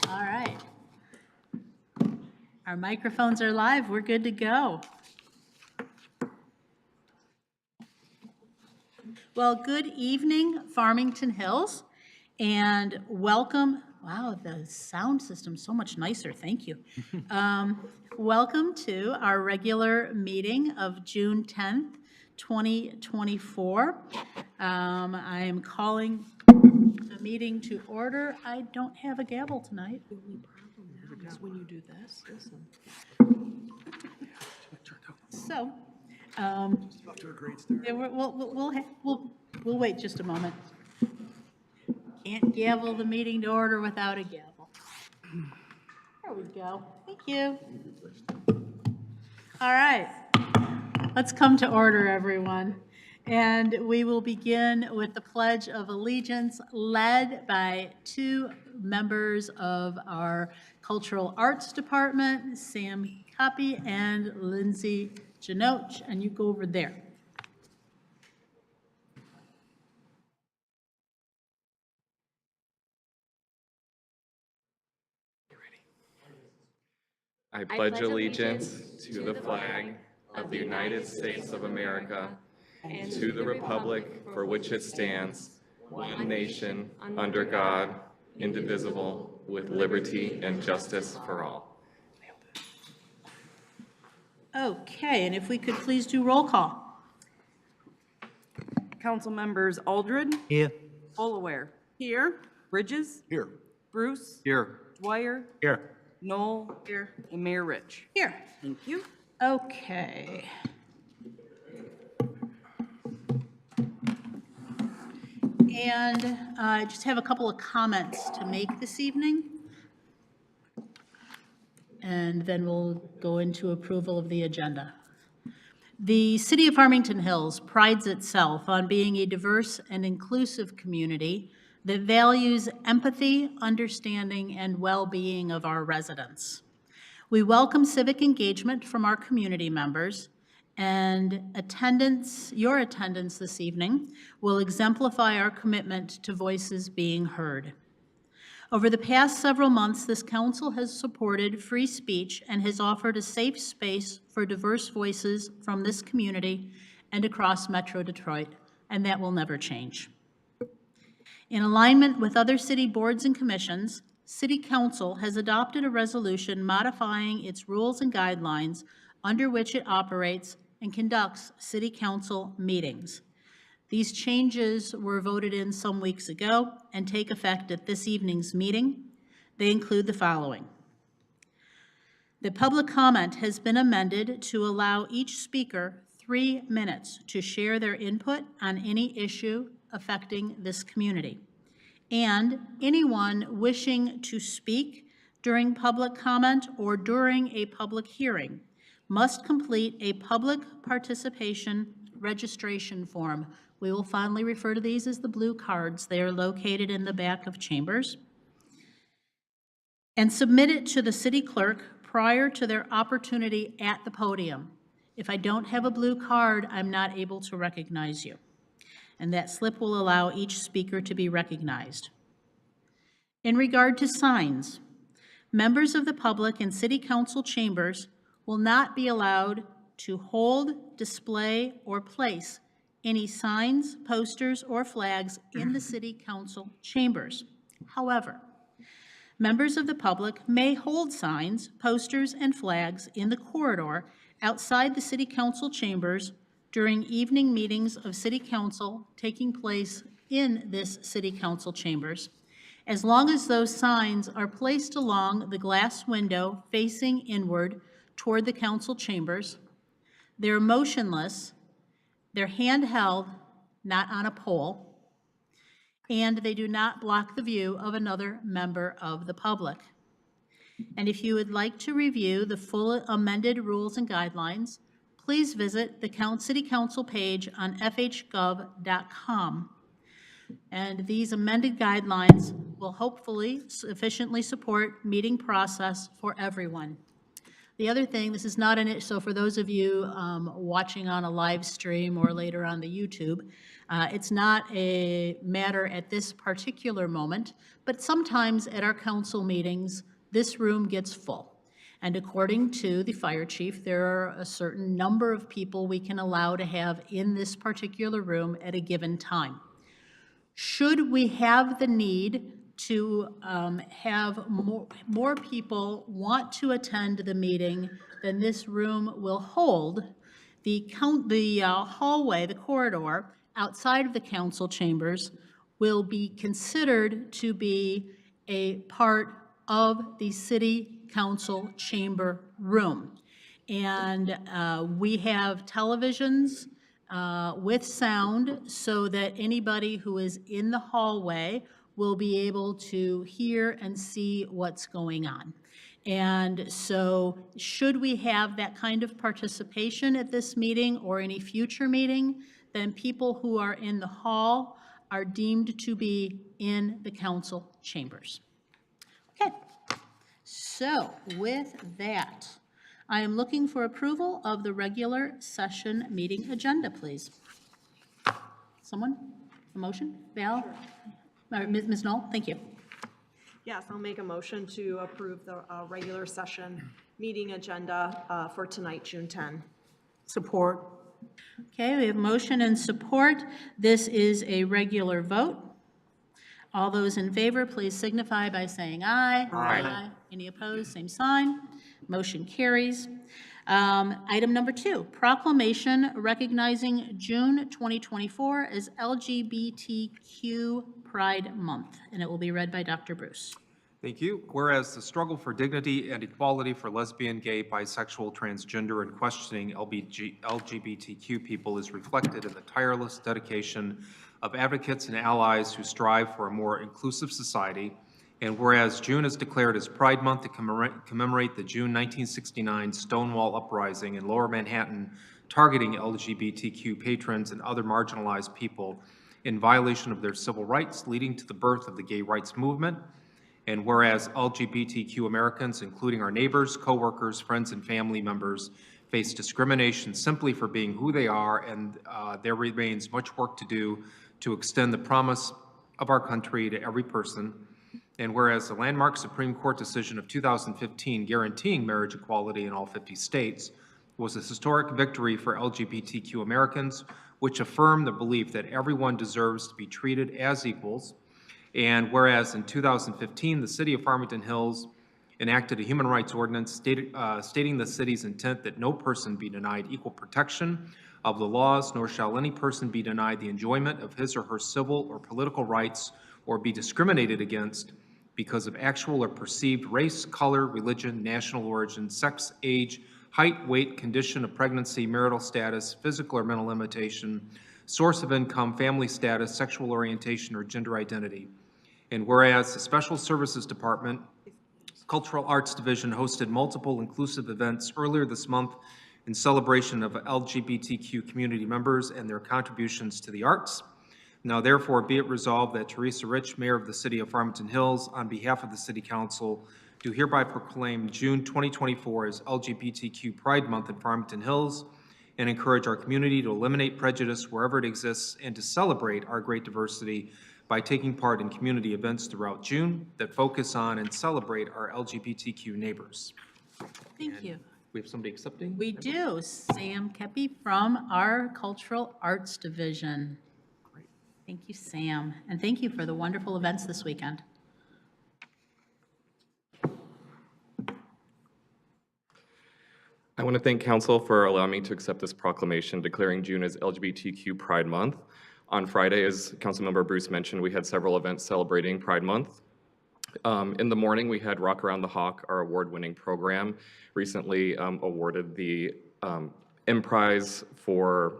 All right. Our microphones are live. We're good to go. Well, good evening, Farmington Hills, and welcome. Wow, the sound system's so much nicer. Thank you. Welcome to our regular meeting of June 10th, 2024. I am calling the meeting to order. I don't have a gavel tonight. The only problem now is when you do this, listen. So, Off to a great start. yeah, we'll wait just a moment. Can't gavel the meeting to order without a gavel. There we go. Thank you. All right. Let's come to order, everyone. And we will begin with the Pledge of Allegiance led by two members of our Cultural Arts Department, Sam Copy and Lindsay Janoch, and you go over there. I pledge allegiance to the flag of the United States of America and to the republic for which it stands, one nation, under God, indivisible, with liberty and justice for all. Okay, and if we could please do roll call. Council members Aldred. Here. Fullaware. Here. Bridges. Here. Bruce. Here. Dwyer. Here. Noel. Here. And Mayor Rich. Here. Thank you. Okay. And I just have a couple of comments to make this evening. And then we'll go into approval of the agenda. The City of Farmington Hills prides itself on being a diverse and inclusive community that values empathy, understanding, and well-being of our residents. We welcome civic engagement from our community members, and your attendance this evening will exemplify our commitment to voices being heard. Over the past several months, this council has supported free speech and has offered a safe space for diverse voices from this community and across Metro Detroit, and that will never change. In alignment with other city boards and commissions, City Council has adopted a resolution modifying its rules and guidelines under which it operates and conducts City Council meetings. These changes were voted in some weeks ago and take effect at this evening's meeting. They include the following. The public comment has been amended to allow each speaker 3 minutes to share their input on any issue affecting this community. And anyone wishing to speak during public comment or during a public hearing must complete a public participation registration form. We will fondly refer to these as the blue cards. They are located in the back of chambers. And submit it to the city clerk prior to their opportunity at the podium. If I don't have a blue card, I'm not able to recognize you. And that slip will allow each speaker to be recognized. In regard to signs, members of the public in City Council chambers will not be allowed to hold, display, or place any signs, posters, or flags in the City Council chambers. However, members of the public may hold signs, posters, and flags in the corridor outside the City Council chambers during evening meetings of City Council taking place in this City Council chambers, as long as those signs are placed along the glass window facing inward toward the council chambers. They're motionless, they're handheld, not on a pole, and they do not block the view of another member of the public. And if you would like to review the full amended rules and guidelines, please visit the City Council page on fhgov.com. And these amended guidelines will hopefully sufficiently support meeting process for everyone. The other thing, this is not so for those of you watching on a live stream or later on the YouTube, it's not a matter at this particular moment, but sometimes at our council meetings, this room gets full. And according to the fire chief, there are a certain number of people we can allow to have in this particular room at a given time. Should we have the need to have more people want to attend the meeting than this room will hold, the hallway, the corridor outside of the council chambers will be considered to be a part of the city council chamber room. And we have televisions with sound so that anybody who is in the hallway will be able to hear and see what's going on. And so should we have that kind of participation at this meeting or any future meeting, then people who are in the hall are deemed to be in the council chambers. Okay, so with that, I am looking for approval of the regular session meeting agenda, please. Someone? A motion? Val? Ms. Knoll, thank you. Yes, I'll make a motion to approve the regular session meeting agenda for tonight, June 10. Support. Okay, we have motion and support. This is a regular vote. All those in favor, please signify by saying aye. Aye. Any opposed, same sign. Motion carries. Item number 2, proclamation recognizing June 2024 as LGBTQ Pride Month, and it will be read by Dr. Bruce. Thank you. Whereas the struggle for dignity and equality for lesbian, gay, bisexual, transgender, and questioning LGBTQ people is reflected in the tireless dedication of advocates and allies who strive for a more inclusive society, and whereas June is declared as Pride Month to commemorate the June 1969 Stonewall Uprising in Lower Manhattan targeting LGBTQ patrons and other marginalized people in violation of their civil rights, leading to the birth of the gay rights movement, and whereas LGBTQ Americans, including our neighbors, coworkers, friends, and family members, face discrimination simply for being who they are, and there remains much work to do to extend the promise of our country to every person. And whereas the landmark Supreme Court decision of 2015 guaranteeing marriage equality in all 50 states was a historic victory for LGBTQ Americans, which affirmed the belief that everyone deserves to be treated as equals. And whereas in 2015, the city of Farmington Hills enacted a human rights ordinance stating the city's intent that no person be denied equal protection of the laws, nor shall any person be denied the enjoyment of his or her civil or political rights or be discriminated against because of actual or perceived race, color, religion, national origin, sex, age, height, weight, condition of pregnancy, marital status, physical or mental limitation, source of income, family status, sexual orientation, or gender identity. And whereas the Special Services Department, Cultural Arts Division hosted multiple inclusive events earlier this month in celebration of LGBTQ community members and their contributions to the arts. Now therefore be it resolved that Teresa Rich, Mayor of the City of Farmington Hills, on behalf of the City Council, do hereby proclaim June 2024 as LGBTQ Pride Month in Farmington Hills and encourage our community to eliminate prejudice wherever it exists and to celebrate our great diversity by taking part in community events throughout June that focus on and celebrate our LGBTQ neighbors. Thank you. We have somebody accepting? We do. Sam Kepi from our Cultural Arts Division. Great. Thank you, Sam. And thank you for the wonderful events this weekend. I want to thank Council for allowing me to accept this proclamation declaring June as LGBTQ Pride Month. On Friday, as Councilmember Bruce mentioned, we had several events celebrating Pride Month. In the morning, we had Rock Around the Hawk, our award-winning program, recently awarded the M Prize for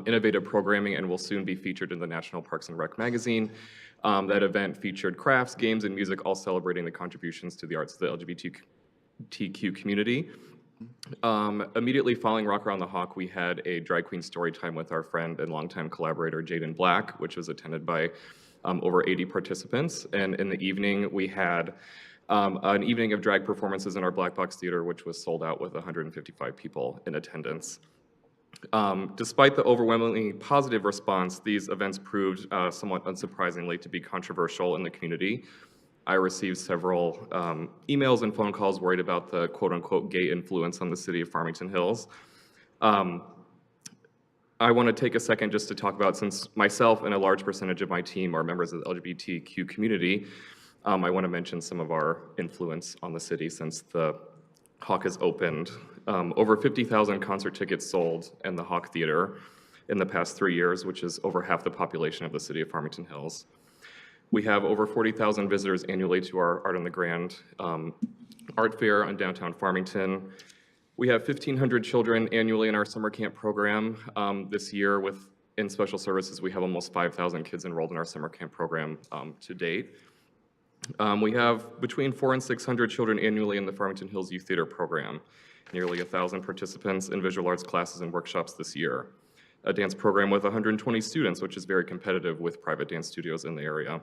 innovative programming and will soon be featured in the National Parks and Rec magazine. That event featured crafts, games, and music, all celebrating the contributions to the arts of the LGBTQ community. Immediately following Rock Around the Hawk, we had a drag queen story time with our friend and longtime collaborator, Jaden Black, which was attended by over 80 participants. And in the evening, we had an evening of drag performances in our Black Box Theater, which was sold out with 155 people in attendance. Despite the overwhelmingly positive response, these events proved somewhat unsurprisingly to be controversial in the community. I received several emails and phone calls worried about the quote-unquote gay influence on the city of Farmington Hills. I want to take a second just to talk about, since myself and a large percentage of my team are members of the LGBTQ community, I want to mention some of our influence on the city since the Hawk has opened. Over 50,000 concert tickets sold in the Hawk Theater in the past 3 years, which is over half the population of the city of Farmington Hills. We have over 40,000 visitors annually to our Art on the Grand art fair on downtown Farmington. We have 1,500 children annually in our summer camp program. This year, in special services, we have almost 5,000 kids enrolled in our summer camp program to date. We have between 400 and 600 children annually in the Farmington Hills Youth Theater program, nearly 1,000 participants in visual arts classes and workshops this year, a dance program with 120 students, which is very competitive with private dance studios in the area,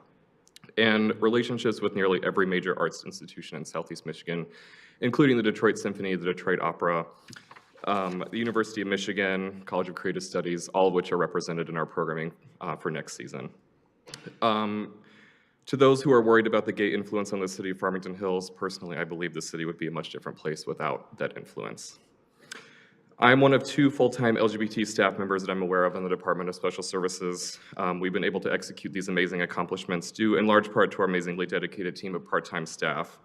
and relationships with nearly every major arts institution in Southeast Michigan, including the Detroit Symphony, the Detroit Opera, the University of Michigan, College of Creative Studies, all of which are represented in our programming for next season. To those who are worried about the gay influence on the city of Farmington Hills, personally, I believe the city would be a much different place without that influence. I'm one of 2 full-time LGBT staff members that I'm aware of in the Department of Special Services. We've been able to execute these amazing accomplishments due in large part to our amazingly dedicated team of part-time staff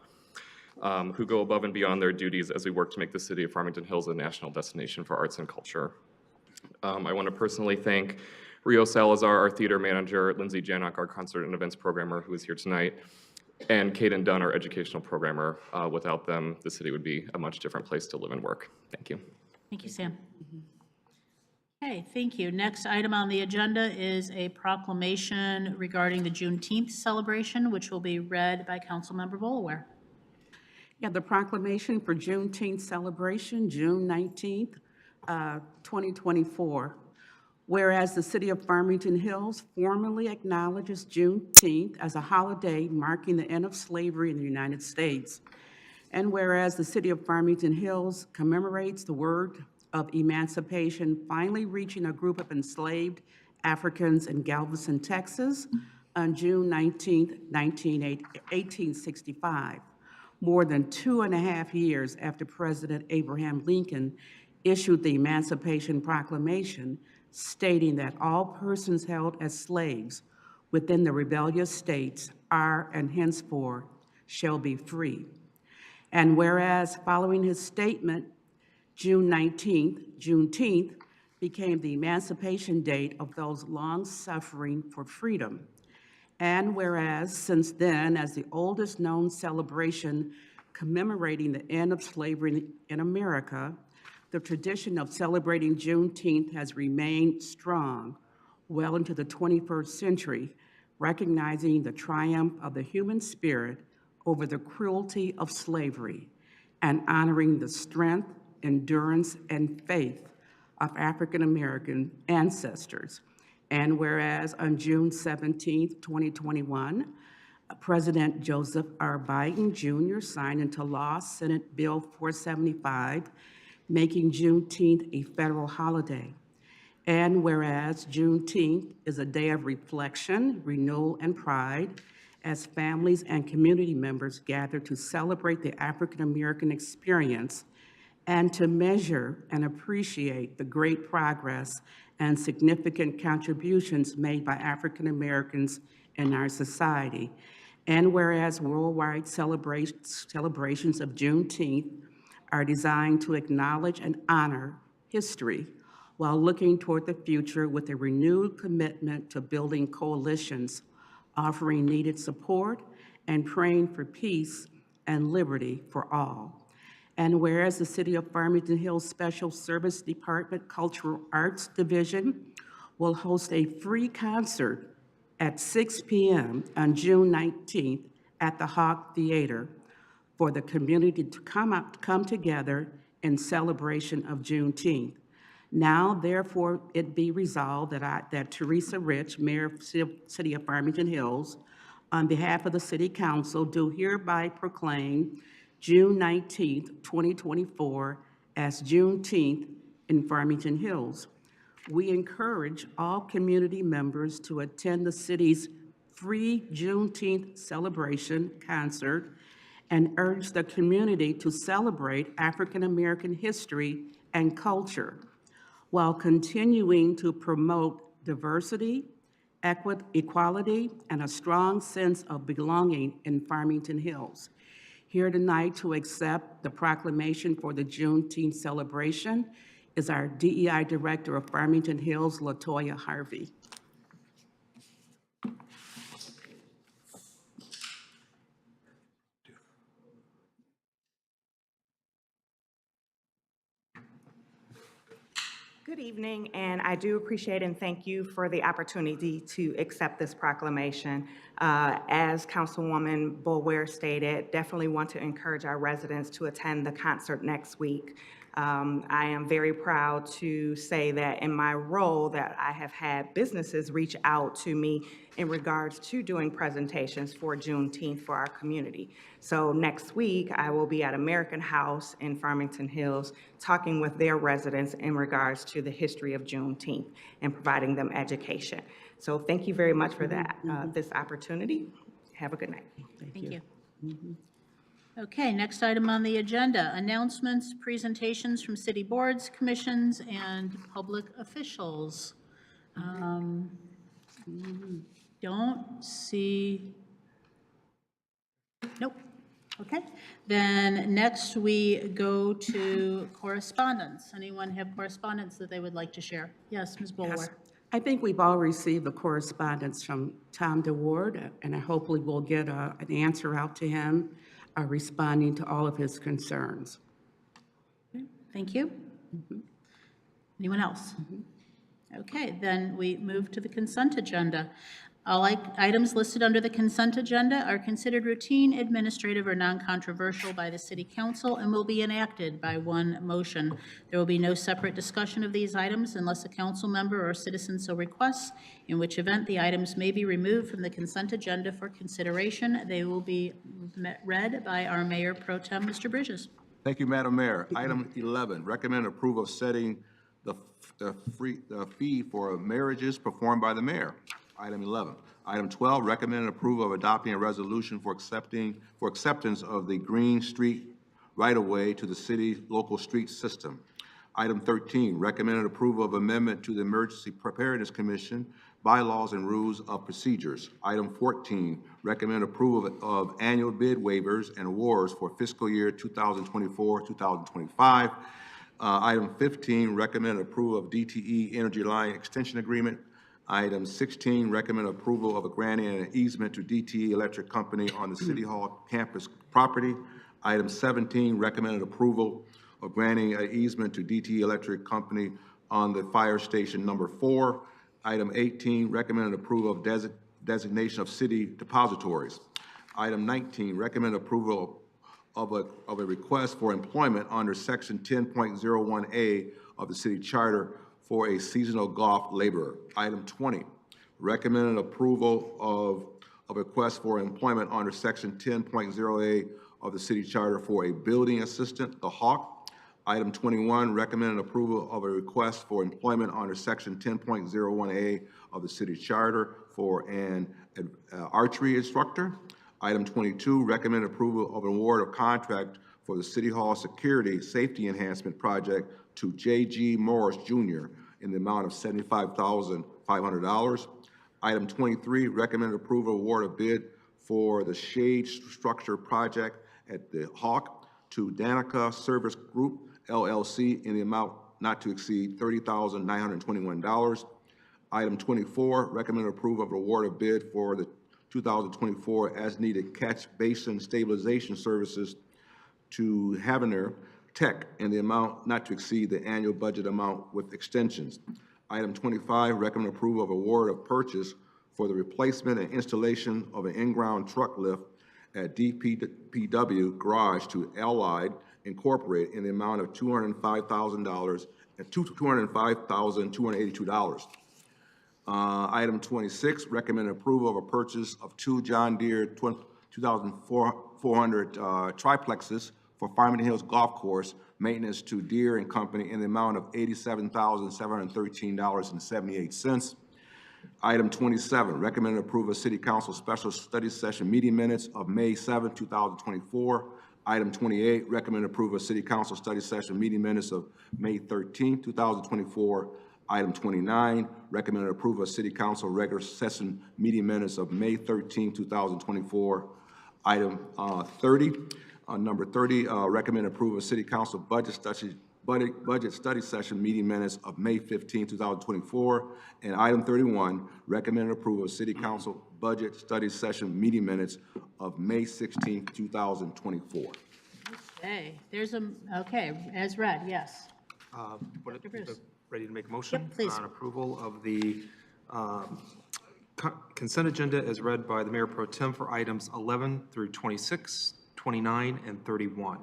who go above and beyond their duties as we work to make the city of Farmington Hills a national destination for arts and culture. I want to personally thank Rio Salazar, our theater manager, Lindsay Janock, our concert and events programmer who is here tonight, and Kaden Dunn, our educational programmer. Without them, the city would be a much different place to live and work. Thank you. Thank you, Sam. Okay, thank you. Next item on the agenda is a proclamation regarding the Juneteenth celebration, which will be read by Councilmember Boulware. Yeah, the proclamation for Juneteenth celebration, June 19th, 2024. Whereas the city of Farmington Hills formally acknowledges Juneteenth as a holiday marking the end of slavery in the United States. And whereas the city of Farmington Hills commemorates the word of emancipation finally reaching a group of enslaved Africans in Galveston, Texas on June 19, 1865, more than 2.5 years after President Abraham Lincoln issued the Emancipation Proclamation, stating that all persons held as slaves within the rebellious states are and henceforth shall be free. And whereas following his statement, Juneteenth became the emancipation date of those long suffering for freedom. And whereas since then, as the oldest known celebration commemorating the end of slavery in America, the tradition of celebrating Juneteenth has remained strong well into the 21st century, recognizing the triumph of the human spirit over the cruelty of slavery and honoring the strength, endurance, and faith of African American ancestors. And whereas on June 17, 2021, President Joseph R. Biden Jr. signed into law Senate Bill 475, making Juneteenth a federal holiday. And whereas Juneteenth is a day of reflection, renewal, and pride, as families and community members gather to celebrate the African American experience and to measure and appreciate the great progress and significant contributions made by African Americans in our society. And whereas worldwide celebrations of Juneteenth are designed to acknowledge and honor history while looking toward the future with a renewed commitment to building coalitions, offering needed support, and praying for peace and liberty for all. And whereas the City of Farmington Hills Special Service Department Cultural Arts Division will host a free concert at 6 p.m. on June 19th at the Hawk Theater for the community to come together in celebration of Juneteenth. Now, therefore, it be resolved that Teresa Rich, Mayor of City of Farmington Hills, on behalf of the City Council, do hereby proclaim June 19th, 2024 as Juneteenth in Farmington Hills. We encourage all community members to attend the city's free Juneteenth celebration concert and urge the community to celebrate African American history and culture while continuing to promote diversity, equality, and a strong sense of belonging in Farmington Hills. Here tonight to accept the proclamation for the Juneteenth celebration is our DEI Director of Farmington Hills, LaToya Harvey. Good evening, and I do appreciate and thank you for the opportunity to accept this proclamation. As Councilwoman Boulware stated, definitely want to encourage our residents to attend the concert next week. I am very proud to say that in my role that I have had businesses reach out to me in regards to doing presentations for Juneteenth for our community. So next week, I will be at American House in Farmington Hills talking with their residents in regards to the history of Juneteenth and providing them education. So thank you very much for that, this opportunity. Have a good night. Thank you. Okay, next item on the agenda, announcements, presentations from city boards, commissions, and public officials. Don't see, nope. Okay, then next we go to correspondence. Anyone have correspondence that they would like to share? Yes, Ms. Boulware. I think we've all received the correspondence from Tom DeWard, and hopefully we'll get an answer out to him responding to all of his concerns. Thank you. Anyone else? Okay, then we move to the consent agenda. All items listed under the consent agenda are considered routine, administrative, or non-controversial by the City Council and will be enacted by one motion. There will be no separate discussion of these items unless a council member or citizen so requests, in which event the items may be removed from the consent agenda for consideration. They will be read by our Mayor Pro Tem, Mr. Bridges. Thank you, Madam Mayor. Item 11, recommend approval of setting the fee for marriages performed by the mayor. Item 11. Item 12, recommend approval of adopting a resolution for acceptance of the Green Street right-of-way to the city's local street system. Item 13, recommended approval of amendment to the Emergency Preparedness Commission bylaws and rules of procedures. Item 14, recommend approval of annual bid waivers and awards for fiscal year 2024-2025. Item 15, recommend approval of DTE Energy Line Extension Agreement. Item 16, recommend approval of a granting and an easement to DTE Electric Company on the City Hall campus property. Item 17, recommended approval of granting an easement to DTE Electric Company on the fire station number 4. Item 18, recommended approval of designation of city depositories. Item 19, recommended approval of a request for employment under section 10.01A of the city charter for a seasonal golf laborer. Item 20, recommended approval of a request for employment under section 10.0A of the city charter for a building assistant, the Hawk. Item 21, recommended approval of a request for employment under section 10.01A of the city charter for an archery instructor. Item 22, recommended approval of an award of contract for the City Hall Security Safety Enhancement Project to J.G. Morris Jr. in the amount of $75,500. Item 23, recommended approval award of bid for the shade structure project at the Hawk to Danica Service Group, LLC, in the amount not to exceed $30,921. Item 24, recommended approval of award of bid for the 2024 as-needed catch basin stabilization services to Havener Tech in the amount not to exceed the annual budget amount with extensions. Item 25, recommend approval of award of purchase for the replacement and installation of an in-ground truck lift at DPW Garage to Allied Incorporated in the amount of $205,282. Item 26, recommend approval of a purchase of 2 John Deere 2400 triplexes for Farmington Hills Golf Course maintenance to Deere and Company in the amount of $87,713.78. Item 27, recommend approval of City Council Special Study Session meeting minutes of May 7, 2024. Item 28, recommend approval of City Council Study Session meeting minutes of May 13, 2024. Item 29, recommend approval of City Council regular session meeting minutes of May 13, 2024. Item 30, number 30, recommend approval of City Council budget study session meeting minutes of May 15, 2024. And item 31, recommend approval of City Council budget study session meeting minutes of May 16, 2024. Okay, okay, as read, yes. Dr. Bruce. Ready to make a motion? Yep, please. On approval of the consent agenda as read by the Mayor Pro Tem for items 11 through 26, 29, and 31.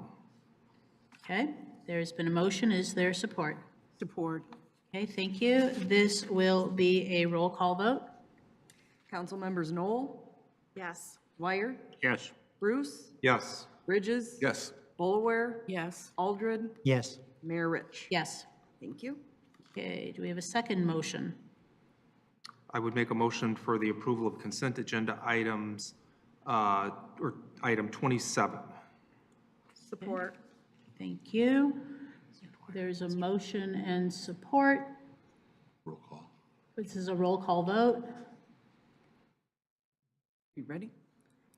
Okay, there's been a motion. Is there support? Support. Okay, thank you. This will be a roll call vote. Council members Knoll, Yes. Dwyer, Yes. Bruce, Yes. Bridges. Yes. Bulaware, Yes. Aldred, Yes. Mayor Rich. Yes. Thank you. Okay, do we have a second motion? I would make a motion for the approval of consent agenda items, or item 27. Support. Thank you. There's a motion and support. Roll call. This is a roll call vote. You ready?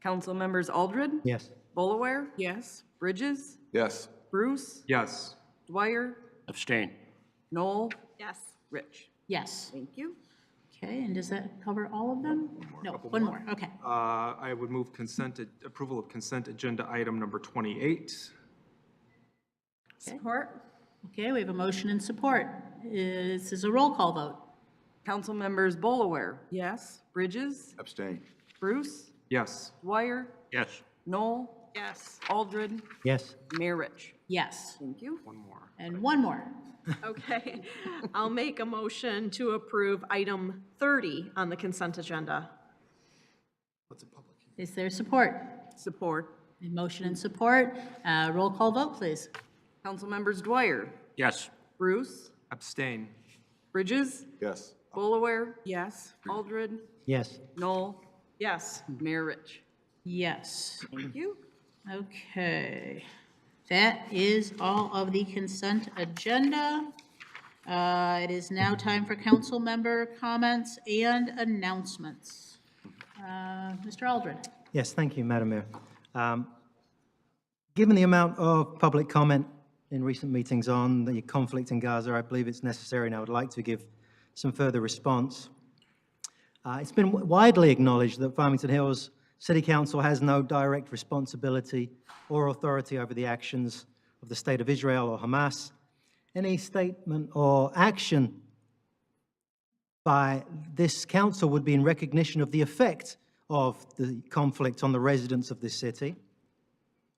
Council members Aldred, Yes. Bulaware, Yes. Bridges, Yes. Bruce, Yes. Dwyer, Abstain. Knoll, Yes. Rich. Yes. Thank you. Okay, and does that cover all of them? No, one more, okay. I would move approval of consent agenda item number 28. Support. Okay, we have a motion and support. This is a roll call vote. Council members Bulaware, Yes. Bridges, Abstain. Bruce, Yes. Dwyer, Yes. Knoll, Yes. Aldred, Yes. Mayor Rich. Yes, Thank you. One more. and one more. Okay. I'll make a motion to approve item 30 on the consent agenda. Is there support? Support. A motion and support. Roll call vote, please. Council members Dwyer, Yes. Bruce, Abstain. Bridges, Yes. Bulaware, Yes. Aldred, Yes. Knoll, Yes. Mayor Rich. Yes. Thank you. Okay. That is all of the consent agenda. It is now time for council member comments and announcements. Mr. Aldred. Yes, thank you, Madam Mayor. Given the amount of public comment in recent meetings on the conflict in Gaza, I believe it's necessary and I would like to give some further response. It's been widely acknowledged that Farmington Hills City Council has no direct responsibility or authority over the actions of the State of Israel or Hamas. Any statement or action by this council would be in recognition of the effect of the conflict on the residents of this city,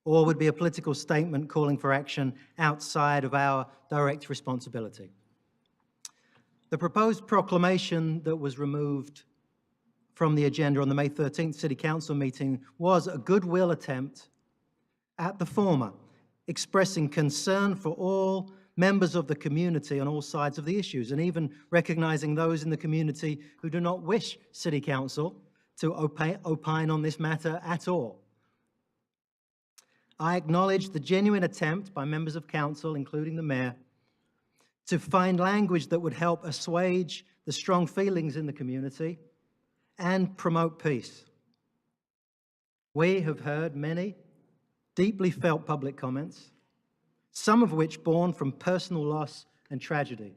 or would be a political statement calling for action outside of our direct responsibility. The proposed proclamation that was removed from the agenda on the May 13th City Council meeting was a goodwill attempt at the former, expressing concern for all members of the community on all sides of the issues, and even recognizing those in the community who do not wish City Council to opine on this matter at all. I acknowledge the genuine attempt by members of council, including the mayor, to find language that would help assuage the strong feelings in the community and promote peace. We have heard many deeply felt public comments, some of which born from personal loss and tragedy.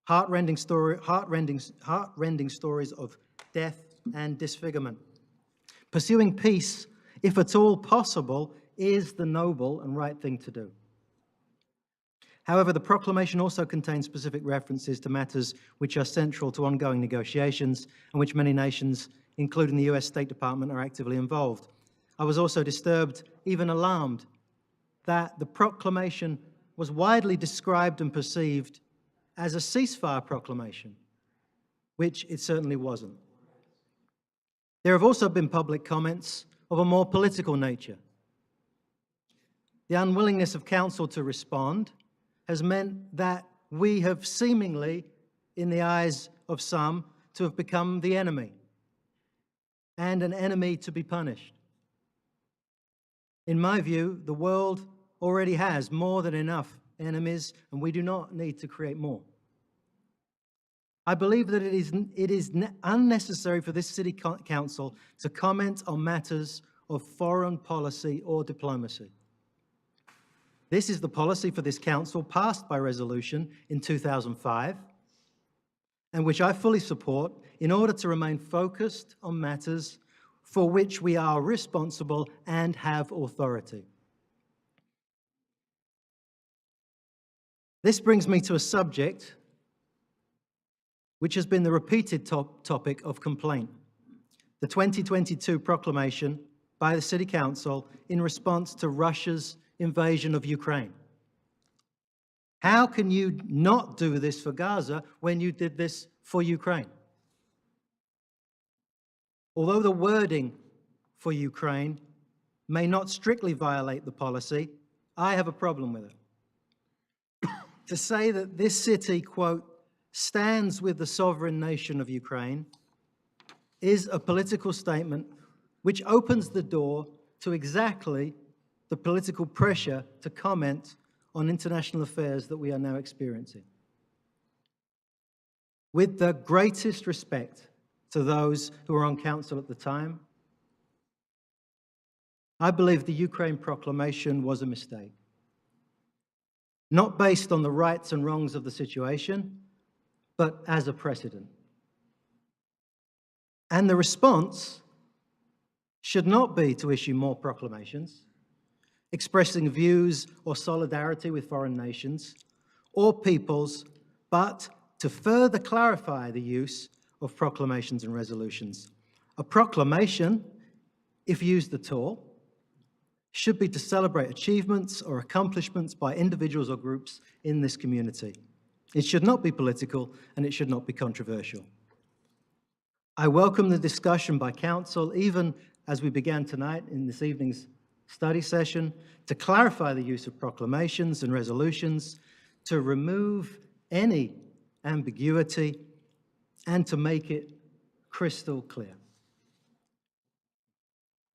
Heartrending stories of death and disfigurement. Pursuing peace, if at all possible, is the noble and right thing to do. However, the proclamation also contains specific references to matters which are central to ongoing negotiations and which many nations, including the US State Department, are actively involved. I was also disturbed, even alarmed, that the proclamation was widely described and perceived as a ceasefire proclamation, which it certainly wasn't. There have also been public comments of a more political nature. The unwillingness of council to respond has meant that we have seemingly, in the eyes of some, to have become the enemy, and an enemy to be punished. In my view, the world already has more than enough enemies, and we do not need to create more. I believe that it is unnecessary for this city council to comment on matters of foreign policy or diplomacy. This is the policy for this council passed by resolution in 2005, and which I fully support in order to remain focused on matters for which we are responsible and have authority. This brings me to a subject which has been the repeated topic of complaint, the 2022 proclamation by the City Council in response to Russia's invasion of Ukraine. How can you not do this for Gaza when you did this for Ukraine? Although the wording for Ukraine may not strictly violate the policy, I have a problem with it. To say that this city, quote, stands with the sovereign nation of Ukraine is a political statement which opens the door to exactly the political pressure to comment on international affairs that we are now experiencing. With the greatest respect to those who were on council at the time, I believe the Ukraine proclamation was a mistake. Not based on the rights and wrongs of the situation, but as a precedent. And the response should not be to issue more proclamations, expressing views or solidarity with foreign nations or peoples, but to further clarify the use of proclamations and resolutions. A proclamation, if used at all, should be to celebrate achievements or accomplishments by individuals or groups in this community. It should not be political, and it should not be controversial. I welcome the discussion by council, even as we began tonight in this evening's study session, to clarify the use of proclamations and resolutions, to remove any ambiguity, and to make it crystal clear.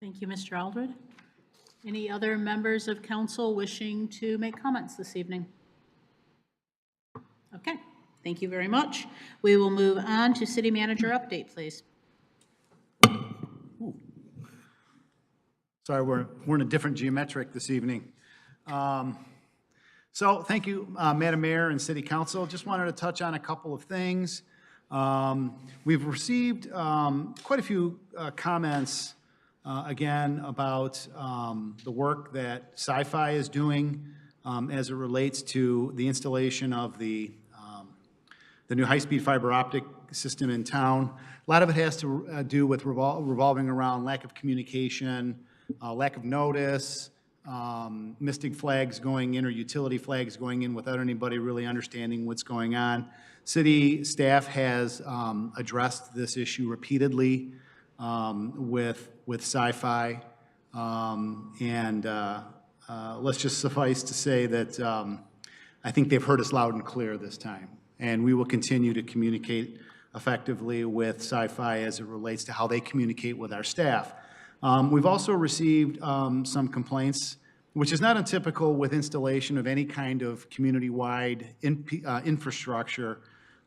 Thank you, Mr. Aldred. Any other members of council wishing to make comments this evening? Okay, thank you very much. We will move on to city manager update, please. Sorry, we're in a different geometric this evening. So thank you, Madam Mayor and City Council. Just wanted to touch on a couple of things. We've received quite a few comments, again, about the work that Sci-Fi is doing as it relates to the installation of the new high-speed fiber optic system in town. A lot of it has to do with revolving around lack of communication, lack of notice, misting flags going in or utility flags going in without anybody really understanding what's going on. City staff has addressed this issue repeatedly with Sci-Fi, and let's just suffice to say that I think they've heard us loud and clear this time, and we will continue to communicate effectively with Sci-Fi as it relates to how they communicate with our staff. We've also received some complaints, which is not untypical with installation of any kind of community-wide infrastructure,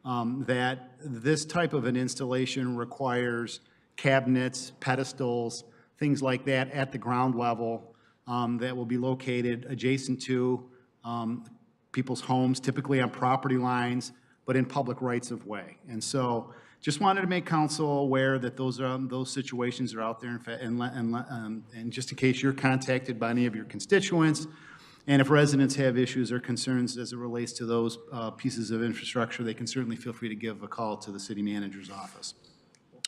that this type of an installation requires cabinets, pedestals, things like that at the ground level that will be located adjacent to people's homes, typically on property lines, but in public rights of way. And so just wanted to make council aware that those situations are out there, and just in case you're contacted by any of your constituents, and if residents have issues or concerns as it relates to those pieces of infrastructure, they can certainly feel free to give a call to the city manager's office.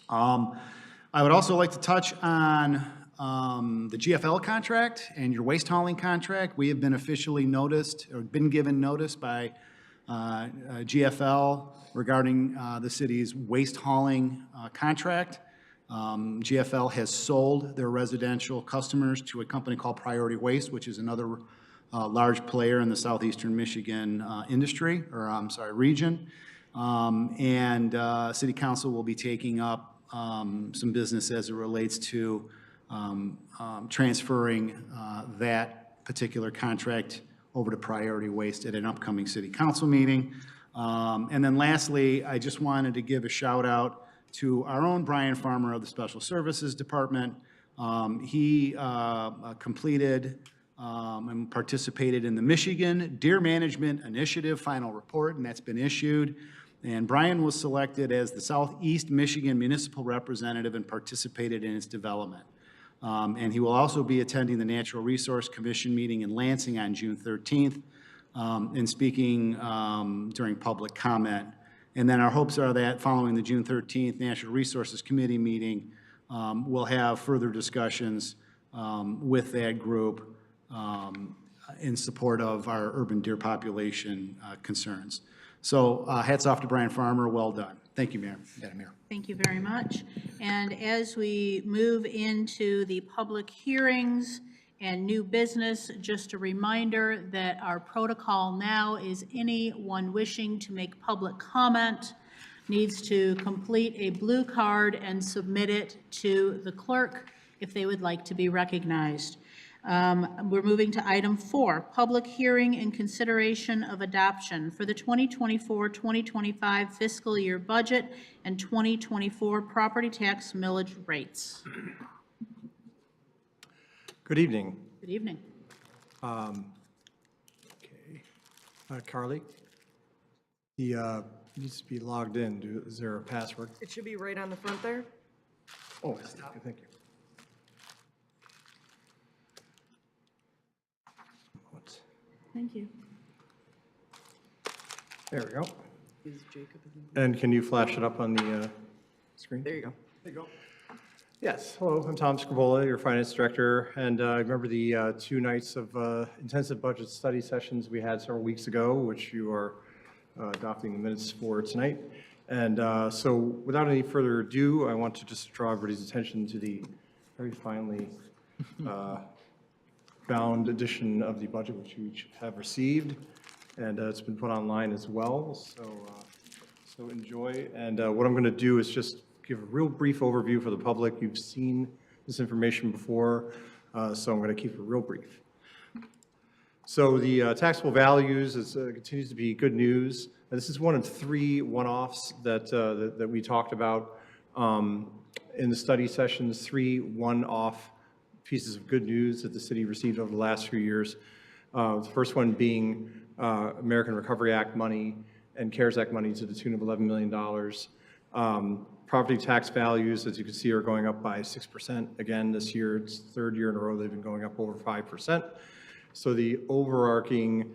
I would also like to touch on the GFL contract and your waste hauling contract. We have been officially noticed, or been given notice by GFL regarding the city's waste hauling contract. GFL has sold their residential customers to a company called Priority Waste, which is another large player in the southeastern Michigan industry, or I'm sorry, region. City Council will be taking up some business as it relates to transferring that particular contract over to Priority Waste at an upcoming City Council meeting. And then lastly, I just wanted to give a shout out to our own Brian Farmer of the Special Services Department. He completed and participated in the Michigan Deer Management Initiative final report, and that's been issued. And Brian was selected as the Southeast Michigan Municipal Representative and participated in its development. And he will also be attending the Natural Resource Commission meeting in Lansing on June 13th and speaking during public comment. And then our hopes are that following the June 13th Natural Resources Committee meeting, we'll have further discussions with that group in support of our urban deer population concerns. So hats off to Brian Farmer, well done. Thank you, Madam Mayor. Thank you very much. And as we move into the public hearings and new business, just a reminder that our protocol now is anyone wishing to make public comment needs to complete a blue card and submit it to the clerk if they would like to be recognized. We're moving to item 4, public hearing and consideration of adoption for the 2024-2025 fiscal year budget and 2024 property tax millage rates. Good evening. Good evening. Okay. Carly, he needs to be logged in. Is there a password? It should be right on the front there. Oh, I see. Okay, thank you. Thank you. There we go. Is Jacob in? And can you flash it up on the screen? There you go. There you go. Yes, hello, I'm Tom Scribola, your finance director, and I remember the 2 nights of intensive budget study sessions we had several weeks ago, which you are adopting the minutes for tonight. And so without any further ado, I want to just draw everybody's attention to the very finely bound edition of the budget, which you each have received, and it's been put online as well, so enjoy. And what I'm going to do is just give a real brief overview for the public. You've seen this information before, so I'm going to keep it real brief. So the taxable values continues to be good news. This is one of 3 one-offs that we talked about in the study sessions, 3 one-off pieces of good news that the city received over the last few years. The first one being American Recovery Act money and CARES Act money to the tune of $11 million. Property tax values, as you can see, are going up by 6% again this year. It's the 3rd year in a row they've been going up over 5%. So the overarching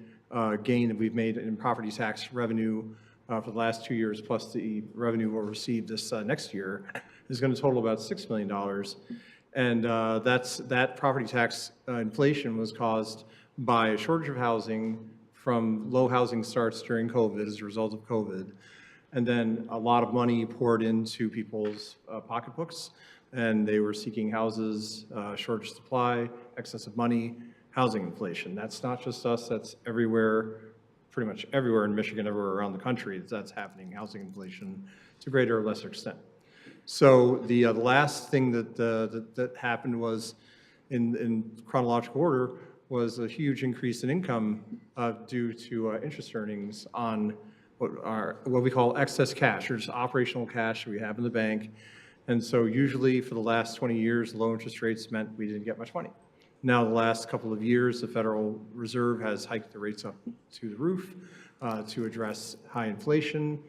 gain that we've made in property tax revenue for the last 2 years, plus the revenue we'll receive this next year, is going to total about $6 million. And that property tax inflation was caused by a shortage of housing from low housing starts during COVID as a result of COVID. And then a lot of money poured into people's pocketbooks, and they were seeking houses, shortage of supply, excess of money, housing inflation. That's not just us, that's everywhere, pretty much everywhere in Michigan, everywhere around the country, that's happening, housing inflation to greater or lesser extent. So the last thing that happened was, in chronological order, was a huge increase in income due to interest earnings on what we call excess cash, or just operational cash we have in the bank. And so usually for the last 20 years, low interest rates meant we didn't get much money. Now, the last couple of years, the Federal Reserve has hiked the rates up to the roof to address high inflation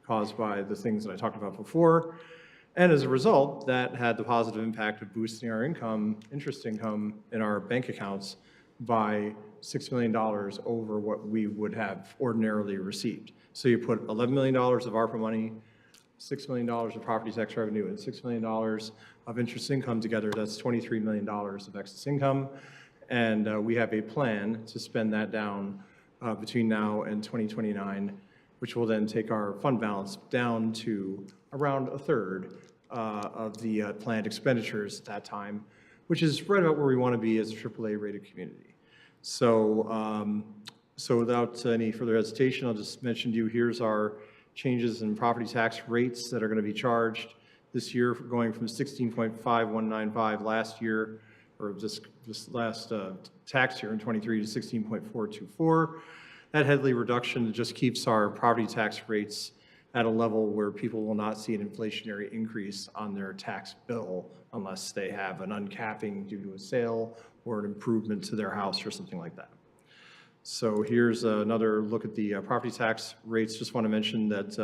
caused by the things that I talked about before. And as a result, that had the positive impact of boosting our income, interest income in our bank accounts by $6 million over what we would have ordinarily received. So you put $11 million of ARPA money, $6 million of property tax revenue, and $6 million of interest income together, that's $23 million of excess income. And we have a plan to spend that down between now and 2029, which will then take our fund balance down to around a third of the planned expenditures at that time, which is right about where we want to be as a AAA-rated community. So, so without any further hesitation, I'll just mention to you, here's our changes in property tax rates that are going to be charged this year, going from 16.5195 last year, or this last tax year in 23 to 16.424. That headly reduction just keeps our property tax rates at a level where people will not see an inflationary increase on their tax bill unless they have an uncapping due to a sale or an improvement to their house or something like that. So here's another look at the property tax rates. Just want to mention that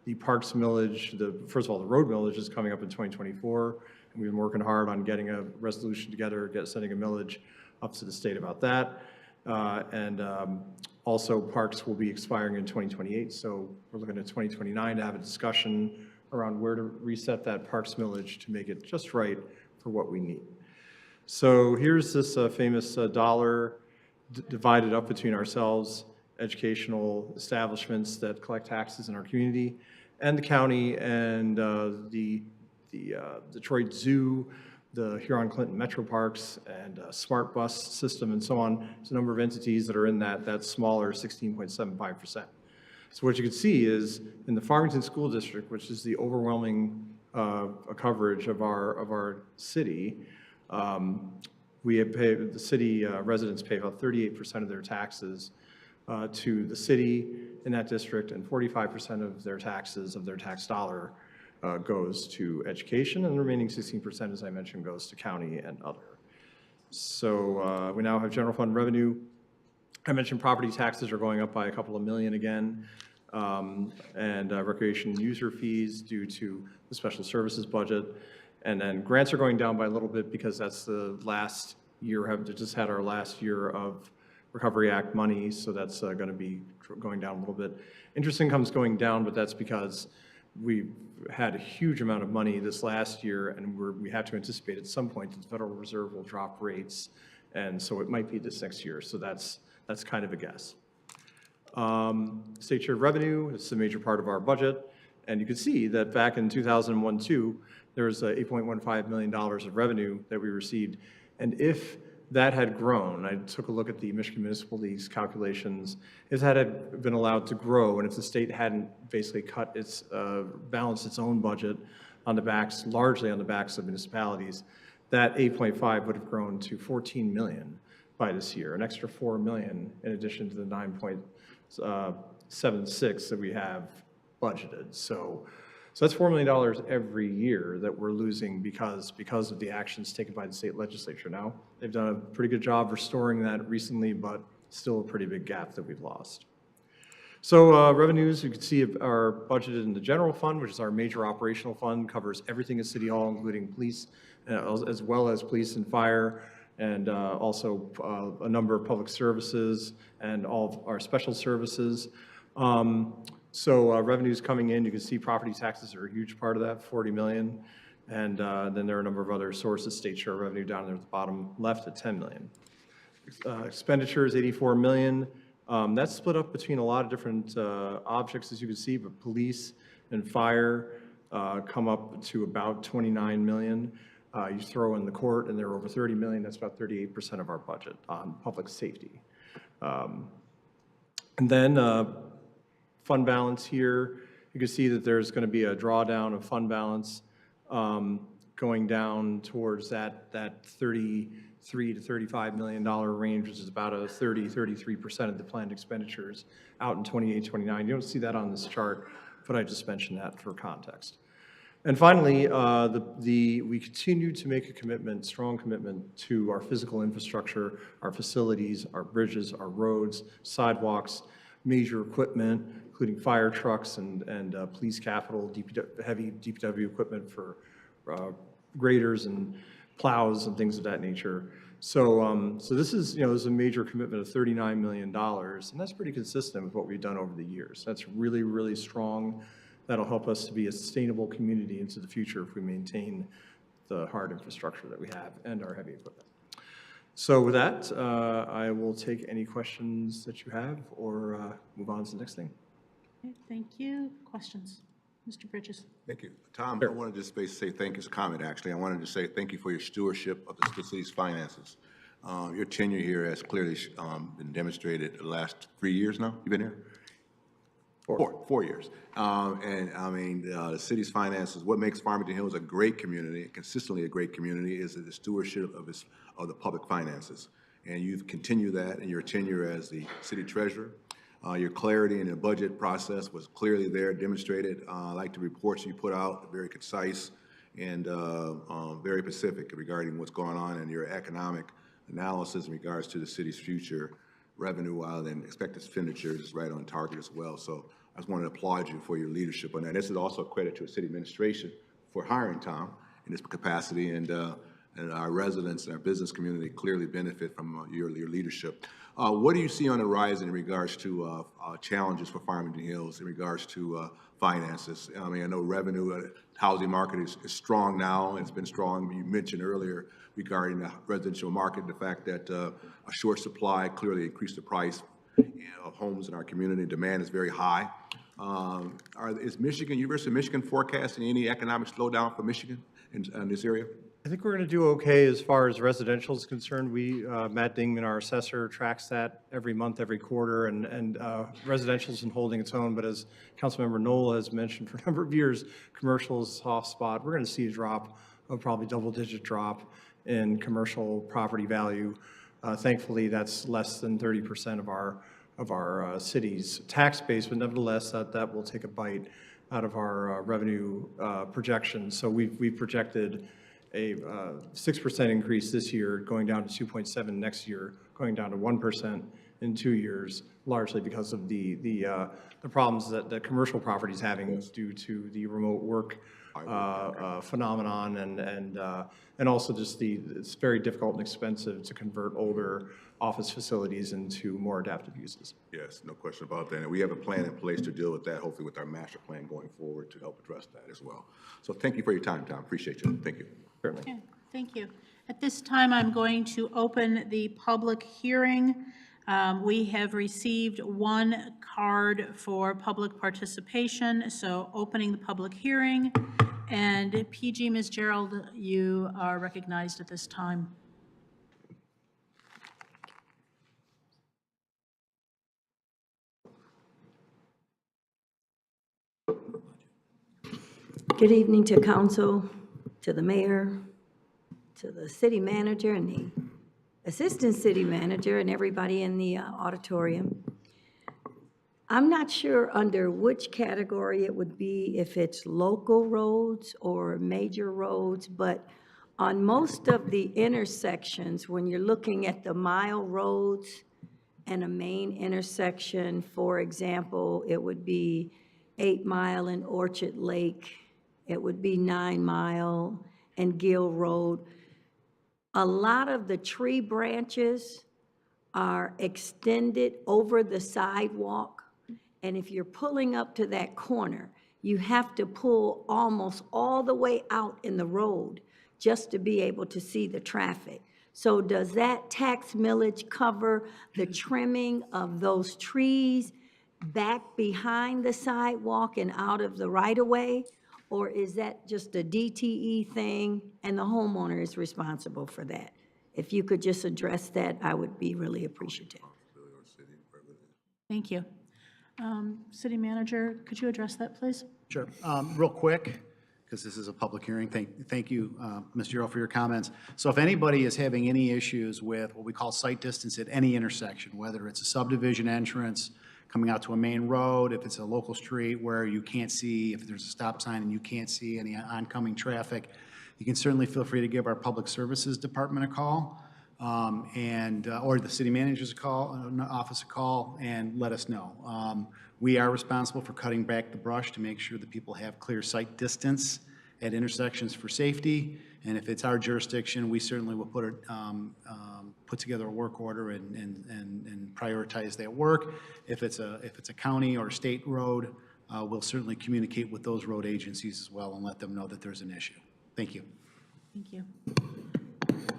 the parks millage, first of all, the road millage is coming up in 2024. And we've been working hard on getting a resolution together, sending a millage up to the state about that. Also, parks will be expiring in 2028. So we're looking at 2029 to have a discussion around where to reset that parks millage to make it just right for what we need. So here's this famous dollar divided up between ourselves, educational establishments that collect taxes in our community, and the county, and the Detroit Zoo, the Huron-Clinton Metro Parks, and Smart Bus System, and so on. There's a number of entities that are in that smaller 16.75%. So what you can see is in the Farmington School District, which is the overwhelming coverage of our city, we have paid, the city residents pay about 38% of their taxes to the city in that district, and 45% of their taxes, of their tax dollar, goes to education, and the remaining 16%, as I mentioned, goes to county and other. So we now have general fund revenue. I mentioned property taxes are going up by a couple of million again, and recreation user fees due to the special services budget. And then grants are going down by a little bit because that's the last year, just had our last year of Recovery Act money, so that's going to be going down a little bit. Interest income's going down, but that's because we had a huge amount of money this last year, and we have to anticipate at some point that the Federal Reserve will drop rates, and so it might be this next year. So that's kind of a guess. State share revenue is a major part of our budget, and you can see that back in 2001-2, there was $8.15 million of revenue that we received, and if that had grown, I took a look at the Michigan Municipal League's calculations, if that had been allowed to grow, and if the state hadn't basically cut its, balanced its own budget on the backs, largely on the backs of municipalities, that 8.5 would have grown to 14 million by this year, an extra 4 million in addition to the 9.76 that we have budgeted. So that's $4 million every year that we're losing because of the actions taken by the state legislature. Now, they've done a pretty good job restoring that recently, but still a pretty big gap that we've lost. So revenues, you can see, are budgeted in the general fund, which is our major operational fund, covers everything at City Hall, including police, as well as police and fire, and also a number of public services and all of our special services. So revenues coming in, you can see property taxes are a huge part of that, 40 million. And then there are a number of other sources, state share revenue down there at the bottom left at 10 million. Expenditures, 84 million. That's split up between a lot of different objects, as you can see, but police and fire come up to about 29 million. You throw in the court and they're over 30 million, that's about 38% of our budget on public safety. And then fund balance here, you can see that there's going to be a drawdown of fund balance going down towards that $33 to $35 million range, which is about a 33% of the planned expenditures out in 28, 29. You don't see that on this chart, but I just mentioned that for context. And finally, we continue to make a commitment, strong commitment to our physical infrastructure, our facilities, our bridges, our roads, sidewalks, major equipment, including fire trucks and police capital, heavy DPW equipment for graders and plows and things of that nature. So this is, this is a major commitment of $39 million, and that's pretty consistent with what we've done over the years. That's really, really strong. That'll help us to be a sustainable community into the future if we maintain the hard infrastructure that we have and our heavy equipment. So with that, I will take any questions that you have or move on to the next thing. Okay, thank you. Questions? Mr. Bridges? Thank you. Tom, I wanted to just say thank you, as a comment, actually. I wanted to say thank you for your stewardship of the city's finances. Your tenure here has clearly been demonstrated the last 3 years now. You've been here? 4 years. And I mean, the city's finances, what makes Farmington Hills a great community, consistently a great community, is the stewardship of the public finances. And you've continued that in your tenure as the city treasurer. Your clarity in the budget process was clearly there, demonstrated. I like the reports you put out, very concise and very specific regarding what's going on, and your economic analysis in regards to the city's future revenue and expected expenditures is right on target as well. So I just wanted to applaud you for your leadership on that. This is also a credit to the city administration for hiring Tom in this capacity, and our residents and our business community clearly benefit from your leadership. What do you see on the rise in regards to challenges for Farmington Hills in regards to finances? I mean, I know revenue, housing market is strong now, and it's been strong. You mentioned earlier regarding the residential market, the fact that a short supply clearly increased the price of homes in our community. Demand is very high. Is University of Michigan forecasting any economic slowdown for Michigan in this area? I think we're going to do okay as far as residential is concerned. Matt Dingman, our assessor, tracks that every month, every quarter, and residential isn't holding its own. But as Councilmember Knoll has mentioned for a number of years, commercial is a soft spot. We're going to see a drop, a probably double-digit drop in commercial property value. Thankfully, that's less than 30% of our city's tax base, but nevertheless, that will take a bite out of our revenue projections. So we've projected a 6% increase this year, going down to 2.7 next year, going down to 1% in 2 years, largely because of the problems that the commercial property is having due to the remote work phenomenon, and also just it's very difficult and expensive to convert older office facilities into more adaptive uses. Yes, no question about that. And we have a plan in place to deal with that, hopefully with our master plan going forward to help address that as well. So thank you for your time, Tom. Appreciate you. Thank you. Certainly. Okay, thank you. At this time, I'm going to open the public hearing. We have received one card for public participation, so opening the public hearing. And PG, Ms. Gerald, you are recognized at this time. Good evening to council, to the mayor, to the city manager and the assistant city manager and everybody in the auditorium. I'm not sure under which category it would be, if it's local roads or major roads, but on most of the intersections, when you're looking at the mile roads and a main intersection, for example, it would be 8 Mile and Orchard Lake, it would be 9 Mile and Gill Road. A lot of the tree branches are extended over the sidewalk, and if you're pulling up to that corner, you have to pull almost all the way out in the road just to be able to see the traffic. So does that tax millage cover the trimming of those trees back behind the sidewalk and out of the right-of-way? Or is that just a DTE thing and the homeowner is responsible for that? If you could just address that, I would be really appreciative. Thank you. City manager, could you address that, please? Sure. Real quick, because this is a public hearing. Thank you, Ms. Gerald, for your comments. So if anybody is having any issues with what we call sight distance at any intersection, whether it's a subdivision entrance, coming out to a main road, if it's a local street where you can't see, if there's a stop sign and you can't see any oncoming traffic, you can certainly feel free to give our Public Services Department a call, or the city manager's office a call, and let us know. We are responsible for cutting back the brush to make sure that people have clear sight distance at intersections for safety. And if it's our jurisdiction, we certainly will put together a work order and prioritize that work. If it's a county or state road, we'll certainly communicate with those road agencies as well and let them know that there's an issue. Thank you. Thank you.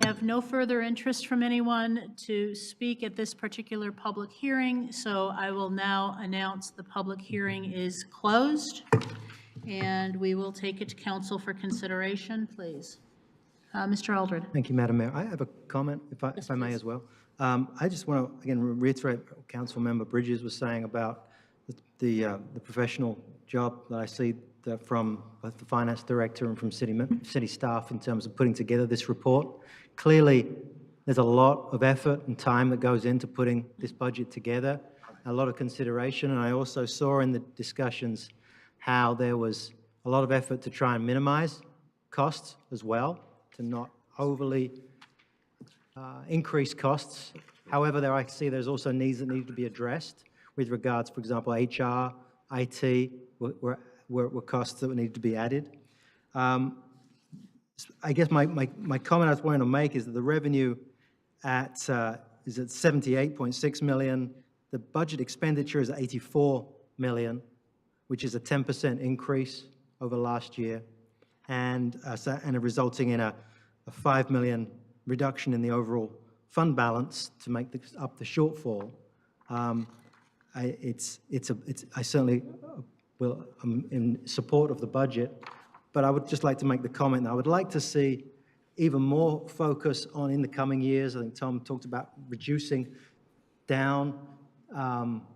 have no further interest from anyone to speak at this particular public hearing, so I will now announce the public hearing is closed, and we will take it to council for consideration, please. Mr. Aldred. Thank you, Madam Mayor. I have a comment, if I may as well. I just want to, again, reiterate what Councilmember Bridges was saying about the professional job that I see from both the finance director and from city staff in terms of putting together this report. Clearly, there's a lot of effort and time that goes into putting this budget together, a lot of consideration, and I also saw in the discussions how there was a lot of effort to try and minimize costs as well, to not overly increase costs. However, I see there's also needs that need to be addressed with regards, for example, HR, IT, were costs that need to be added. I guess my comment I was wanting to make is that the revenue is at 78.6 million. The budget expenditure is at 84 million, which is a 10% increase over last year, and resulting in a 5 million reduction in the overall fund balance to make up the shortfall. I certainly will in support of the budget, but I would just like to make the comment that I would like to see even more focus on in the coming years. I think Tom talked about reducing down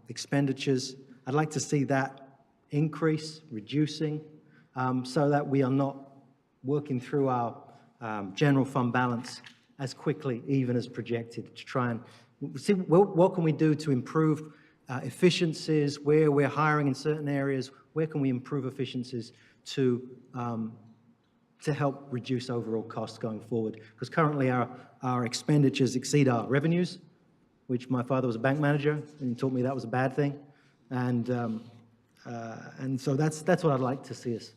expenditures. I'd like to see that increase, reducing, so that we are not working through our general fund balance as quickly, even as projected, to try and see what can we do to improve efficiencies, where we're hiring in certain areas, where can we improve efficiencies to help reduce overall costs going forward. Because currently our expenditures exceed our revenues, which my father was a bank manager and he taught me that was a bad thing. And so that's what I'd like to see us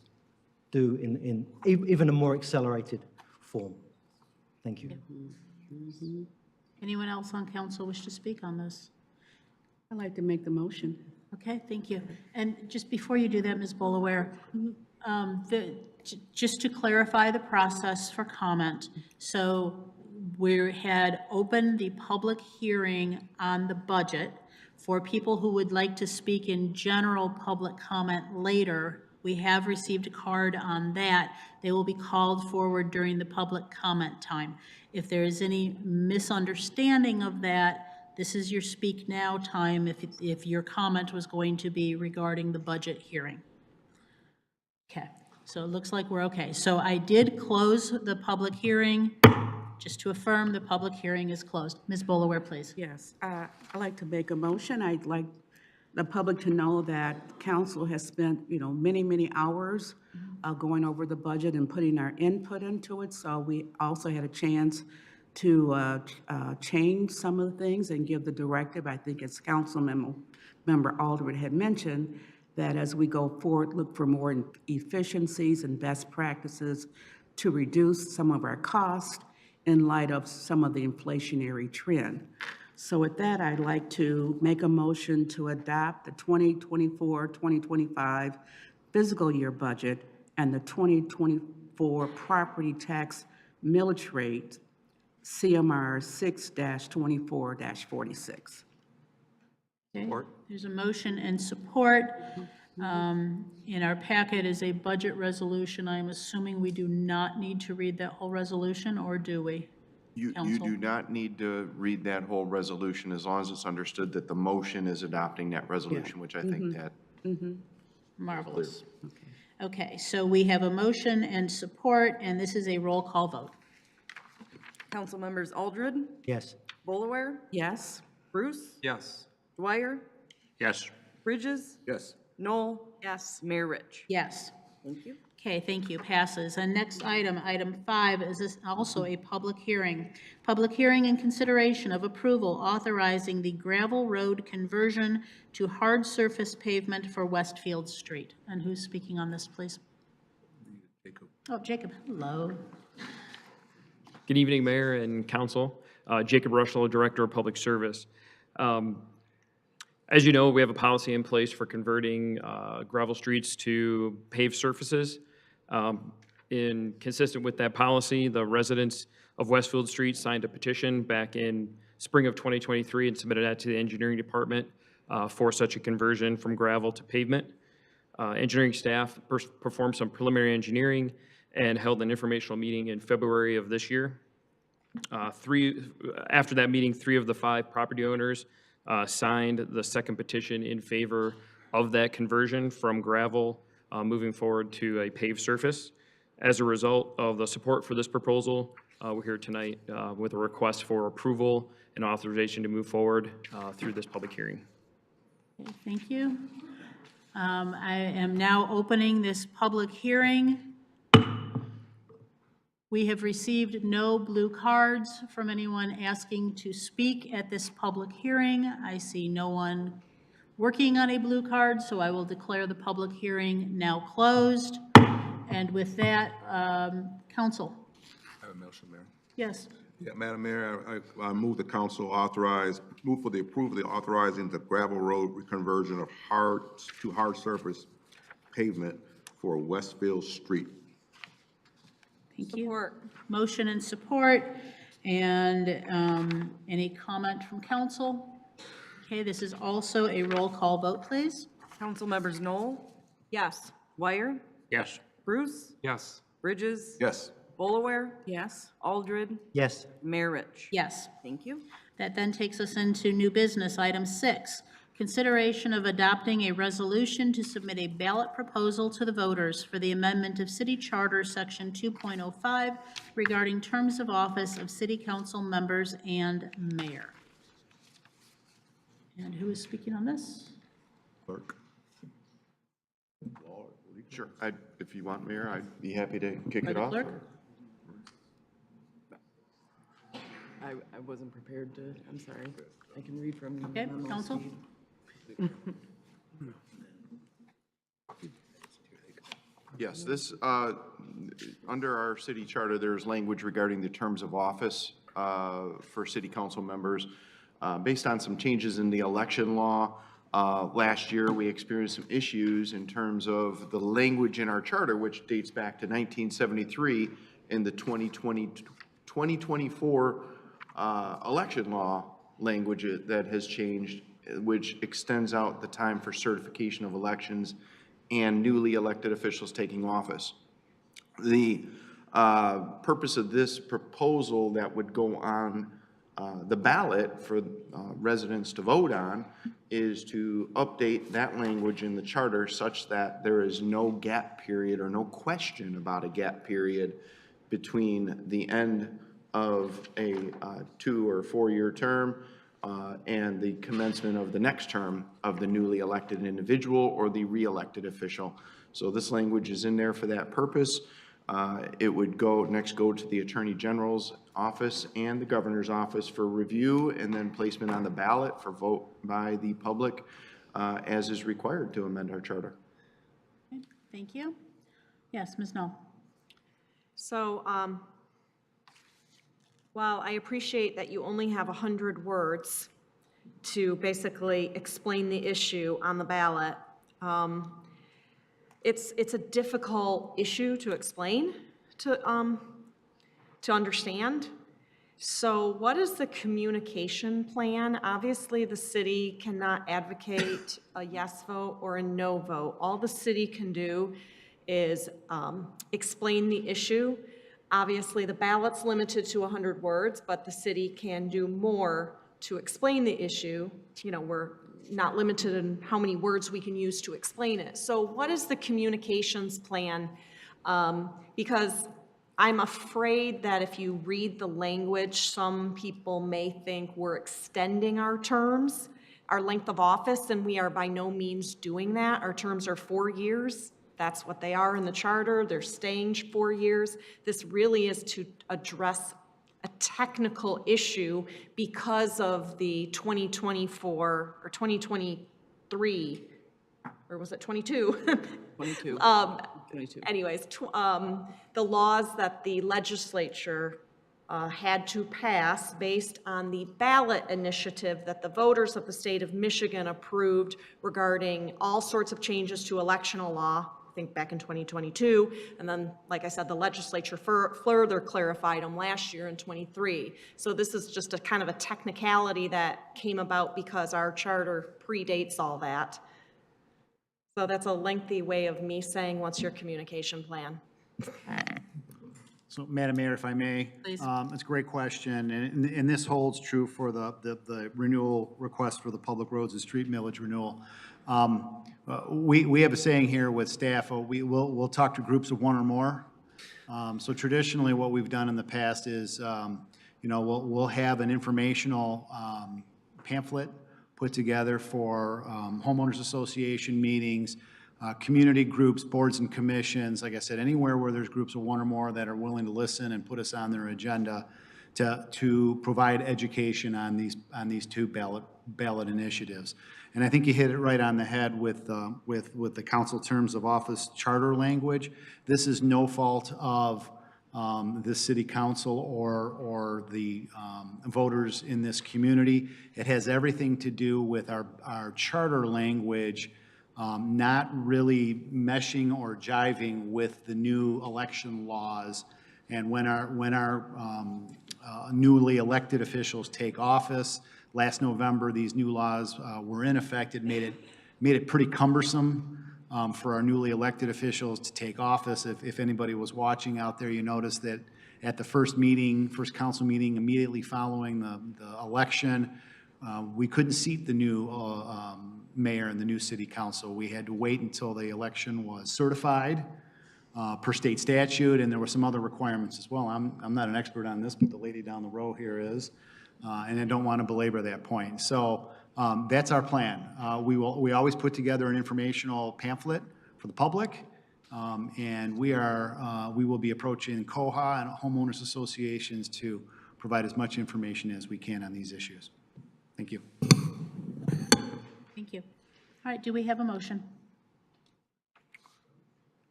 do in even a more accelerated form. Thank you. Anyone else on council wish to speak on this? I'd like to make the motion. Okay, thank you. And just before you do that, Ms. Bolaware, just to clarify the process for comment, so we had opened the public hearing on the budget for people who would like to speak in general public comment later. We have received a card on that. They will be called forward during the public comment time. If there is any misunderstanding of that, this is your speak now time if your comment was going to be regarding the budget hearing. Okay, so it looks like we're okay. So I did close the public hearing. Just to affirm, the public hearing is closed. Ms. Bolaware, please. Yes, I'd like to make a motion. I'd like the public to know that council has spent, many, many hours going over the budget and putting our input into it. So we also had a chance to change some of the things and give the directive. I think as Member Aldred had mentioned, that as we go forward, look for more efficiencies and best practices to reduce some of our costs in light of some of the inflationary trend. So with that, I'd like to make a motion to adopt the 2024-2025 fiscal year budget and the 2024 property tax millage rate, CMR 6-24-46. Okay, there's a motion and support. In our packet is a budget resolution. I'm assuming we do not need to read that whole resolution, or do we? You do not need to read that whole resolution as long as it's understood that the motion is adopting that resolution, which I think that. Marvelous. Okay, so we have a motion and support, and this is a roll call vote. Council members Aldred, Yes. Bolaware, Yes? Bruce, Yes. Dwyer, Yes. Bridges, Yes. Noel. Yes. Mayor Rich. Yes. Thank you. Okay, thank you, passes. And next item, item 5, is also a public hearing. Public hearing and consideration of approval authorizing the gravel road conversion to hard surface pavement for Westfield Street. And who's speaking on this, please? Jacob. Oh, Jacob, hello. Good evening, Mayor and Council. Jacob Rushlow, Director of Public Service. As you know, we have a policy in place for converting gravel streets to paved surfaces. consistent with that policy, the residents of Westfield Street signed a petition back in spring of 2023 and submitted that to the engineering department for such a conversion from gravel to pavement. Engineering staff performed some preliminary engineering and held an informational meeting in February of this year. After that meeting, 3 of the 5 property owners signed the second petition in favor of that conversion from gravel moving forward to a paved surface. As a result of the support for this proposal, we're here tonight with a request for approval and authorization to move forward through this public hearing. Okay, thank you. I am now opening this public hearing. We have received no blue cards from anyone asking to speak at this public hearing. I see no one working on a blue card, so I will declare the public hearing now closed. And with that, council. I have a motion, Mayor. Yes. Yeah, Madam Mayor, I move the council move for the approval of authorizing the gravel road reconversion of hard surface pavement for Westfield Street. Thank you. Support. Motion and support. And any comment from council? Okay, this is also a roll call vote, please. Council members Knoll, Yes. Wire, Yes. Bruce, Yes. Bridges, Yes. Bolaware, Yes. Aldred, Yes. Mayor Rich. Yes. Thank you. That then takes us into new business, item 6. Consideration of adopting a resolution to submit a ballot proposal to the voters for the amendment of City Charter, Section 2.05, regarding terms of office of city council members and mayor. And who is speaking on this? Clerk. Sure. If you want, Mayor, I'd be happy to kick Or it the off. clerk? I wasn't prepared to, I'm sorry. I can read from. Okay, memo council? speed. Yes, this, under our city charter, there's language regarding the terms of office for city council members. Based on some changes in the election law, last year we experienced some issues in terms of the language in our charter, which dates back to 1973 in the 2024 election law language that has changed, which extends out the time for certification of elections and newly elected officials taking office. The purpose of this proposal that would go on the ballot for residents to vote on is to update that language in the charter such that there is no gap period or no question about a gap period between the end of a 2 or 4 year term and the commencement of the next term of the newly elected individual or the re-elected official. So this language is in there for that purpose. It would next go to the Attorney General's office and the Governor's office for review and then placement on the ballot for vote by the public as is required to amend our charter. Okay, thank you. Yes, Ms. Knoll. So, while I appreciate that you only have 100 words to basically explain the issue on the ballot, it's a difficult issue to explain, to understand. So what is the communication plan? Obviously, the city cannot advocate a yes vote or a no vote. All the city can do is explain the issue. Obviously, the ballot's limited to 100 words, but the city can do more to explain the issue. You know, we're not limited in how many words we can use to explain it. So what is the communications plan? Because I'm afraid that if you read the language, some people may think we're extending our terms, our length of office, and we are by no means doing that. Our terms are 4 years. That's what they are in the charter. They're staying 4 years. This really is to address a technical issue because of the 2024 or 2023, or was it 22? 22. 22. Anyways, the laws that the legislature had to pass based on the ballot initiative that the voters of the state of Michigan approved regarding all sorts of changes to electional law I think back in 2022. And then, like I said, the legislature further clarified them last year in '23. So this is just a kind of a technicality that came about because our charter predates all that. So that's a lengthy way of me saying, what's your communication plan? So, Madam Mayor, if I may. Please. It's a great question, and this holds true for the renewal request for the public roads and street millage renewal. We have a saying here with staff, we'll talk to groups of one or more. So traditionally, what we've done in the past is, we'll have an informational pamphlet put together for homeowners association meetings, community groups, boards and commissions, like I said, anywhere where there's groups of one or more that are willing to listen and put us on their agenda to provide education on these two ballot initiatives. And I think you hit it right on the head with the council terms of office charter language. This is no fault of the city council or the voters in this community. It has everything to do with our charter language not really meshing or jiving with the new election laws. And when our newly elected officials take office, last November, these new laws were in effect. It made it pretty cumbersome for our newly elected officials to take office. If anybody was watching out there, you noticed that at the first council meeting immediately following the election, we couldn't seat the new mayor and the new city council. We had to wait until the election was certified per state statute, and there were some other requirements as well. I'm not an expert on this, but the lady down the row here is, and I don't want to belabor that point. So that's our plan. We always put together an informational pamphlet for the public, and we will be approaching COHA and homeowners associations to provide as much information as we can on these issues. Thank you. Thank you. All right, do we have a motion?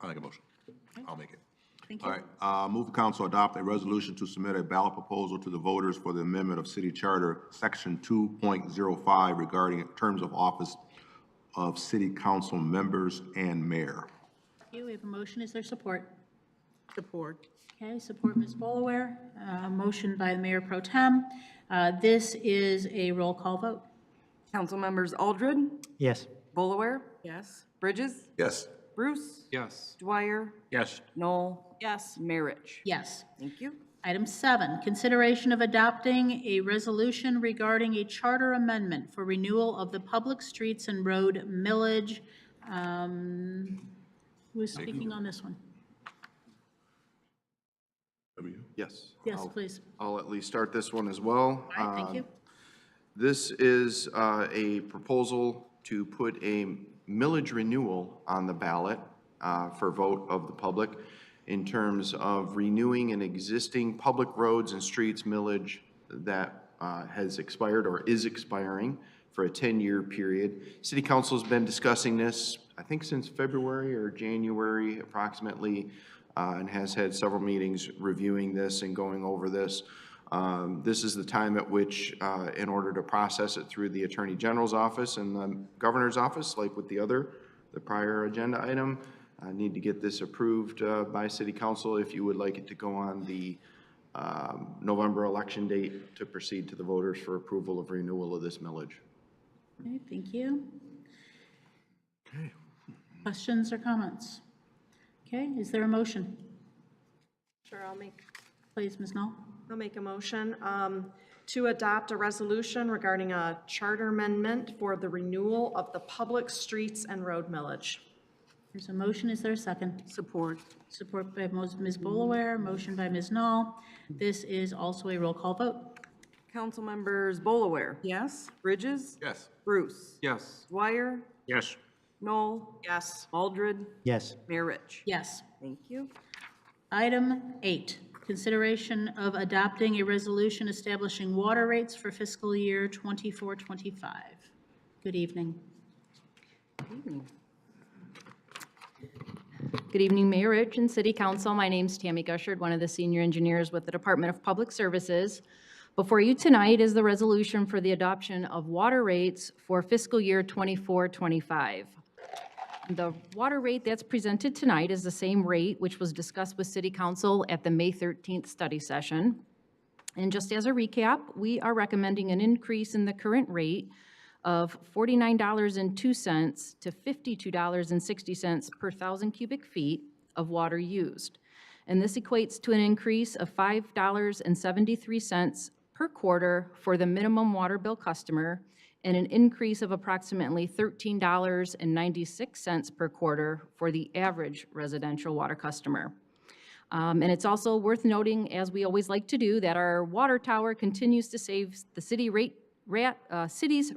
I make a motion. I'll make it. Thank you. All right, move the council adopt a resolution to submit a ballot proposal to the voters for the amendment of city charter, section 2.05, regarding terms of office of city council members and mayor. Thank you. We have a motion. Is there support? Support. Okay, support Ms. Bolaware. Motion by the Mayor Pro Tem. This is a roll call vote. Council members Aldred, Yes. Bolaware, Yes. Bridges, Yes. Bruce, Yes. Dwyer, Yes. Knoll, Yes. Merritt. Yes. Thank you. Item 7, consideration of adopting a resolution regarding a charter amendment for renewal of the public streets and road millage. Who is speaking on this one? Yes. Yes, please. I'll at least start this one as well. All right, thank you. This is a proposal to put a millage renewal on the ballot for vote of the public in terms of renewing an existing public roads and streets millage that has expired or is expiring for a 10-year period. City Council has been discussing this, I think, since February or January approximately, and has had several meetings reviewing this and going over this. This is the time at which, in order to process it through the Attorney General's office and the Governor's office, like with the prior agenda item, need to get this approved by City Council if you would like it to go on the November election date to proceed to the voters for approval of renewal of this millage. Okay, thank you. Questions or comments? Okay, is there a motion? Sure, Please, Ms. Knoll. I'll make a motion to adopt a resolution regarding a charter amendment for the renewal of the public streets and road millage. There's a motion. Is there a second? Support. Support by Ms. Bolaware, motion by Ms. Knoll. This is also a roll call vote. Council members Bolaware, Yes. Bridges, Yes. Bruce, Yes. Dwyer, Yes. Knoll, Yes. Aldred, Yes. Merritt. Yes. Thank you. Item 8, consideration of adopting a resolution establishing water rates for fiscal year 24-25. Good evening. Good evening, Mayor Rich and City Council. My name's Tammy Gushard, one of the senior engineers with the Department of Public Services. Before you tonight is the resolution for the adoption of water rates for fiscal year 24-25. The water rate that's presented tonight is the same rate which was discussed with City Council at the May 13th study session. And just as a recap, we are recommending an increase in the current rate of $49.02 to $52.60 per 1,000 cubic feet of water used. And this equates to an increase of $5.73 per quarter for the minimum water bill customer and an increase of approximately $13.96 per quarter for the average residential water customer. And it's also worth noting, as we always like to do, that our water tower continues to save the city's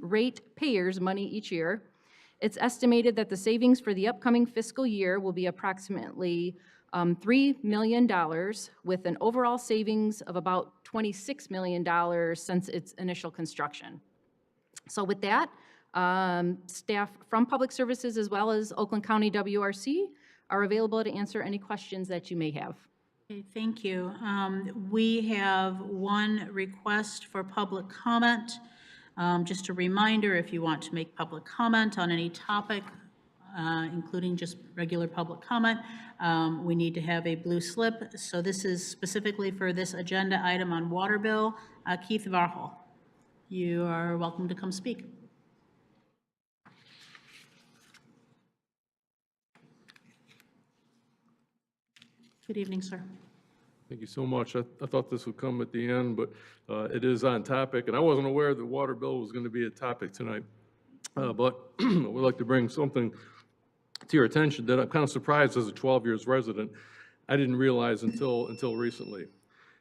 ratepayers money each year. It's estimated that the savings for the upcoming fiscal year will be approximately $3 million, with an overall savings of about $26 million since its initial construction. So with that, staff from Public Services as well as Oakland County WRC are available to answer any questions that you may have. Okay, thank you. We have one request for public comment. Just a reminder, if you want to make public comment on any topic, including just regular public comment, we need to have a blue slip. So this is specifically for this agenda item on water bill. Keith Varhol, you are welcome to come speak. Good evening, sir. Thank you so much. I thought this would come at the end, but it is on topic, and I wasn't aware that water bill was going to be a topic tonight. But I would like to bring something to your attention that I'm kind of surprised as a 12 years resident, I didn't realize until recently.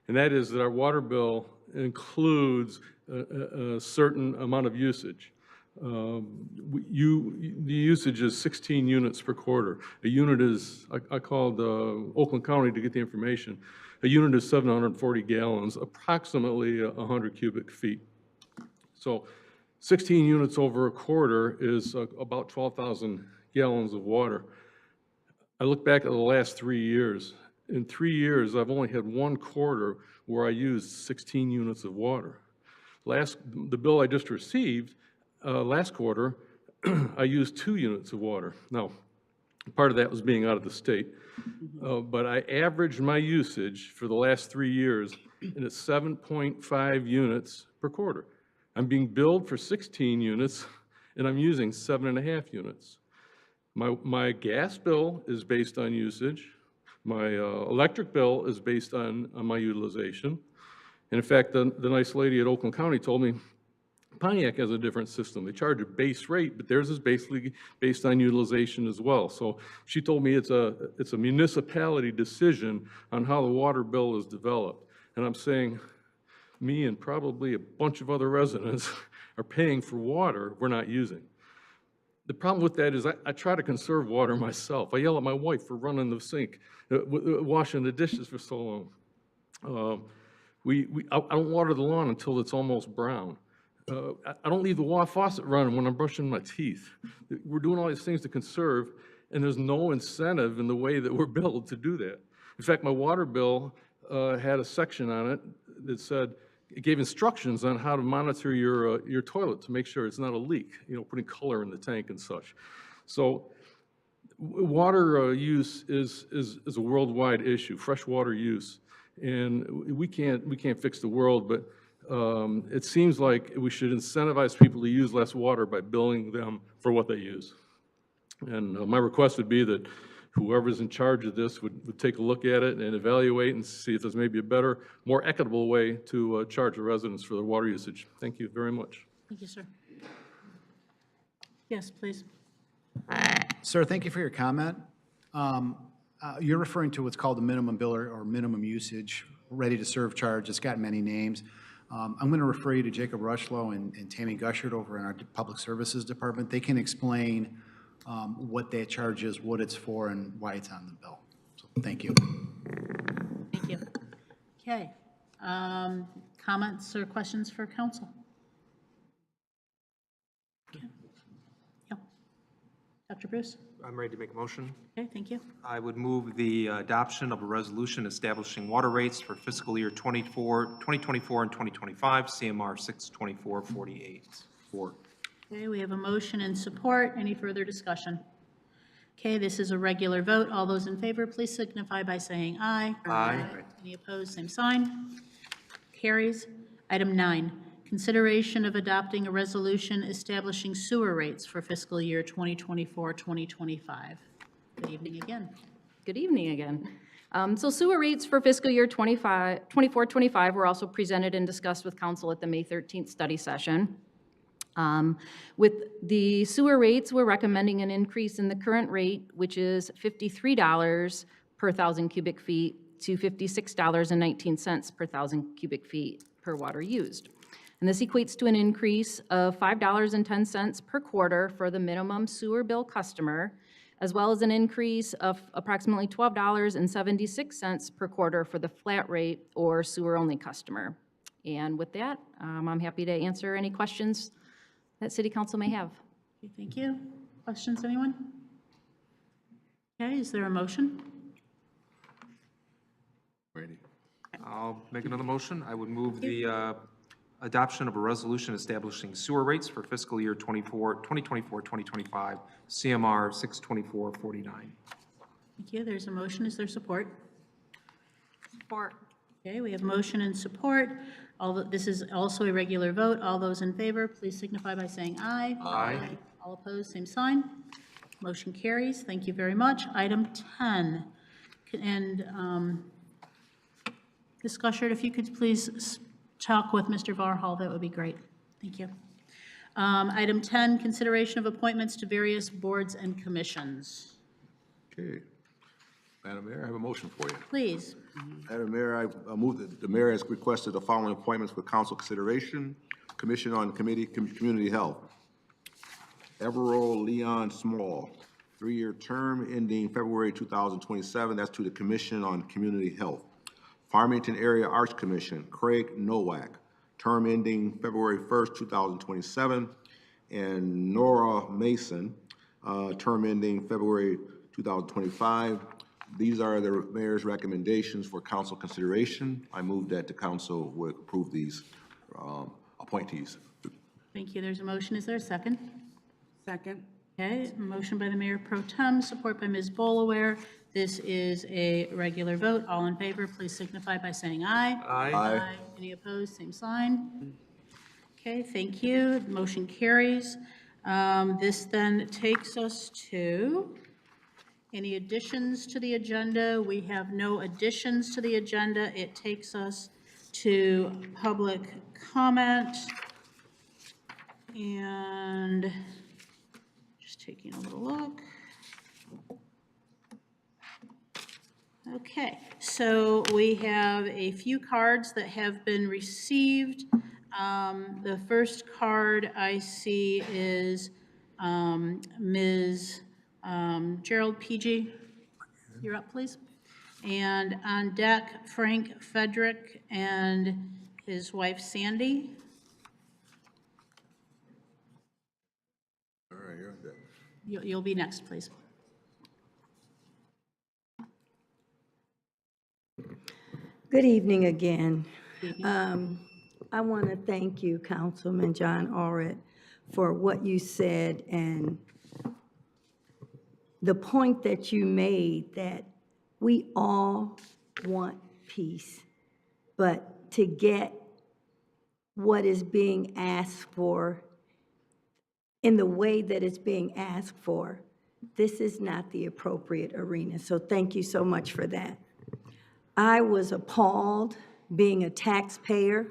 And that is that our water bill includes a certain amount of usage. The usage is 16 units per quarter. A unit is, I called Oakland County to get the information. A unit is 740 gallons, approximately 100 cubic feet. So 16 units over a quarter is about 12,000 gallons of water. I look back at the last 3 years. In 3 years, I've only had one quarter where I used 16 units of water. The bill I just received, last quarter, I used 2 units of water. Now, part of that was being out of the state, but I averaged my usage for the last 3 years, and it's 7.5 units per quarter. I'm being billed for 16 units, and I'm using 7.5 units. My gas bill is based on usage. My electric bill is based on my utilization. And in fact, the nice lady at Oakland County told me Pontiac has a different system. They charge a base rate, but theirs is basically based on utilization as well. So she told me it's a municipality decision on how the water bill is developed. And I'm saying, me and probably a bunch of other residents are paying for water we're not using. The problem with that is I try to conserve water myself. I yell at my wife for running the sink, washing the dishes for so long. I don't water the lawn until it's almost brown. I don't leave the faucet running when I'm brushing my teeth. We're doing all these things to conserve, and there's no incentive in the way that we're billed to do that. In fact, my water bill had a section on it that said, it gave instructions on how to monitor your toilet to make sure it's not a leak, putting color in the tank and such. So water use is a worldwide issue, fresh water use. And we can't fix the world, but it seems like we should incentivize people to use less water by billing them for what they use. And my request would be that whoever's in charge of this would take a look at it and evaluate and see if there's maybe a better, more equitable way to charge the residents for their water usage. Thank you very much. Thank you, sir. Yes, please. Sir, thank you for your comment. You're referring to what's called the minimum bill or minimum usage, ready-to-serve charge. It's got many names. I'm going to refer you to Jacob Rushlow and Tammy Gushert over in our Public Services Department. They can explain what that charge is, what it's for, and why it's on the bill. So, thank you. Thank you. Okay. Comments or questions for council? Okay. Yeah. Dr. Bruce? I'm ready to make a motion. Okay, thank you. I would move the adoption of a resolution establishing water rates for fiscal year 2024 and 2025, CMR 62448. Okay, we have a motion and support. Any further discussion? Okay, this is a regular vote. All those in favor, please signify by saying aye. Aye. Any opposed, same sign. Carries. Item 9, consideration of adopting a resolution establishing sewer rates for fiscal year 2024-2025. Good evening again. Good evening again. So sewer rates for fiscal year 24-25 were also presented and discussed with council at the May 13th study session. With the sewer rates, we're recommending an increase in the current rate, which is $53 per 1,000 cubic feet to $56.19 per 1,000 cubic feet per water used. And this equates to an increase of $5.10 per quarter for the minimum sewer bill customer, as well as an increase of approximately $12.76 per quarter for the flat rate or sewer-only customer. And with that, I'm happy to answer any questions that City Council may have. Okay, thank you. Questions, anyone? Okay, is there a motion? Ready. I'll make another motion. I would move the adoption of a resolution establishing sewer rates for fiscal year 2024-2025, CMR 62449. Thank you. There's a motion. Is there support? Support. Okay, we have motion and support. This is also a regular vote. All those in favor, please signify by saying aye. Aye. All opposed, same sign. Motion carries. Thank you very much. Item 10. And Ms. Gushert, if you could please talk with Mr. Varhal, that would be great. Thank you. Item 10, consideration of appointments to various boards and commissions. Okay. Madam Mayor, I have a motion for you. Please. Madam Mayor, I move that the mayor has requested the following appointments for council consideration. Commission on Community Health. Everett Leon Small, 3-year term ending February 2027. That's to the Commission on Community Health. Farmington Area Arts Commission, Craig Nowak, term ending February 1st, 2027. And Nora Mason, term ending February 2025. These are the mayor's recommendations for council consideration. I move that the council would approve these appointees. Thank you. There's a motion. Is there a second? Second. Okay, a motion by the Mayor Pro Tem, support by Ms. Bolaware. This is a regular vote. All in favor, please signify by saying aye. Aye. Any opposed, same sign. Okay, thank you. Motion carries. This then takes us to any additions to the agenda. We have no additions to the agenda. It takes us to public comment. And just taking a little look. Okay, so we have a few cards that have been received. The first card I see is Ms. Gerald PG. You're up, please. And on deck, Frank Frederick and his wife Sandy. All right, you're on deck. You'll be next, please. Good evening again. I want to thank you, Councilman John Orritt, for what you said and the point that you made that we all want peace, but to get what is being asked for in the way that it's being asked for, this is not the appropriate arena. So thank you so much for that. I was appalled being a taxpayer,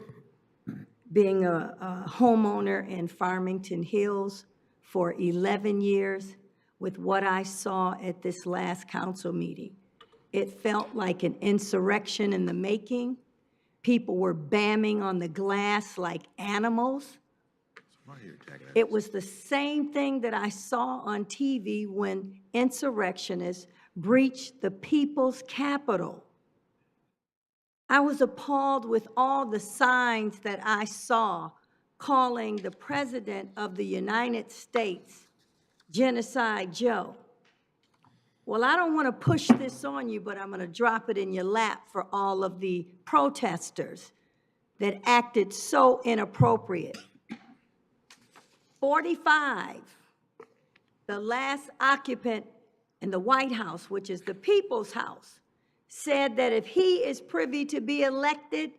being a homeowner in Farmington Hills for 11 years with what I saw at this last council meeting. It felt like an insurrection in the making. People were bamming on the glass like animals. It was the same thing that I saw on TV when insurrectionists breached the people's capital. I was appalled with all the signs that I saw calling the President of the United States Genocide Joe. Well, I don't want to push this on you, but I'm going to drop it in your lap for all of the protesters that acted so inappropriate. 45, the last occupant and the White House, which is the people's house, said that if he is privy to be elected,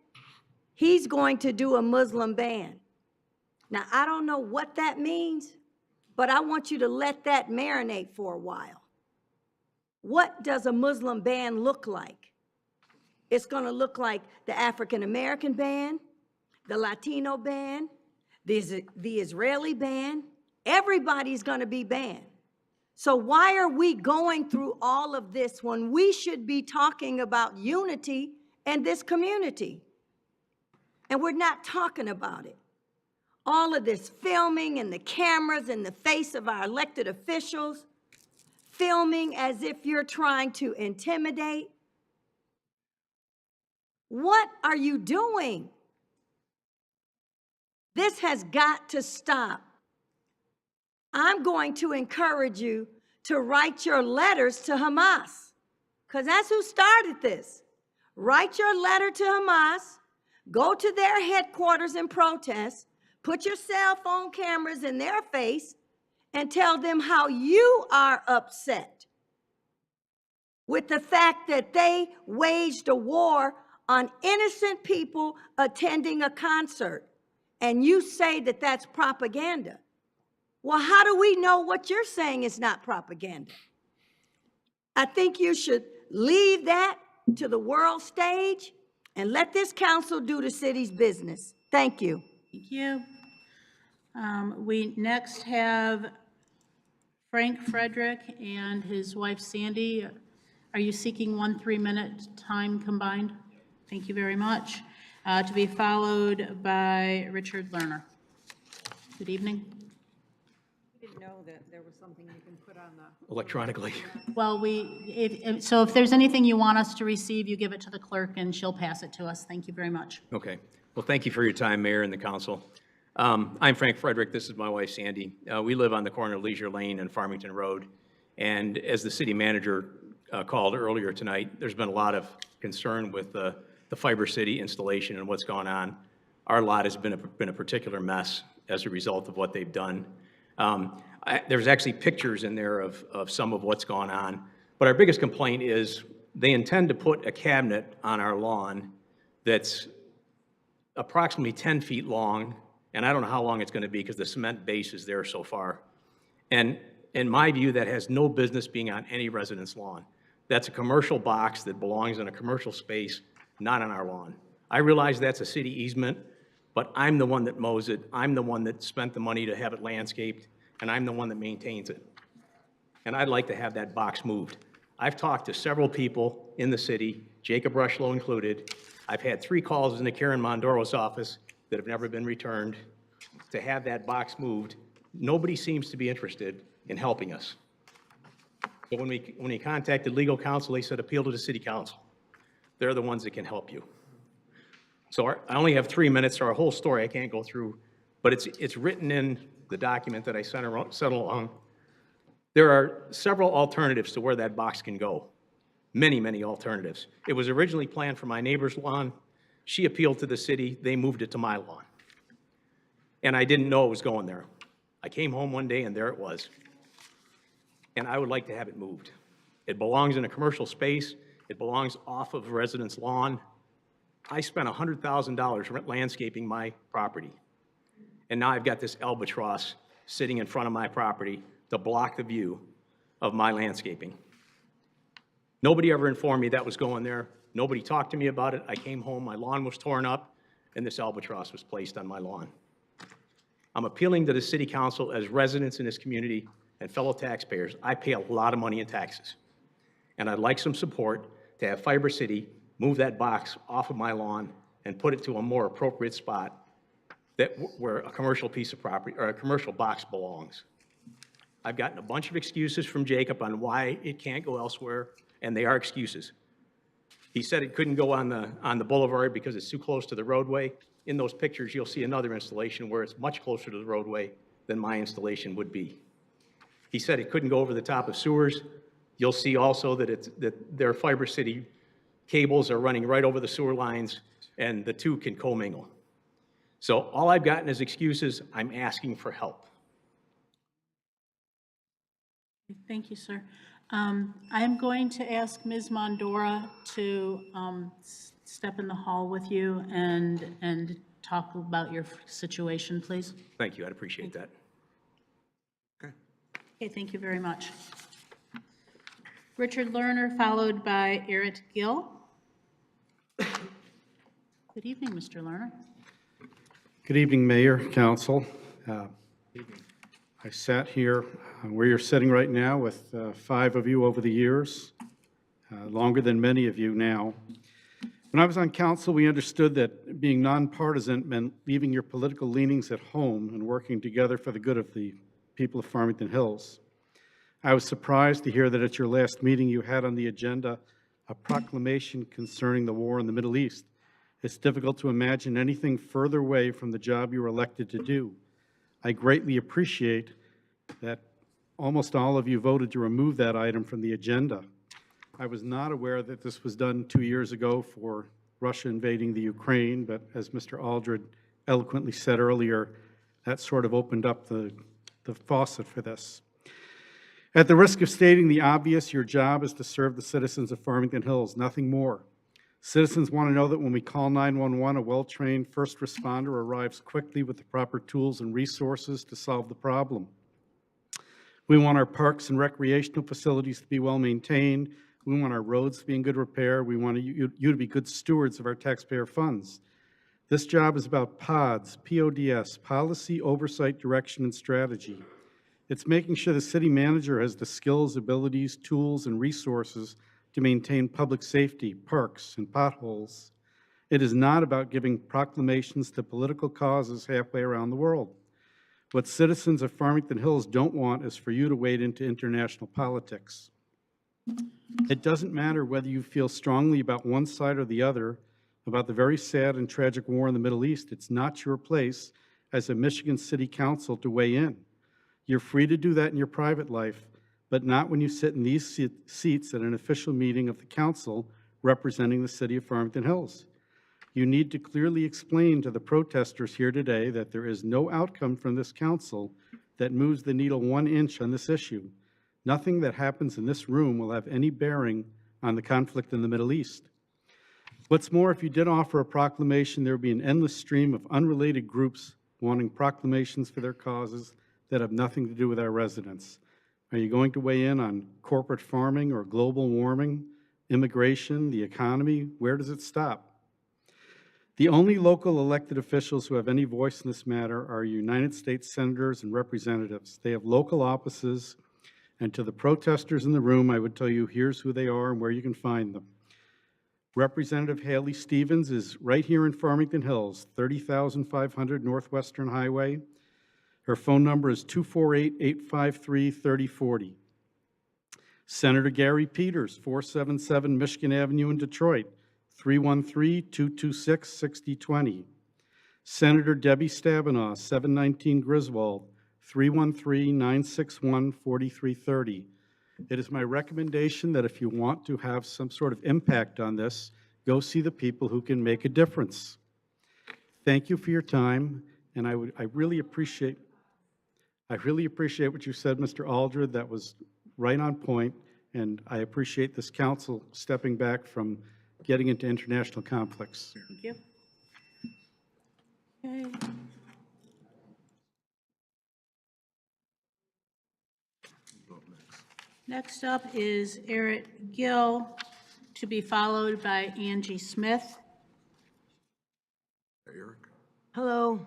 he's going to do a Muslim ban. Now, I don't know what that means, but I want you to let that marinate for a while. What does a Muslim ban look like? It's going to look like the African-American ban, the Latino ban, the Israeli ban. Everybody's going to be banned. So why are we going through all of this when we should be talking about unity in this community? And we're not talking about it. All of this filming and the cameras in the face of our elected officials, filming as if you're trying to intimidate. What are you doing? This has got to stop. I'm going to encourage you to write your letters to Hamas, because that's who started this. Write your letter to Hamas, go to their headquarters and protest, put your cell phone cameras in their face, and tell them how you are upset with the fact that they waged a war on innocent people attending a concert, and you say that that's propaganda. Well, how do we know what you're saying is not propaganda? I think you should leave that to the world stage and let this council do the city's business. Thank you. Thank you. We next have Frank Frederick and his wife Sandy. Are you seeking 1 3-minute time combined? Thank you very much. To be followed by Richard Lerner. Good evening. I didn't know that there was something you can put on the. Electronically. Well, if there's anything you want us to receive, you give it to the clerk and she'll pass it to us. Thank you very much. Okay. Well, thank you for your time, Mayor and the council. I'm Frank Frederick. This is my wife, Sandy. We live on the corner of Leisure Lane and Farmington Road. And as the city manager called earlier tonight, there's been a lot of concern with the Fiber City installation and what's gone on. Our lot has been a particular mess as a result of what they've done. There's actually pictures in there of some of what's gone on. But our biggest complaint is they intend to put a cabinet on our lawn that's approximately 10 feet long, and I don't know how long it's going to be because the cement base is there so far. And in my view, that has no business being on any resident's lawn. That's a commercial box that belongs in a commercial space, not on our lawn. I realize that's a city easement, but I'm the one that mows it. I'm the one that spent the money to have it landscaped, and I'm the one that maintains it. And I'd like to have that box moved. I've talked to several people in the city, Jacob Rushlow included. I've had 3 calls into Karen Mondoro's office that have never been returned to have that box moved. Nobody seems to be interested in helping us. So when we contacted legal counsel, they said appeal to the city council. They're the ones that can help you. So I only have 3 minutes, so our whole story I can't go through, but it's written in the document that I sent along. There are several alternatives to where that box can go. Many, many alternatives. It was originally planned for my neighbor's lawn. She appealed to the city. They moved it to my lawn. And I didn't know it was going there. I came home one day and there it was. And I would like to have it moved. It belongs in a commercial space. It belongs off of a resident's lawn. I spent $100,000 landscaping my property. And now I've got this albatross sitting in front of my property to block the view of my landscaping. Nobody ever informed me that was going there. Nobody talked to me about it. I came home, my lawn was torn up, and this albatross was placed on my lawn. I'm appealing to the city council as residents in this community and fellow taxpayers. I pay a lot of money in taxes. And I'd like some support to have Fiber City move that box off of my lawn and put it to a more appropriate spot where a commercial piece of property or a commercial box belongs. I've gotten a bunch of excuses from Jacob on why it can't go elsewhere, and they are excuses. He said it couldn't go on the boulevard because it's too close to the roadway. In those pictures, you'll see another installation where it's much closer to the roadway than my installation would be. He said it couldn't go over the top of sewers. You'll see also that their Fiber City cables are running right over the sewer lines, and the two can commingle. So all I've gotten is excuses. I'm asking for help. Thank you, sir. I'm going to ask Ms. Mondora to step in the hall with you and talk about your situation, please. Thank you, I'd appreciate that. Okay, thank you very much. Richard Lerner, followed by Eric Gill. Good evening, Mr. Lerner. Good evening, Mayor, Council. I sat here where you're sitting right now with 5 of you over the years, longer than many of you now. When I was on council, we understood that being nonpartisan meant leaving your political leanings at home and working together for the good of the people of Farmington Hills. I was surprised to hear that at your last meeting you had on the agenda a proclamation concerning the war in the Middle East. It's difficult to imagine anything further away from the job you were elected to do. I greatly appreciate that almost all of you voted to remove that item from the agenda. I was not aware that this was done 2 years ago for Russia invading the Ukraine, but as Mr. Aldred eloquently said earlier, that sort of opened up the faucet for this. At the risk of stating the obvious, your job is to serve the citizens of Farmington Hills, nothing more. Citizens want to know that when we call 911, a well-trained first responder arrives quickly with the proper tools and resources to solve the problem. We want our parks and recreational facilities to be well-maintained. We want our roads to be in good repair. We want you to be good stewards of our taxpayer funds. This job is about PODS, P-O-D-S, policy, oversight, direction, and strategy. It's making sure the city manager has the skills, abilities, tools, and resources to maintain public safety, parks, and potholes. It is not about giving proclamations to political causes halfway around the world. What citizens of Farmington Hills don't want is for you to wade into international politics. It doesn't matter whether you feel strongly about one side or the other about the very sad and tragic war in the Middle East. It's not your place as a Michigan City Council to weigh in. You're free to do that in your private life, but not when you sit in these seats at an official meeting of the council representing the city of Farmington Hills. You need to clearly explain to the protesters here today that there is no outcome from this council that moves the needle 1 inch on this issue. Nothing that happens in this room will have any bearing on the conflict in the Middle East. What's more, if you did offer a proclamation, there would be an endless stream of unrelated groups wanting proclamations for their causes that have nothing to do with our residents. Are you going to weigh in on corporate farming or global warming, immigration, the economy? Where does it stop? The only local elected officials who have any voice in this matter are United States senators and representatives. They have local offices, and to the protesters in the room, I would tell you, here's who they are and where you can find them. Representative Haley Stevens is right here in Farmington Hills, 30,500 Northwestern Highway. Her phone number is 248-853-3040. Senator Gary Peters, 477 Michigan Avenue in Detroit, 313-226-6020. Senator Debbie Stabenow, 719 Griswold, 313-961-4330. It is my recommendation that if you want to have some sort of impact on this, go see the people who can make a difference. Thank you for your time, and I really appreciate what you said, Mr. Aldred. That was right on point, and I appreciate this council stepping back from getting into international conflicts. Thank you. Okay. Next up is Eric Gill, to be followed by Angie Smith. Eric. Hello.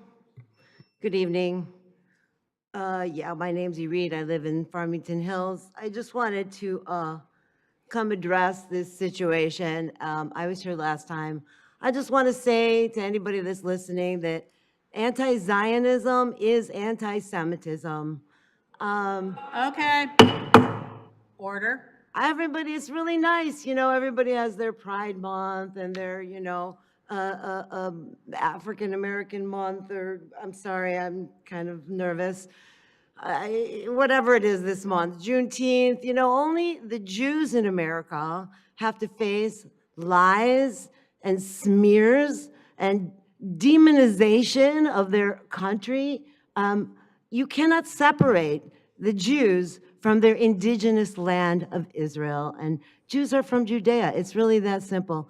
Good evening. Yeah, my name's Reed. I live in Farmington Hills. I just wanted to come address this situation. I was here last time. I just want to say to anybody that's listening that anti-Zionism is anti-Semitism. Okay. Order. Everybody, it's really nice, you know, everybody has their Pride Month and their, you know, African American Month, or I'm sorry, I'm kind of nervous. Whatever it is this month, Juneteenth, you know, only the Jews in America have to face lies and smears and demonization of their country. You cannot separate the Jews from from their indigenous land of Israel, and Jews are from Judea. It's really that simple.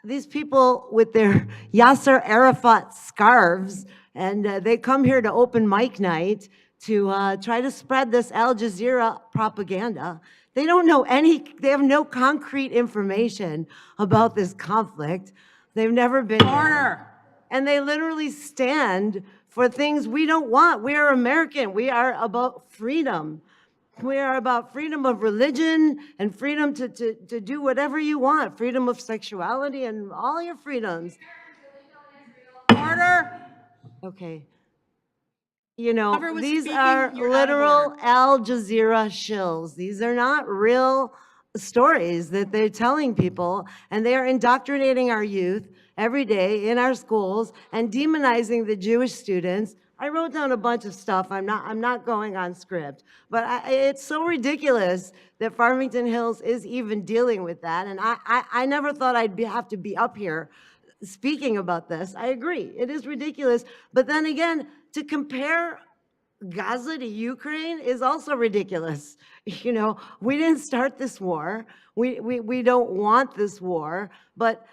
These people with their Yasser Arafat scarves, and they come here to open mic night to try to spread this Al Jazeera propaganda. They don't know they have no concrete information about this conflict. They've never been there. And they literally stand for things we don't want. We are American. We are about freedom. We are about freedom of religion and freedom to do whatever you want, freedom of sexuality and all your freedoms. Order. Okay. You know, Whoever was these speaking, are you're out of literal order. Al Jazeera shills. These are not real stories that they're telling people, and they are indoctrinating our youth every day in our schools and demonizing the Jewish students. I wrote down a bunch of stuff. I'm not going on script, but it's so ridiculous that Farmington Hills is even dealing with that. And I never thought I'd have to be up here speaking about this. I agree, it is ridiculous. But then again, to compare Gaza to Ukraine is also ridiculous. You know, we didn't start this war. We don't want this war, but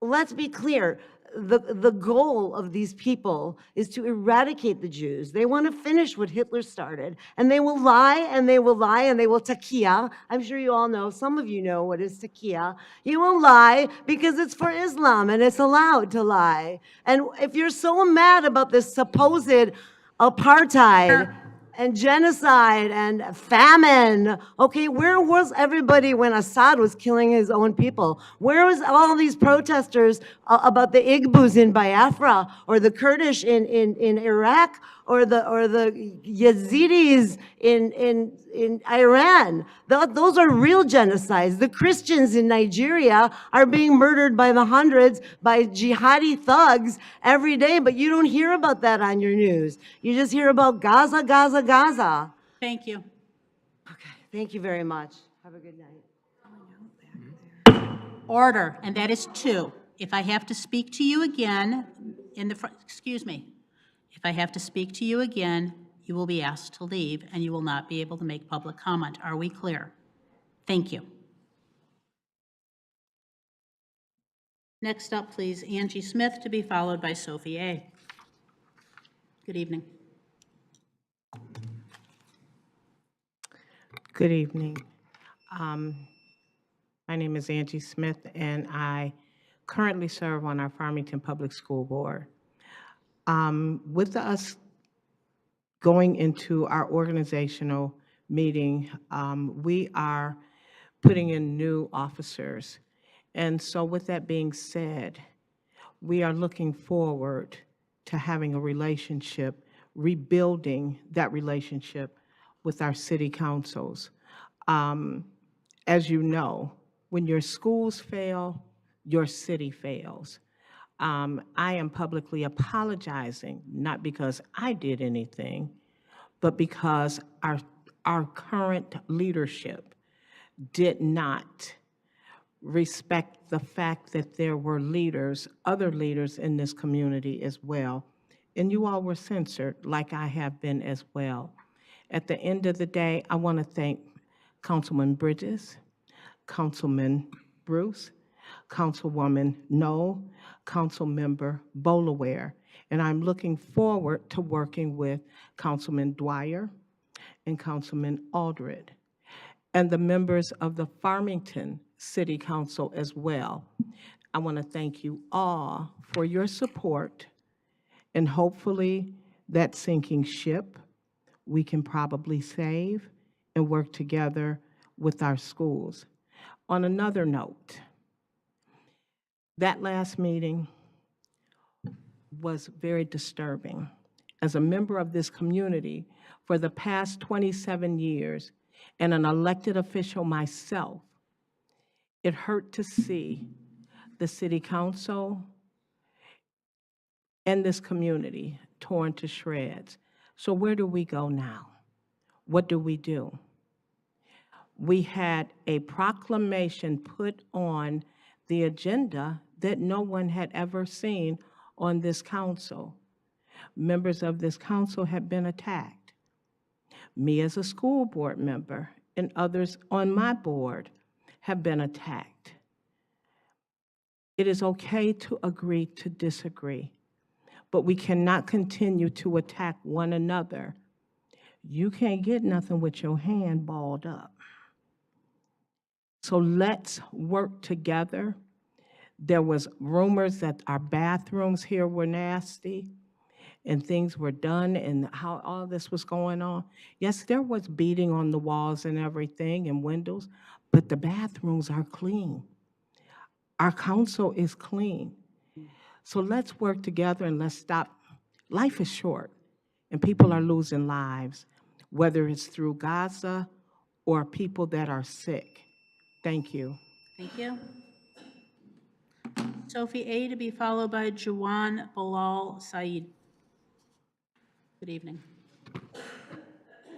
let's be clear. The goal of these people is to eradicate the Jews. They want to finish what Hitler started, and they will lie, and they will lie, and they will takia. I'm sure you all know, some of you know what is takia. You will lie because it's for Islam, and it's allowed to lie. And if you're so mad about this supposed apartheid and genocide and famine. Okay, where was everybody when Assad was killing his own people? Where was all these protesters about the Igbos in Biafra, or the Kurdish in Iraq, or the Yazidis in Iran? Those are real genocides. The Christians in Nigeria are being murdered by the hundreds by jihadi thugs every day, but you don't hear about that on your news. You just hear about Gaza, Gaza, Gaza. Thank you. Okay, thank you very much. Have a good night. Order, and that is 2. If I have to speak to you again excuse me. If I have to speak to you again, you will be asked to leave, and you will not be able to make public comment. Are we clear? Thank you. Next up, please, Angie Smith, to be followed by Sophie A. Good evening. Good evening. My name is Angie Smith, and I currently serve on our Farmington Public School Board. With us going into our organizational meeting, we are putting in new officers. And so with that being said, we are looking forward to having a relationship, rebuilding that relationship with our city councils. As you know, when your schools fail, your city fails. I am publicly apologizing, not because I did anything, but because our current leadership did not respect the fact that there were leaders, other leaders in this community as well, and you all were censored like I have been as well. At the end of the day, I want to thank Councilman Bridges, Councilman Bruce, Councilwoman Knoll, Councilmember Bolaware, and I'm looking forward to working with Councilman Dwyer and Councilman Aldred, and the members of the Farmington City Council as well. I want to thank you all for your support, and hopefully that sinking ship we can probably save and work together with our schools. On another note, that last meeting was very disturbing. As a member of this community for the past 27 years and an elected official myself, it hurt to see the city council and this community torn to shreds. So where do we go now? What do we do? We had a proclamation put on the agenda that no one had ever seen on this council. Members of this council have been attacked. Me as a school board member and others on my board have been attacked. It is okay to agree to disagree, but we cannot continue to attack one another. You can't get nothing with your hand balled up. So let's work together. There was rumors that our bathrooms here were nasty and things were done and how all this was going on. Yes, there was beating on the walls and everything and windows, but the bathrooms are clean. Our council is clean. So let's work together and let's stop. Life is short and people are losing lives, whether it's through Gaza or people that are sick. Thank you. Thank you. Sophie A. to be followed by Jawan Bilal Said. Good evening.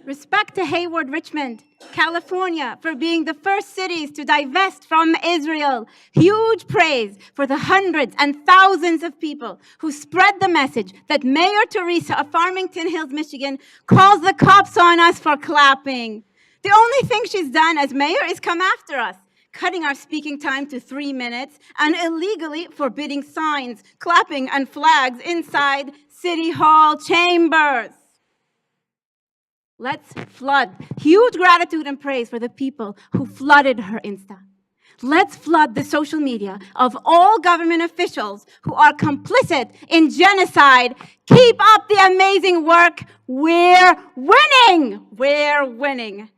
Respect to Hayward, Richmond, California, for being the first cities to divest from Israel. Huge praise for the hundreds and thousands of people who spread the message that Mayor Teresa of Farmington Hills, Michigan, calls the cops on us for clapping. The only thing she's done as mayor is come after us, cutting our speaking time to 3 minutes and illegally forbidding signs, clapping, and flags inside City Hall chambers. Let's flood. Huge gratitude and praise for the people who flooded her Insta. Let's flood the social media of all government officials who are complicit in genocide. Keep up the amazing work. We're winning. We're winning.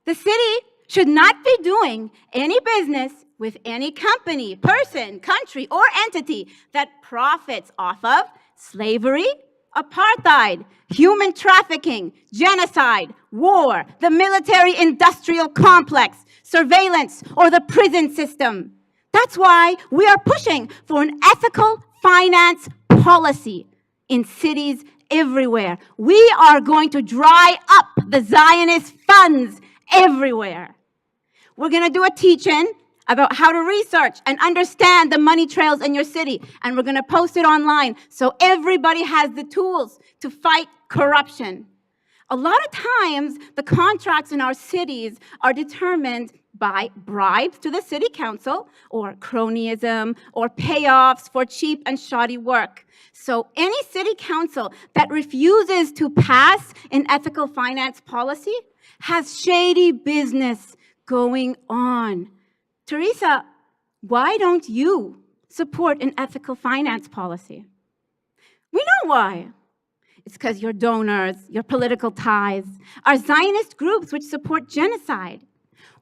The city should not be doing any business with any company, person, country, or entity that profits off of slavery, apartheid, human trafficking, genocide, war, the military-industrial complex, surveillance, or the prison system. That's why we are pushing for an ethical finance policy in cities everywhere. We are going to dry up the Zionist funds everywhere. We're going to do a teach-in about how to research and understand the money trails in your city. And we're going to post it online so everybody has the tools to fight corruption. A lot of times, the contracts in our cities are determined by bribes to the city council or cronyism or payoffs for cheap and shoddy work. So any city council that refuses to pass an ethical finance policy has shady business going on. Teresa, why don't you support an ethical finance policy? We know why. It's because your donors, your political ties, are Zionist groups which support genocide.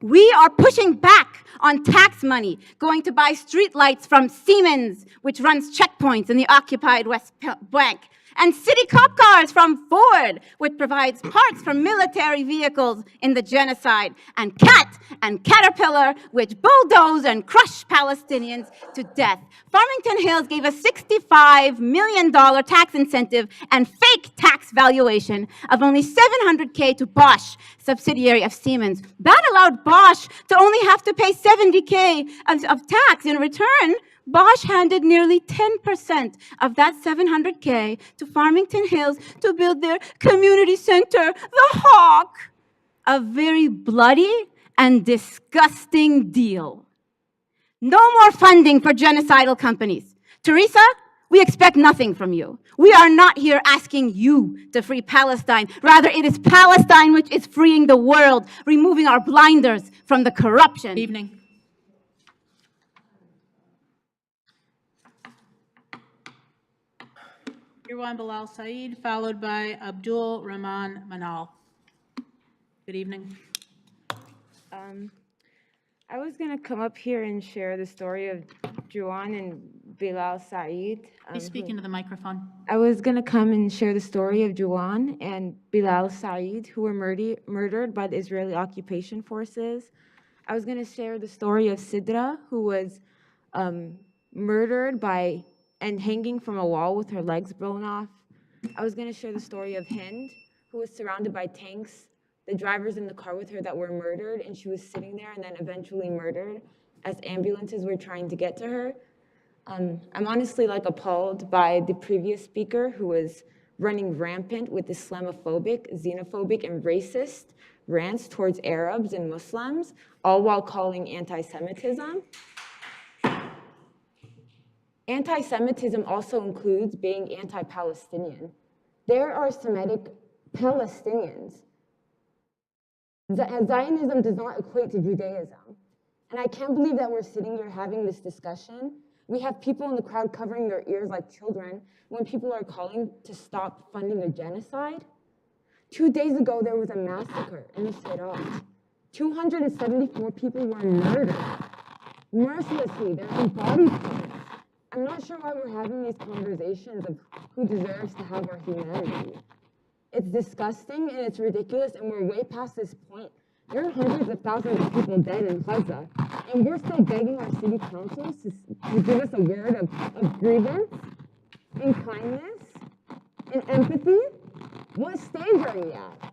We are pushing back on tax money going to buy streetlights from Siemens, which runs checkpoints in the occupied West Bank, and city cop cars from Ford, which provides parts for military vehicles in the genocide, and CAT and Caterpillar, which bulldoze and crush Palestinians to death. Farmington Hills gave a $65 million tax incentive and fake tax valuation of only $700K to Bosch, subsidiary of Siemens. That allowed Bosch to only have to pay $70K of tax. In return, Bosch handed nearly 10% of that $700K to Farmington Hills to build their community center, the Hawk. A very bloody and disgusting deal. No more funding for genocidal companies. Teresa, we expect nothing from you. We are not here asking you to free Palestine. Rather, it is Palestine which is freeing the world, removing our blinders from the corruption. Evening. Irwan Bilal Said, followed by Abdul Rahman Manal. Good evening. I was going to come up here and share the story of Juwan and Bilal Said. Please speak into the microphone. I was going to come and share the story of Juwan and Bilal Said, who were murdered by the Israeli occupation forces. I was going to share the story of Sidra, who was murdered and hanging from a wall with her legs blown off. I was going to share the story of Hind, who was surrounded by tanks, the drivers in the car with her that were murdered, and she was sitting there and then eventually murdered as ambulances were trying to get to her. I'm honestly appalled by the previous speaker who was running rampant with Islamophobic, xenophobic, and racist rants towards Arabs and Muslims, all while calling anti-Semitism. Anti-Semitism also includes being anti-Palestinian. There are Semitic Palestinians. Zionism does not equate to Judaism. And I can't believe that we're sitting here having this discussion. We have people in the crowd covering their ears like children when people are calling to stop funding a genocide. 2 days ago, there was a massacre in the Sirah. 274 people were murdered mercilessly. They're in body parts. I'm not sure why we're having these conversations of who deserves to have our humanity. It's disgusting and it's ridiculous, and we're way past this point. There are hundreds of thousands of people dead in Gaza, and we're still begging our city councils to give us a word of grievance and kindness and empathy. What stage are we at?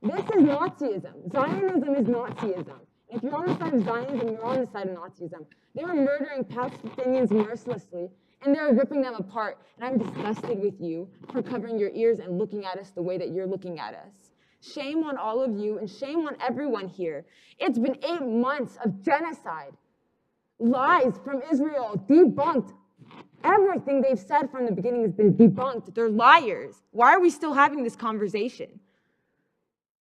This is Nazism. Zionism is Nazism. If you're on the side of Zionism, you're on the side of Nazism. They are murdering Palestinians mercilessly, and they're ripping them apart. And I'm disgusted with you for covering your ears and looking at us the way that you're looking at us. Shame on all of you, and shame on everyone here. It's been 8 months of genocide. Lies from Israel, debunked. Everything they've said from the beginning has been debunked. They're liars. Why are we still having this conversation?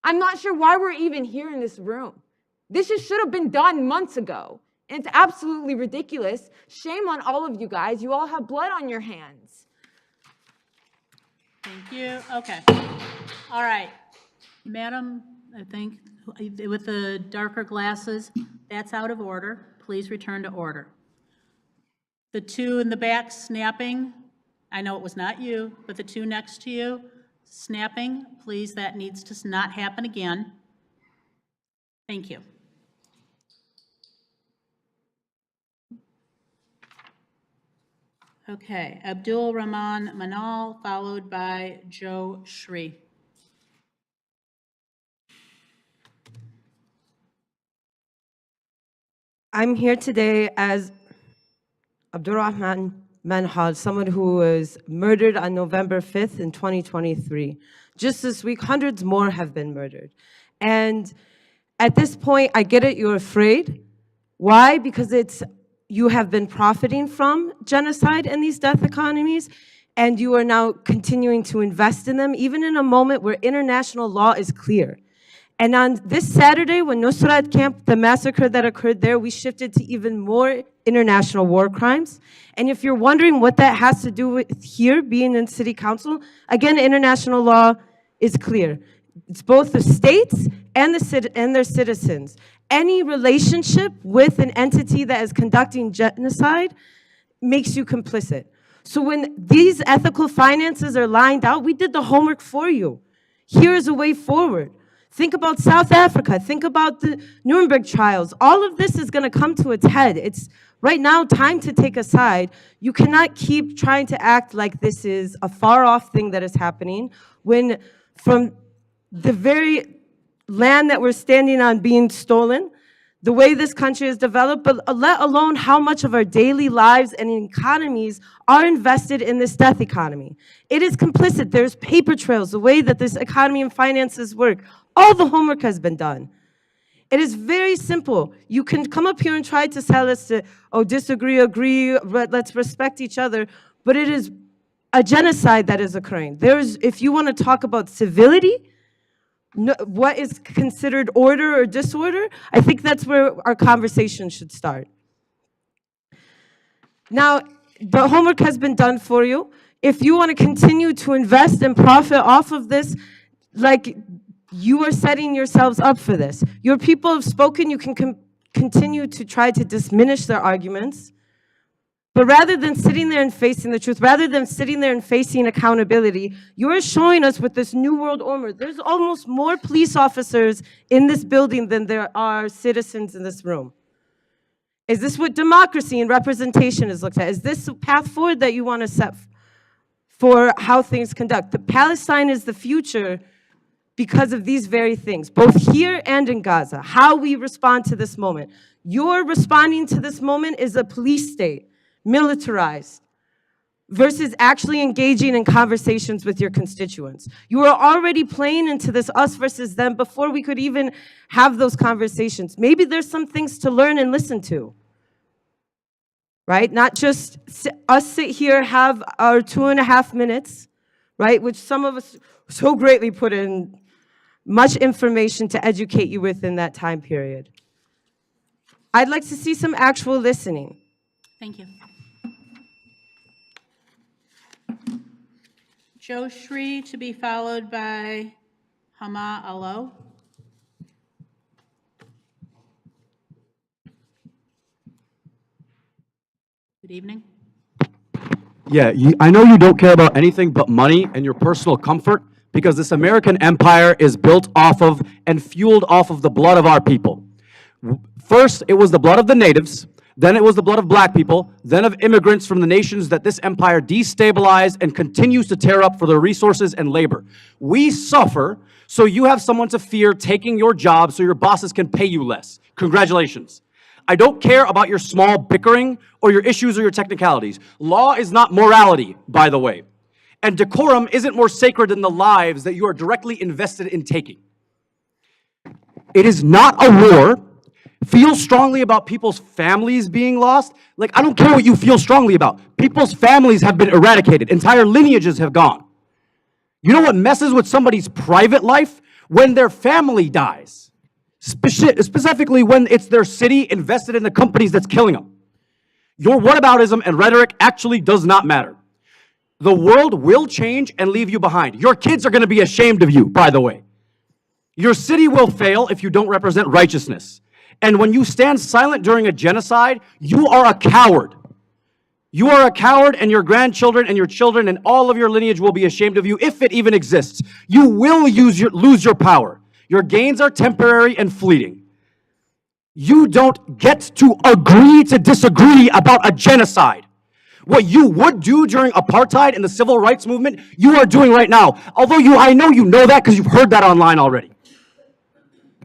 I'm not sure why we're even here in this room. This should have been done months ago. And it's absolutely ridiculous. Shame on all of you guys. You all have blood on your hands. Thank you. Okay. All right. Madam, I think, with the darker glasses, that's out of order. Please return to order. The two in the back snapping, I know it was not you, but the two next to you snapping, please, that needs to not happen again. Thank you. Okay, Abdul Rahman Manal, followed by Joe Shri. I'm here today as Abdurrahman Manhal, someone who was murdered on November 5th in 2023. Just this week, hundreds more have been murdered. And at this point, I get it, you're afraid. Why? Because you have been profiting from genocide and these death economies, and you are now continuing to invest in them, even in a moment where international law is clear. And on this Saturday, when Nusrat Camp, the massacre that occurred there, we shifted to even more international war crimes. And if you're wondering what that has to do with here, being in city council, again, international law is clear. It's both the states and their citizens. Any relationship with an entity that is conducting genocide makes you complicit. So when these ethical finances are lined out, we did the homework for you. Here is a way forward. Think about South Africa. Think about the Nuremberg trials. All of this is going to come to its head. It's right now time to take a side. You cannot keep trying to act like this is a far-off thing that is happening when from the very land that we're standing on being stolen, the way this country is developed, but let alone how much of our daily lives and economies are invested in this death economy. It is complicit. There's paper trails, the way that this economy and finances work. All the homework has been done. It is very simple. You can come up here and try to sell us to, oh, disagree, agree, let's respect each other, but it is a genocide that is occurring. If you want to talk about civility, what is considered order or disorder, I think that's where our conversation should start. Now, the homework has been done for you. If you want to continue to invest and profit off of this, like you are setting yourselves up for this. Your people have spoken, you can continue to try to diminish their arguments. But rather than sitting there and facing the truth, rather than sitting there and facing accountability, you're showing us with this new world order, there's almost more police officers in this building than there are citizens in this room. Is this what democracy and representation is looked at? Is this the path forward that you want to set for how things conduct? The Palestine is the future because of these very things, both here and in Gaza, how we respond to this moment. Your responding to this moment is a police state. Militarized, versus actually engaging in conversations with your constituents. You are already playing into this us versus them before we could even have those conversations. Maybe there's some things to learn and listen to, right? Not just us sit here, have our 2.5 minutes, right? Which some of us so greatly put in much information to educate you within that time period. I'd like to see some actual listening. Thank you. Joe Shri to be followed by Hama Alo. Good evening. Yeah, I know you don't care about anything but money and your personal comfort because this American empire is built off of and fueled off of the blood of our people. First, it was the blood of the natives, then it was the blood of black people, then of immigrants from the nations that this empire destabilized and continues to tear up for their resources and labor. We suffer, so you have someone to fear taking your job so your bosses can pay you less. Congratulations. I don't care about your small bickering or your issues or your technicalities. Law is not morality, by the way. And decorum isn't more sacred than the lives that you are directly invested in taking. It is not a war. Feel strongly about people's families being lost. Like, I don't care what you feel strongly about. People's families have been eradicated. Entire lineages have gone. You know what messes with somebody's private life? When their family dies. Specifically when it's their city invested in the companies that's killing them. Your whataboutism and rhetoric actually does not matter. The world will change and leave you behind. Your kids are going to be ashamed of you, by the way. Your city will fail if you don't represent righteousness. And when you stand silent during a genocide, you are a coward. You are a coward, and your grandchildren and your children and all of your lineage will be ashamed of you if it even exists. You will lose your power. Your gains are temporary and fleeting. You don't get to agree to disagree about a genocide. What you would do during apartheid and the civil rights movement, you are doing right now. Although I know you know that because you've heard that online already.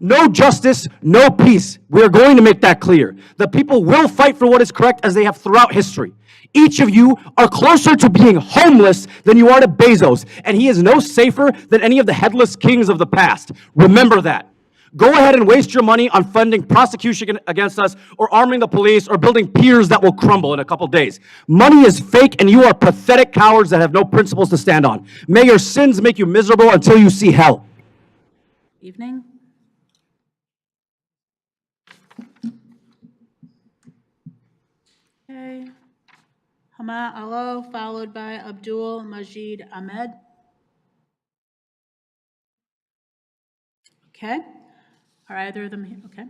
No justice, no peace. We are going to make that clear. The people will fight for what is correct as they have throughout history. Each of you are closer to being homeless than you are to Bezos, and he is no safer than any of the headless kings of the past. Remember that. Go ahead and waste your money on funding prosecution against us or arming the police or building piers that will crumble in a couple days. Money is fake, and you are pathetic cowards that have no principles to stand on. May your sins make you miserable until you see hell. Evening. Okay. Hama Alo, followed by Abdul Majid Ahmed. Okay. Are either of them here? Okay.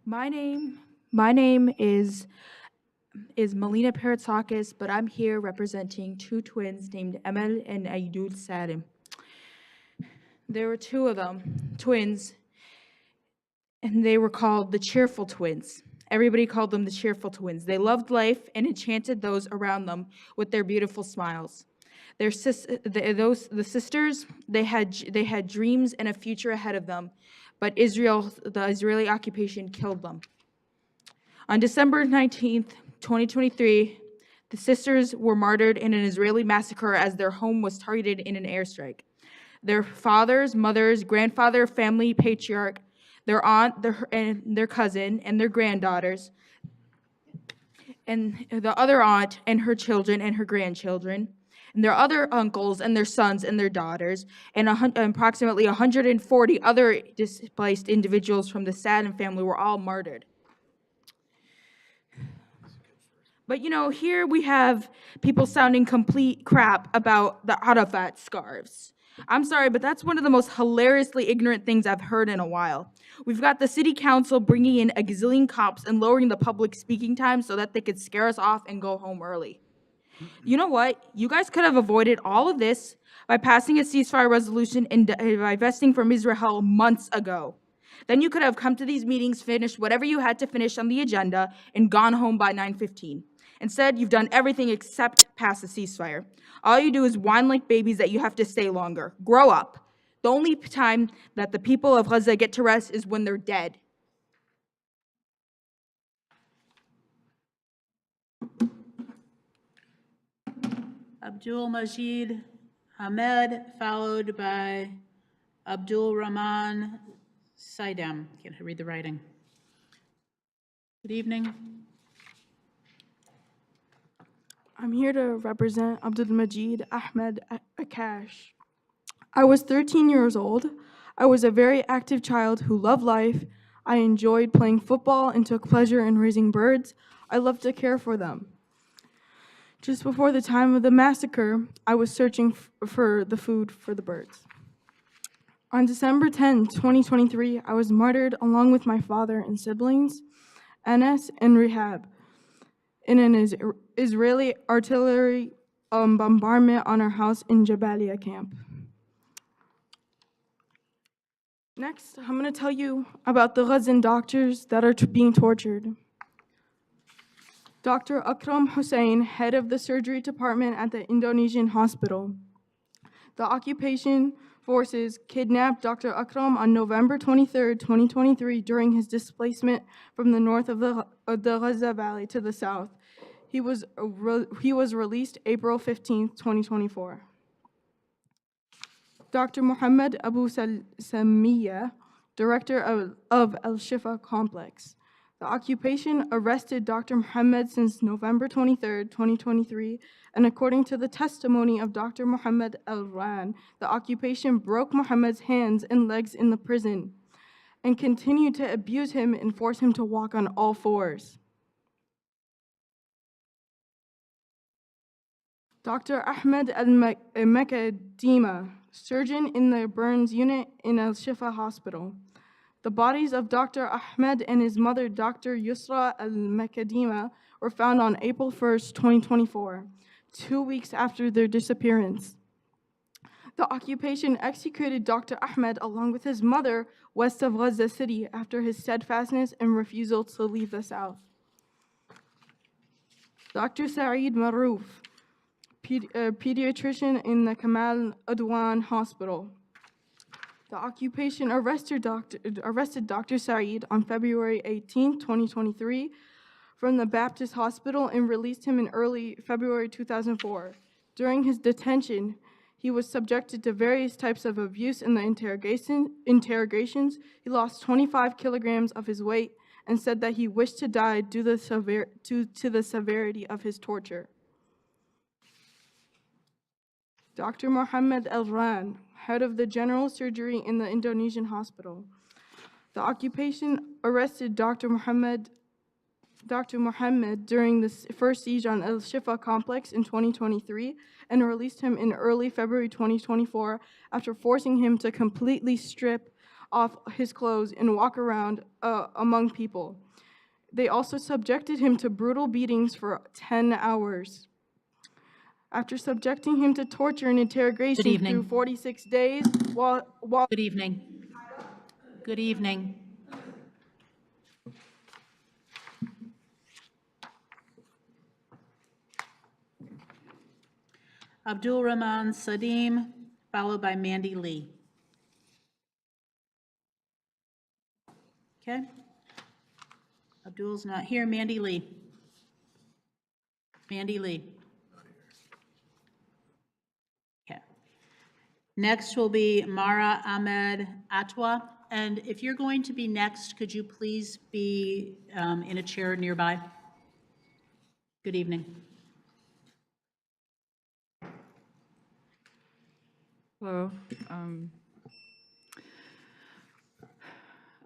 My name is Melina Paratsakis, but I'm here representing two twins named Emel and Aidul Sadim. There were two of them, twins, and they were called the Cheerful Twins. Everybody called them the Cheerful Twins. They loved life and enchanted those around them with their beautiful smiles. The sisters, they had dreams and a future ahead of them, but the Israeli occupation killed them. On December 19th, 2023, the sisters were martyred in an Israeli massacre as their home was targeted in an airstrike. Their fathers, mothers, grandfather, family, patriarch, their aunt, their cousin, and their granddaughters, and the other aunt and her children and her grandchildren, and their other uncles and their sons and their daughters, and approximately 140 other displaced individuals from the Saddam family were all martyred. But here we have people sounding complete crap about the Arafat scarves. I'm sorry, but that's one of the most hilariously ignorant things I've heard in a while. We've got the city council bringing in a gazillion cops and lowering the public speaking time so that they could scare us off and go home early. You know what? You guys could have avoided all of this by passing a ceasefire resolution and divesting from Israel months ago. Then you could have come to these meetings, finished whatever you had to finish on the agenda, and gone home by 9:15. Instead, you've done everything except pass a ceasefire. All you do is whine like babies that you have to stay longer. Grow up. The only time that the people of Gaza get to rest is when they're dead. Abdul Majid Ahmed, followed by Abdul Rahman Saidam. Can't read the writing. Good evening. I'm here to represent Abdul Majid Ahmed Akash. I was 13 years old. I was a very active child who loved life. I enjoyed playing football and took pleasure in raising birds. I loved to care for them. Just before the time of the massacre, I was searching for the food for the birds. On December 10, 2023, I was martyred along with my father and siblings, Anas and Rehab, in an Israeli artillery bombardment on our house in Jabalia camp. Next, I'm going to tell you about the Gazan doctors that are being tortured. Dr. Akram Hussein, head of the surgery department at the Indonesian hospital. The occupation forces kidnapped Dr. Akram on November 23, 2023, during his displacement from the north of the Gaza Valley to the south. He was released April 15, 2024. Dr. Muhammad Abu Samia, director of Al Shifa Complex. The occupation arrested Dr. Muhammad since November 23, 2023, and according to the testimony of Dr. Muhammad Al-Ran, the occupation broke Muhammad's hands and legs in the prison and continued to abuse him and force him to walk on all fours. Dr. Ahmed Al-Makadima, surgeon in the burns unit in Al-Shifa Hospital. The bodies of Dr. Ahmed and his mother, Dr. Yusra Al-Makadima, were found on April 1, 2024, 2 weeks after their disappearance. The occupation executed Dr. Ahmed along with his mother west of Gaza City after his steadfastness and refusal to leave the south. Dr. Saeed Marouf, pediatrician in the Kamal Adwan Hospital. The occupation arrested Dr. Saeed on February 18, 2023, from the Baptist Hospital and released him in early February 2004. During his detention, he was subjected to various types of abuse in the interrogations. He lost 25 kilograms of his weight and said that he wished to die due to the severity of his torture. Dr. Muhammad Al-Ran, head of the general surgery in the Indonesian hospital. The occupation arrested Dr. Muhammad during the first siege on Al Shifa complex in 2023 and released him in early February 2024 after forcing him to completely strip off his clothes and walk around among people. They also subjected him to brutal beatings for 10 hours. After subjecting him to torture and interrogation through 46 days, while Good evening. Good evening. Abdul Rahman Sadim, followed by Mandy Lee. Okay. Abdul's not here. Mandy Lee. Mandy Lee. Okay. Next will be Mara Ahmed Atwa. And if you're going to be next, could you please be in a chair nearby? Good evening. Hello.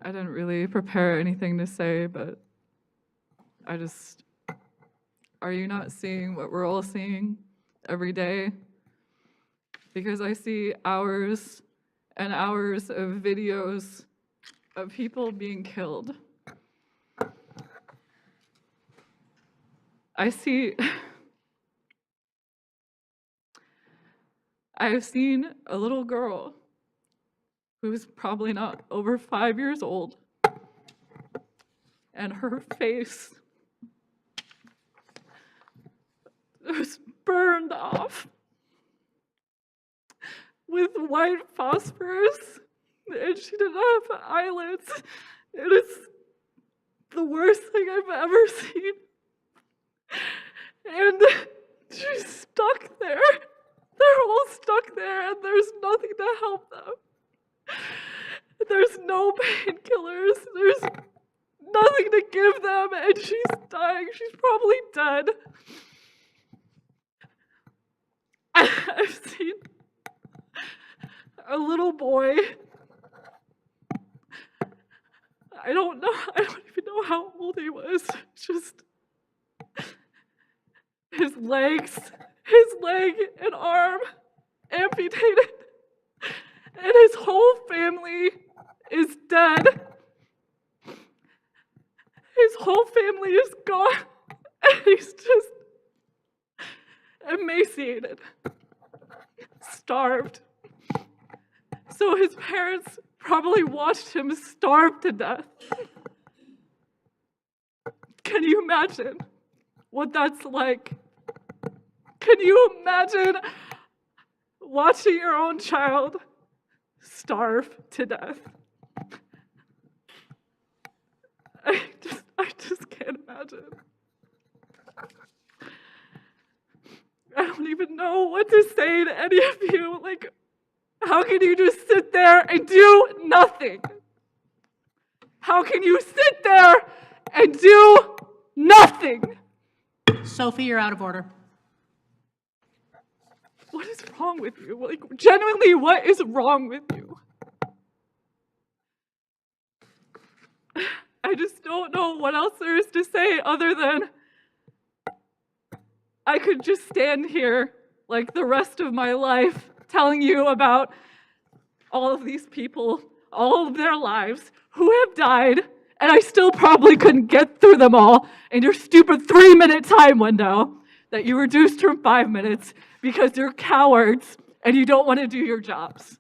I didn't really prepare anything to say, but are you not seeing what we're all seeing every day? Because I see hours and hours of videos of people being killed. I've seen a little girl who's probably not over 5 years old, and her face that was burned off with white phosphorus, and she didn't have eyelids. It is the worst thing I've ever seen. And she's stuck there. They're all stuck there, and there's nothing to help them. There's no painkillers. There's nothing to give them, and she's dying. She's probably dead. I've seen a little boy. I don't even know how old he was. Just his leg and arm amputated, and his whole family is dead. His whole family is gone, and he's just emaciated, starved. So his parents probably watched him starve to death. Can you imagine what that's like? Can you imagine watching your own child starve to death? I just can't imagine. I don't even know what to say to any of you. Like, how can you just sit there and do nothing? How can you sit there and do nothing? Sophie, you're out of order. What is wrong with you? Like, genuinely, what is wrong with you? I just don't know what else there is to say other than I could just stand here like the rest of my life telling you about all of these people, all of their lives who have died, and I still probably couldn't get through them all in your stupid 3-minute time window that you reduced from 5 minutes because you're cowards and you don't want to do your jobs.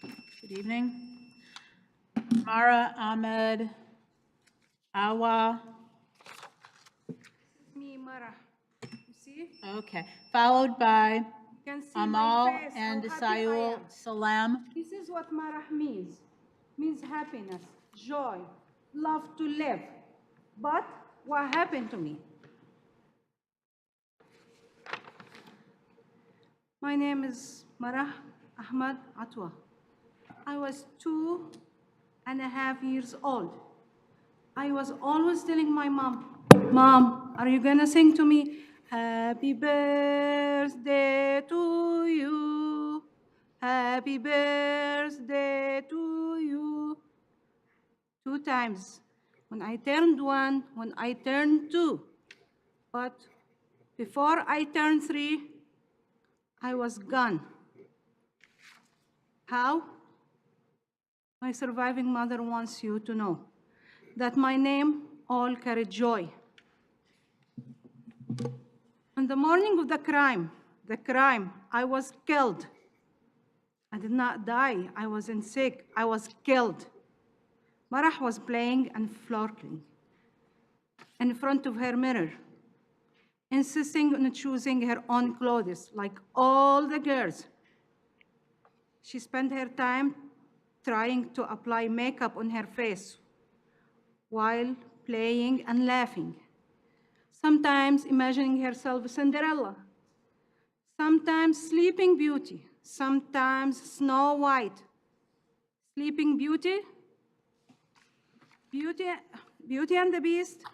Good evening. Mara Ahmed Awa. Me, Mara. You see? Okay. Followed by You can see Amal my face, and how happy I Sayul am. Salam. This is what Marah means. Means happiness, joy, love to live. But what happened to me? My name is Marah Ahmad Atwa. I was 2.5 years old. I was always telling my mom, Mom, are you gonna sing to me? Happy birthday to you. Happy birthday to you. 2 times. When I turned 1, when I turned 2. But before I turned 3, I was gone. How? My surviving mother wants you to know that my name all carried joy. On the morning of the crime, I was killed. I did not die. I wasn't sick. I was killed. Marah was playing and flirting in front of her mirror, insisting on choosing her own clothes like all the girls. She spent her time trying to apply makeup on her face while playing and laughing, sometimes imagining herself Cinderella, sometimes Sleeping Beauty, sometimes Snow White. Sleeping Beauty, Beauty and the Beast,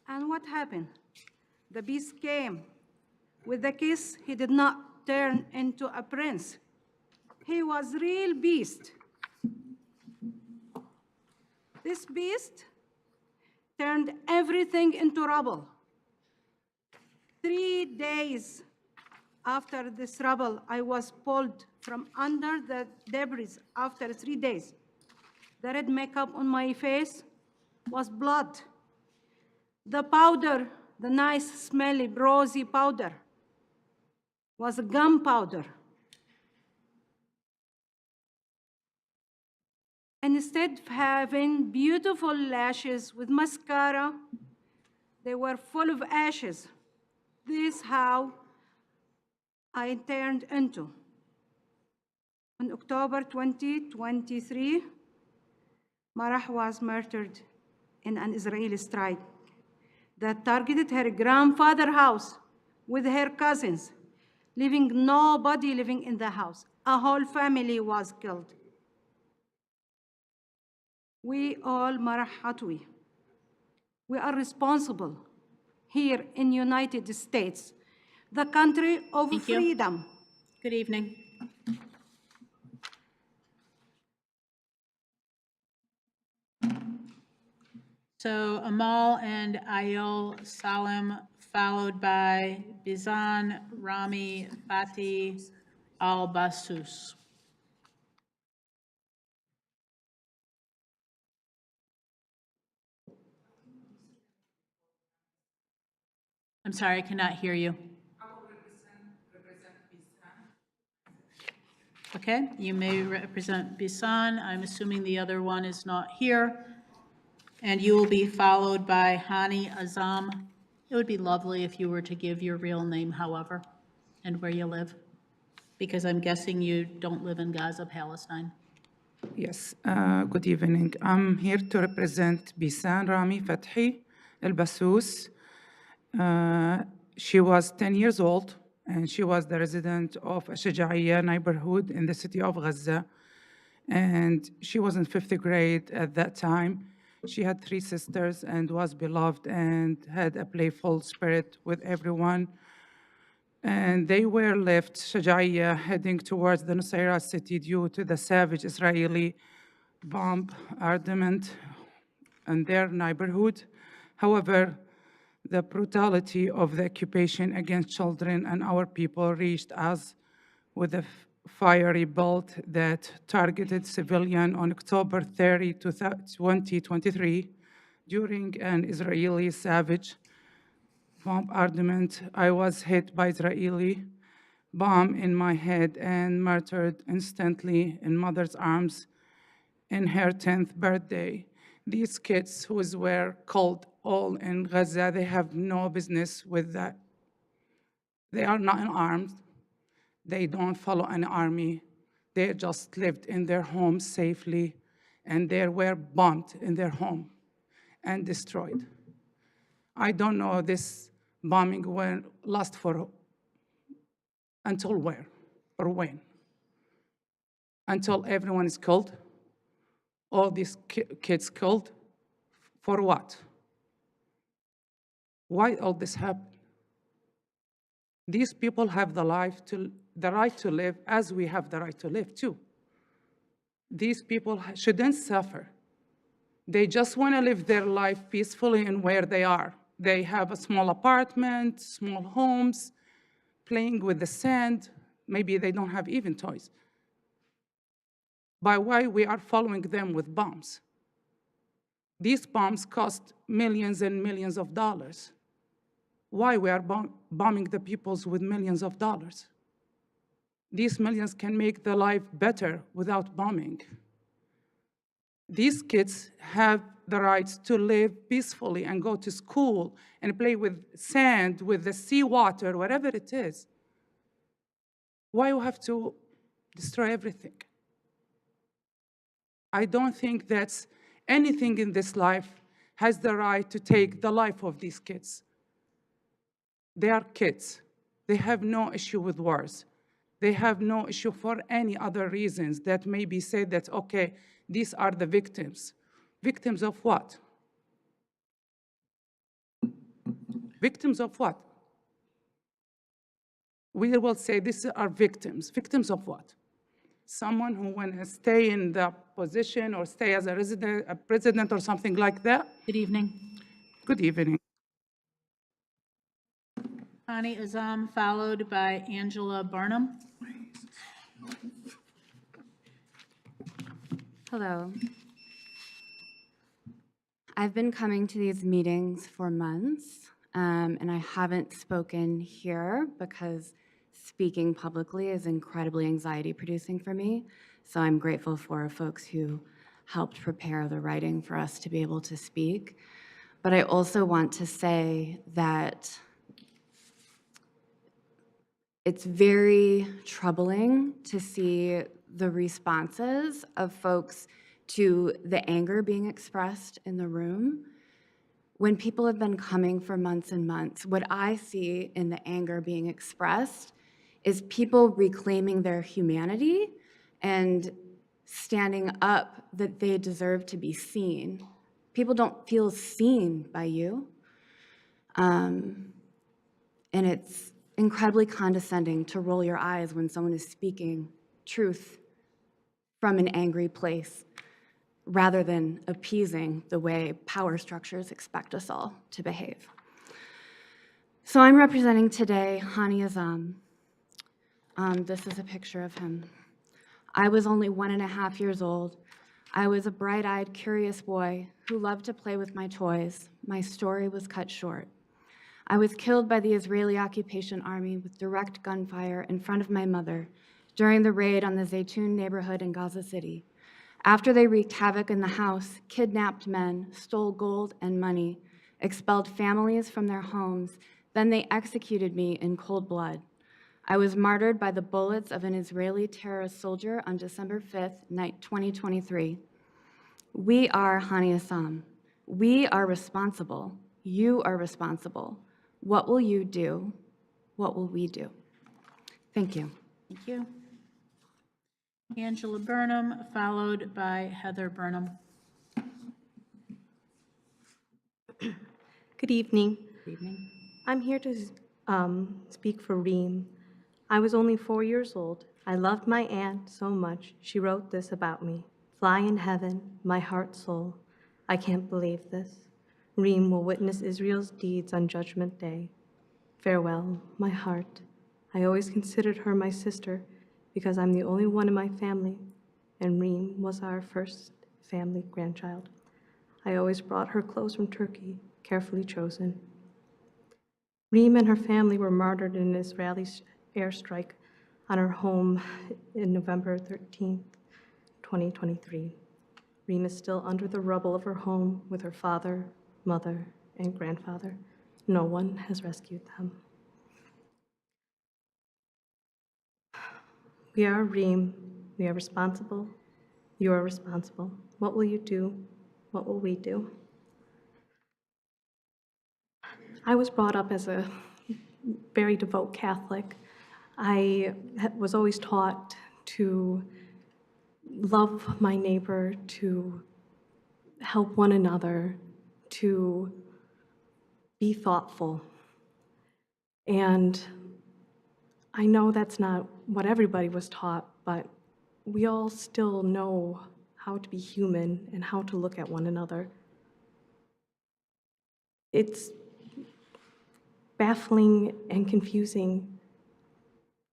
and what happened? The Beast came. With the kiss, he did not turn into a prince. He was real beast. This beast turned everything into rubble. 3 days after this rubble, I was pulled from under the debris after 3 days. The red makeup on my face was blood. The powder, the nice, smelly, rosy powder, was gunpowder. And instead of having beautiful lashes with mascara, they were full of ashes. This how I turned into. On October 2023, Marah was murdered in an Israeli strike that targeted her grandfather's house with her cousins, leaving nobody living in the house. A whole family was killed. We all Marah Hatwi. We are responsible here in United States, the country of Thank you. freedom. Good evening. So Amal and Ayol Salim, followed by Bizan, Rami, Fatih, Al-Basus. I'm sorry, I cannot hear you. Okay, you may represent Bisan. I'm assuming the other one is not here. And you will be followed by Hani Azam. It would be lovely if you were to give your real name, however, and where you live, because I'm guessing you don't live in Gaza, Palestine. Yes, good evening. I'm here to represent Bisan Rami Fathi El-Bassous. She was 10 years old, and she was the resident of Shajaiya neighborhood in the city of Gaza. And she was in 5th grade at that time. She had 3 sisters and was beloved and had a playful spirit with everyone. And they were left Shajaiya heading towards the Nusayra city due to the savage Israeli bombardment in their neighborhood. However, the brutality of the occupation against children and our people reached us with a fiery bolt that targeted civilians on October 30, 2023 during an Israeli savage bombardment. I was hit by Israeli bomb in my head and murdered instantly in mother's arms in her 10th birthday. These kids who were called all in Gaza, they have no business with that. They are not armed. They don't follow an army. They just lived in their homes safely, and they were bombed in their home and destroyed. I don't know this bombing will last for until where or when? Until everyone is killed? All these kids killed? For what? Why all this happened? These people have the right to live as we have the right to live too. These people shouldn't suffer. They just want to live their life peacefully in where they are. They have a small apartment, small homes, playing with the sand. Maybe they don't have even toys. But why we are following them with bombs? These bombs cost millions and millions of dollars. Why we are bombing the peoples with millions of dollars? These millions can make their life better without bombing. These kids have the right to live peacefully and go to school and play with sand, with the seawater, whatever it is. Why we have to destroy everything? I don't think that anything in this life has the right to take the life of these kids. They are kids. They have no issue with wars. They have no issue for any other reasons that maybe say that, okay, these are the victims. Victims of what? Victims of what? We will say these are victims. Victims of what? Someone who want to stay in the position or stay as a resident, a president or something like that? Good evening. Good evening. Hani Azam, followed by Angela Barnum. Hello. I've been coming to these meetings for months, and I haven't spoken here because speaking publicly is incredibly anxiety-producing for me. So I'm grateful for folks who helped prepare the writing for us to be able to speak. But I also want to say that It's very troubling to see the responses of folks to the anger being expressed in the room. When people have been coming for months and months, what I see in the anger being expressed is people reclaiming their humanity and standing up that they deserve to be seen. People don't feel seen by you. And it's incredibly condescending to roll your eyes when someone is speaking truth from an angry place, rather than appeasing the way power structures expect us all to behave. So I'm representing today Hani Azam. This is a picture of him. I was only 1.5 years old. I was a bright-eyed, curious boy who loved to play with my toys. My story was cut short. I was killed by the Israeli occupation army with direct gunfire in front of my mother during the raid on the Zaytun neighborhood in Gaza City. After they wreaked havoc in the house, kidnapped men, stole gold and money, expelled families from their homes, then they executed me in cold blood. I was martyred by the bullets of an Israeli terrorist soldier on December 5th, 2023. We are Hani Assam. We are responsible. You are responsible. What will you do? What will we do? Thank you. Thank you. Angela Burnham, followed by Heather Burnham. Good evening. Good evening. I'm here to speak for Reem. I was only 4 years old. I loved my aunt so much. She wrote this about me. Fly in heaven, my heart soul. I can't believe this. Reem will witness Israel's deeds on Judgment Day. Farewell, my heart. I always considered her my sister because I'm the only one in my family, and Reem was our first family grandchild. I always brought her clothes from Turkey, carefully chosen. Reem and her family were martyred in an Israeli airstrike on her home in November 13th, 2023. Reem is still under the rubble of her home with her father, mother, and grandfather. No one has rescued them. We are Reem. We are responsible. You are responsible. What will you do? What will we do? I was brought up as a very devout Catholic. I was always taught to love my neighbor, to help one another, to be thoughtful. And I know that's not what everybody was taught, but we all still know how to be human and how to look at one another. It's baffling and confusing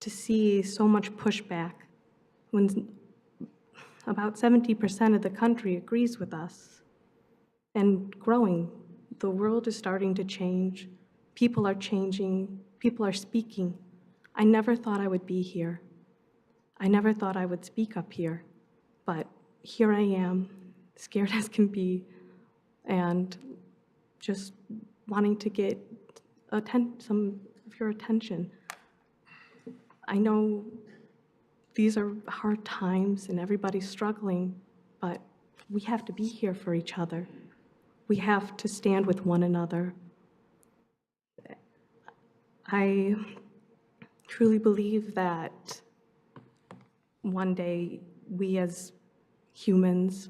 to see so much pushback when about 70% of the country agrees with us and growing. The world is starting to change. People are changing. People are speaking. I never thought I would be here. I never thought I would speak up here, but here I am, scared as can be, and just wanting to get some of your attention. I know these are hard times and everybody's struggling, but we have to be here for each other. We have to stand with one another. I truly believe that one day we as humans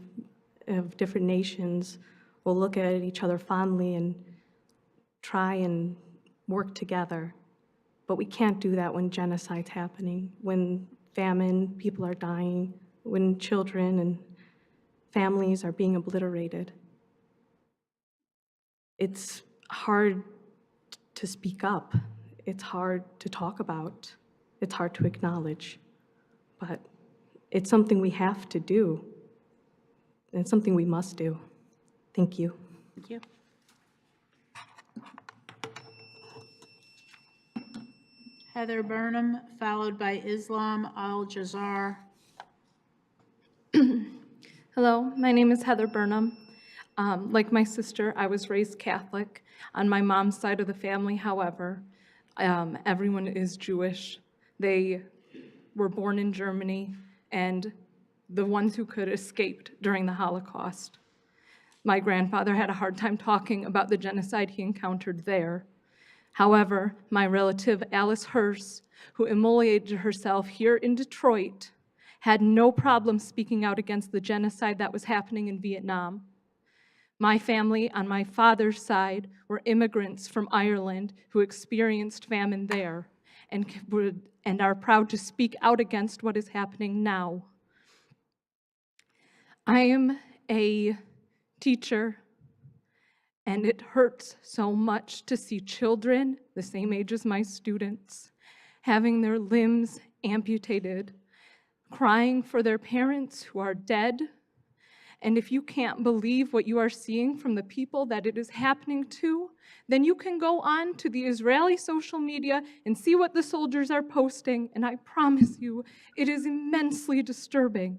of different nations will look at each other fondly and try and work together. But we can't do that when genocide's happening, when famine, people are dying, when children and families are being obliterated. It's hard to speak up. It's hard to talk about. It's hard to acknowledge. But it's something we have to do. And it's something we must do. Thank you. Thank you. Heather Burnham, followed by Islam Al-Jazar. Hello, my name is Heather Burnham. Like my sister, I was raised Catholic. On my mom's side of the family, however, everyone is Jewish. They were born in Germany and the ones who could escaped during the Holocaust. My grandfather had a hard time talking about the genocide he encountered there. However, my relative Alice Hearst, who immolated herself here in Detroit, had no problem speaking out against the genocide that was happening in Vietnam. My family on my father's side were immigrants from Ireland who experienced famine there and are proud to speak out against what is happening now. I am a teacher, and it hurts so much to see children the same age as my students having their limbs amputated, crying for their parents who are dead. And if you can't believe what you are seeing from the people that it is happening to, then you can go on to the Israeli social media and see what the soldiers are posting, and I promise you, it is immensely disturbing.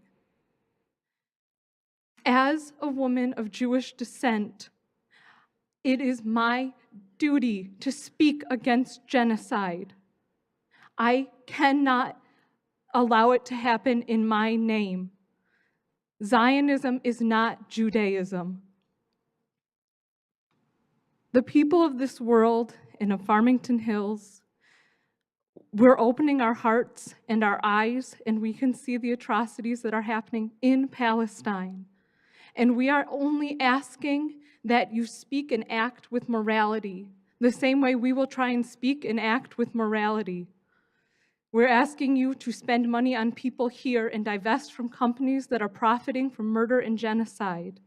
As a woman of Jewish descent, it is my duty to speak against genocide. I cannot allow it to happen in my name. Zionism is not Judaism. The people of this world and of Farmington Hills, we're opening our hearts and our eyes, and we can see the atrocities that are happening in Palestine. And we are only asking that you speak and act with morality, the same way we will try and speak and act with morality. We're asking you to spend money on people here and divest from companies that are profiting from murder and genocide.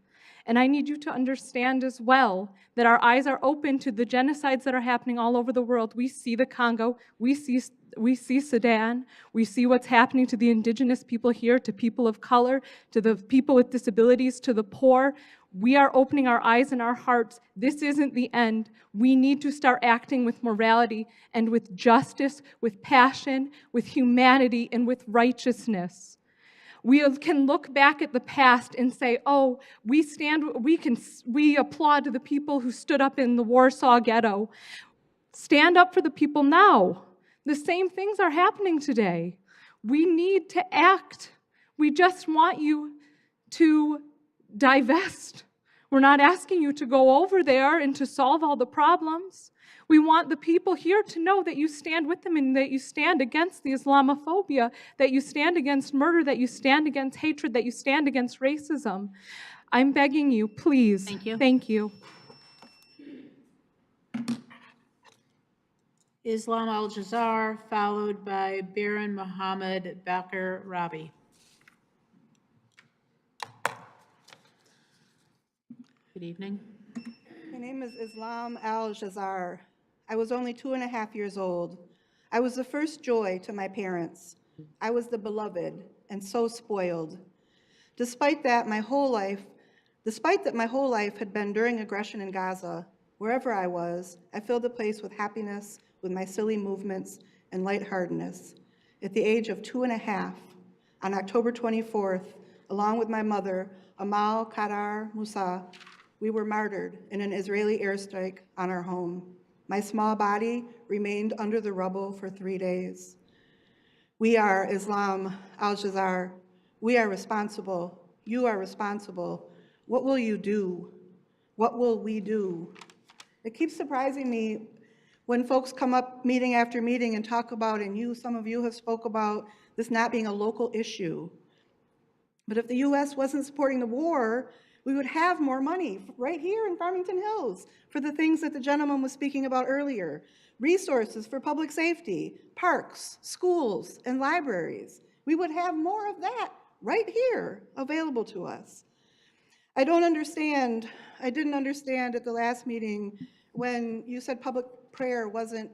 And I need you to understand as well that our eyes are open to the genocides that are happening all over the world. We see the Congo, we see Sudan, we see what's happening to the indigenous people here, to people of color, to the people with disabilities, to the poor. We are opening our eyes and our hearts. This isn't the end. We need to start acting with morality and with justice, with passion, with humanity, and with righteousness. We can look back at the past and say, oh, we applaud the people who stood up in the Warsaw Ghetto. Stand up for the people now. The same things are happening today. We need to act. We just want you to divest. We're not asking you to go over there and to solve all the problems. We want the people here to know that you stand with them and that you stand against the Islamophobia, that you stand against murder, that you stand against hatred, that you stand against racism. I'm begging you, please. Thank you. Thank you. Islam Al-Jazar, followed by Baron Mohammed Bakr Rabi. Good evening. My name is Islam Al-Jazar. I was only 2.5 years old. I was the first joy to my parents. I was the beloved and so spoiled. Despite that, my whole life had been during aggression in Gaza, wherever I was, I filled the place with happiness, with my silly movements and lightheartedness. At the age of 2.5, on October 24th, along with my mother, Amal Kadar Musa, we were martyred in an Israeli airstrike on our home. My small body remained under the rubble for 3 days. We are Islam Al-Jazar. We are responsible. You are responsible. What will you do? What will we do? It keeps surprising me when folks come up meeting after meeting and talk about, and some of you have spoke about this not being a local issue. But if the US wasn't supporting the war, we would have more money right here in Farmington Hills for the things that the gentleman was speaking about earlier. Resources for public safety, parks, schools, and libraries. We would have more of that right here available to us. I didn't understand at the last meeting when you said public prayer wasn't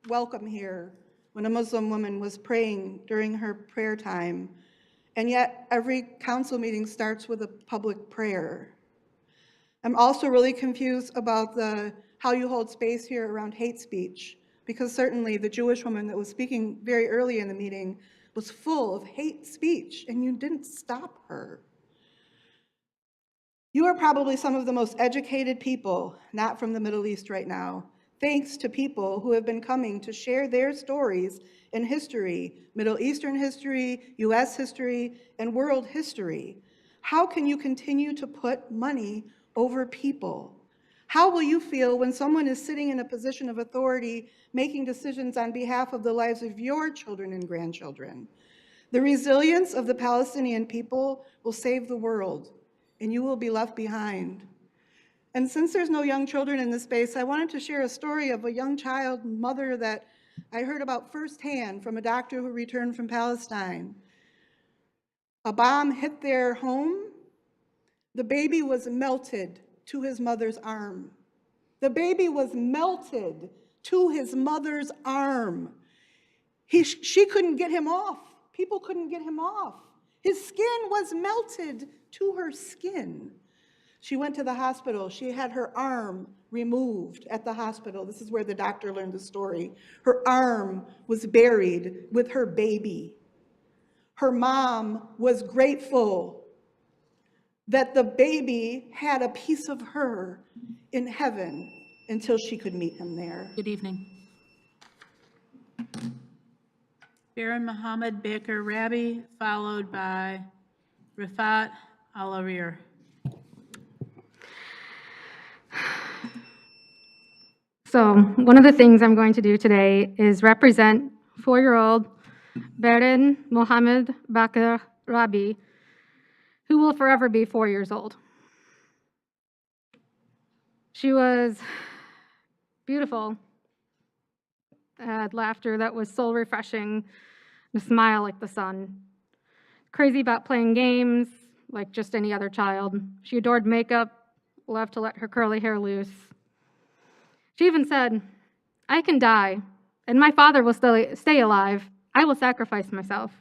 welcome here, when a Muslim woman was praying during her prayer time. And yet, every council meeting starts with a public prayer. I'm also really confused about how you hold space here around hate speech, because certainly the Jewish woman that was speaking very early in the meeting was full of hate speech, and you didn't stop her. You are probably some of the most educated people, not from the Middle East right now, Thanks to people who have been coming to share their stories in history, Middle Eastern history, US history, and world history. How can you continue to put money over people? How will you feel when someone is sitting in a position of authority making decisions on behalf of the lives of your children and grandchildren? The resilience of the Palestinian people will save the world, and you will be left behind. And since there's no young children in this space, I wanted to share a story of a young child mother that I heard about firsthand from a doctor who returned from Palestine. A bomb hit their home. The baby was melted to his mother's arm. The baby was melted to his mother's arm. She couldn't get him off. People couldn't get him off. His skin was melted to her skin. She went to the hospital. She had her arm removed at the hospital. This is where the doctor learned the story. Her arm was buried with her baby. Her mom was grateful that the baby had a piece of her in heaven until she could meet him there. Good evening. Baron Mohammed Baker Rabi, followed by Rifat Al-Arir. So one of the things I'm going to do today is represent 4-year-old Baron Mohammed Baker Rabi, who will forever be 4 years old. She was beautiful, had laughter that was soul refreshing, and a smile like the sun. Crazy about playing games like just any other child. She adored makeup, loved to let her curly hair loose. She even said, "I can die, and my father will stay alive. I will sacrifice myself."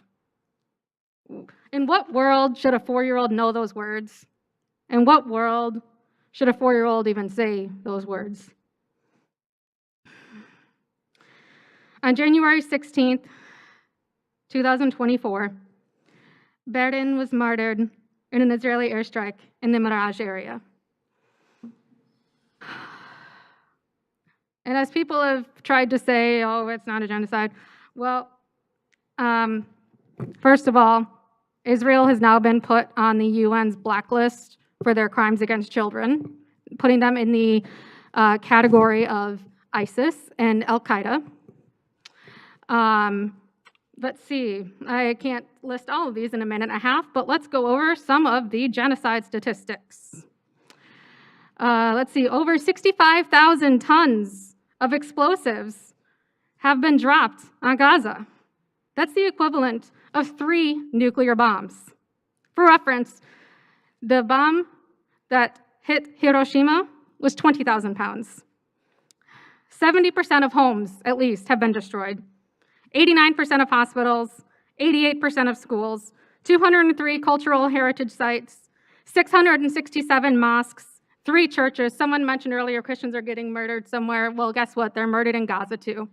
In what world should a 4-year-old know those words? In what world should a 4-year-old even say those words? On January 16th, 2024, Baron was martyred in an Israeli airstrike in the Miraj area. And as people have tried to say, oh, it's not a genocide, well, first of all, Israel has now been put on the UN's blacklist for their crimes against children, putting them in the category of ISIS and Al-Qaeda. Let's see, I can't list all of these in a minute and a half, but let's go over some of the genocide statistics. Let's see, over 65,000 tons of explosives have been dropped on Gaza. That's the equivalent of 3 nuclear bombs. For reference, the bomb that hit Hiroshima was 20,000 pounds. 70% of homes, at least, have been destroyed. 89% of hospitals, 88% of schools, 203 cultural heritage sites, 667 mosques, 3 churches. Someone mentioned earlier Christians are getting murdered somewhere. Well, guess what? They're murdered in Gaza too.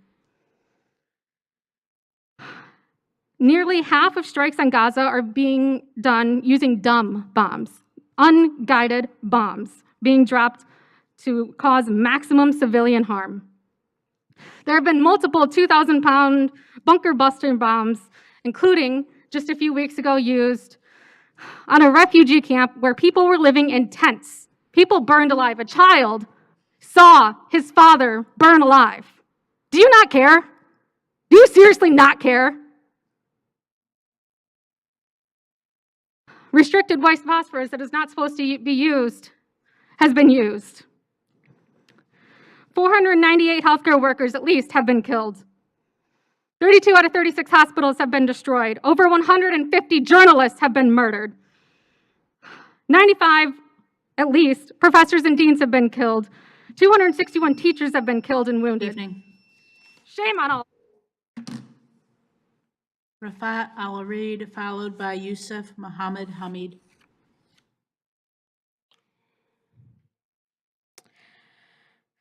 Nearly half of strikes on Gaza are being done using dumb bombs, unguided bombs being dropped to cause maximum civilian harm. There have been multiple 2,000-pound bunker-busting bombs, including just a few weeks ago used on a refugee camp where people were living in tents. People burned alive. A child saw his father burn alive. Do you not care? Do you seriously not care? Restricted white phosphorus that is not supposed to be used has been used. 498 healthcare workers at least have been killed. 32 out of 36 hospitals have been destroyed. Over 150 journalists have been murdered. 95, at least, professors and deans have been killed. 261 teachers have been killed and wounded. Evening. Shame on all. Rafat Al-Arid, followed by Yusuf Muhammad Hamid.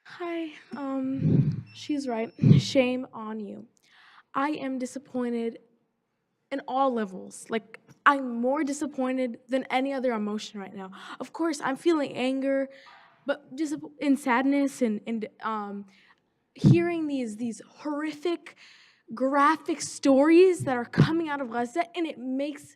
Hi, she's right. Shame on you. I am disappointed in all levels. Like, I'm more disappointed than any other emotion right now. Of course, I'm feeling anger, but just in sadness and hearing these horrific, graphic stories that are coming out of Gaza, and it makes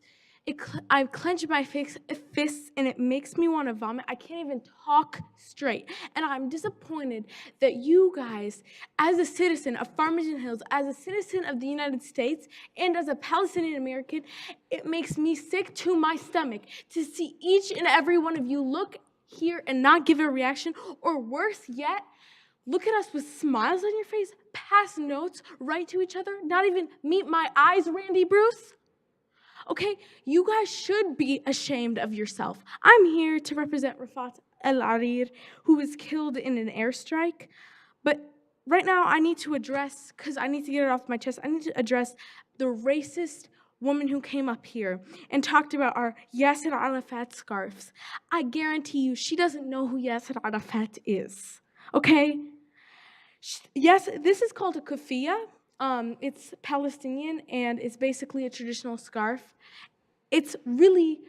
I clench my fists, and it makes me want to vomit. I can't even talk straight, and I'm disappointed that you guys, as a citizen of Farmington Hills, as a citizen of the United States, and as a Palestinian American, it makes me sick to my stomach to see each and every one of you look here and not give a reaction, or worse yet, look at us with smiles on your face, pass notes, write to each other, not even meet my eyes, Randy Bruce. Okay, you guys should be ashamed of yourself. I'm here to represent Rafat El-Arir, who was killed in an airstrike. But right now, I need to address, because I need to get it off my chest, I need to address the racist woman who came up here and talked about our Yasser Arafat scarves. I guarantee you, she doesn't know who Yasser Arafat is, okay? Yes, this is called a kufiya. It's Palestinian, and it's basically a traditional scarf. It's really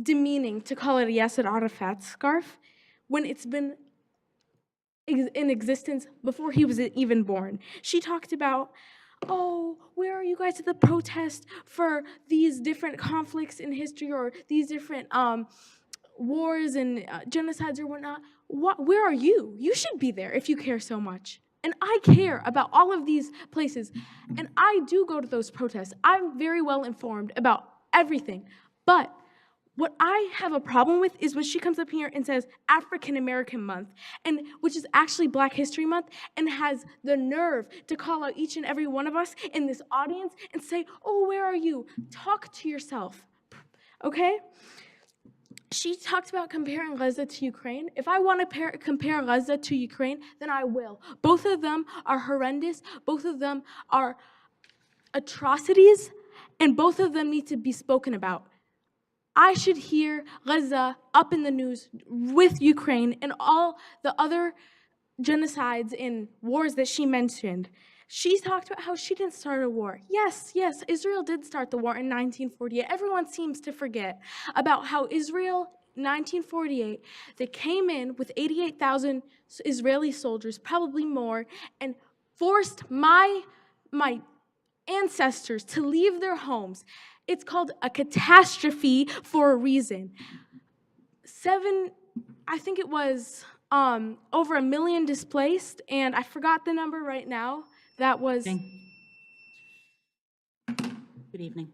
demeaning to call it a Yasser Arafat scarf when it's been in existence before he was even born. She talked about, oh, where are you guys at the protest for these different conflicts in history, or these different wars and genocides or whatnot? Where are you? You should be there if you care so much. And I care about all of these places, and I do go to those protests. I'm very well informed about everything. But what I have a problem with is when she comes up here and says African American Month, and which is actually Black History Month, and has the nerve to call out each and every one of us in this audience and say, oh, where are you? Talk to yourself, okay? She talked about comparing Gaza to Ukraine. If I want to compare Gaza to Ukraine, then I will. Both of them are horrendous. Both of them are atrocities, and both of them need to be spoken about. I should hear Gaza up in the news with Ukraine and all the other genocides and wars that she mentioned. She talked about how she didn't start a war. Yes, Israel did start the war in 1948. Everyone seems to forget about how Israel, 1948, they came in with 88,000 Israeli soldiers, probably more, and forced my ancestors to leave their homes. It's called a catastrophe for a reason. I think it was over 1 million displaced, and I forgot the number right now. That was... Good evening.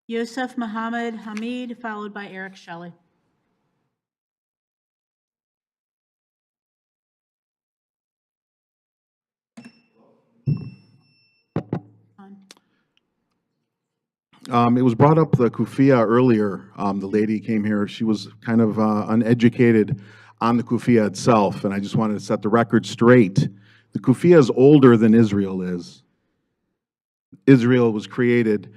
Yosef Mohammed Hamid, followed by Eric Shelley. It was brought up, the kufiya, earlier. The lady came here. She was kind of uneducated on the kufiya itself, and I just wanted to set the record straight. The kufiya is older than Israel is. Israel was created,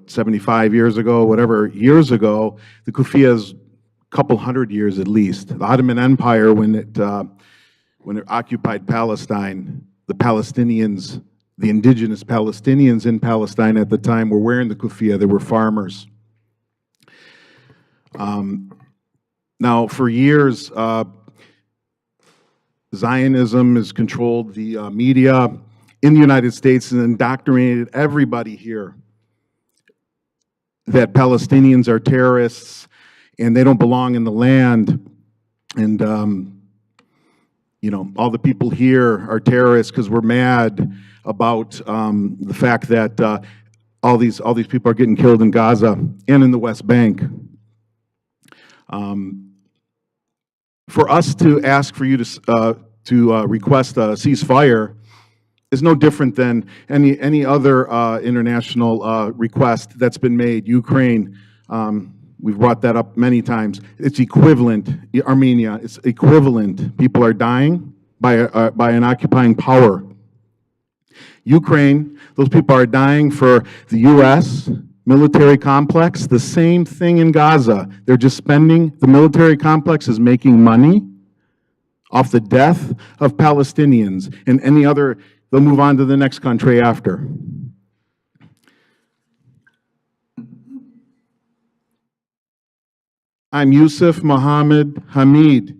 75 years ago, whatever years ago. The kufiya is a couple hundred years at least. The Ottoman Empire, when it occupied Palestine, the Palestinians, the indigenous Palestinians in Palestine at the time, were wearing the kufiya. They were farmers. Now, for years, Zionism has controlled the media in the United States and indoctrinated everybody here that Palestinians are terrorists and they don't belong in the land. And, all the people here are terrorists because we're mad about the fact that all these people are getting killed in Gaza and in the West Bank. For us to ask for you to request a ceasefire is no different than any other international request that's been made. Ukraine, we've brought that up many times. It's equivalent. Armenia, it's equivalent. People are dying by an occupying power. Ukraine, those people are dying for the U.S. military complex. The same thing in Gaza. They're just spending, the military complex is making money off the death of Palestinians, and any other, they'll move on to the next country after. I'm Yusuf Muhammad Hamid.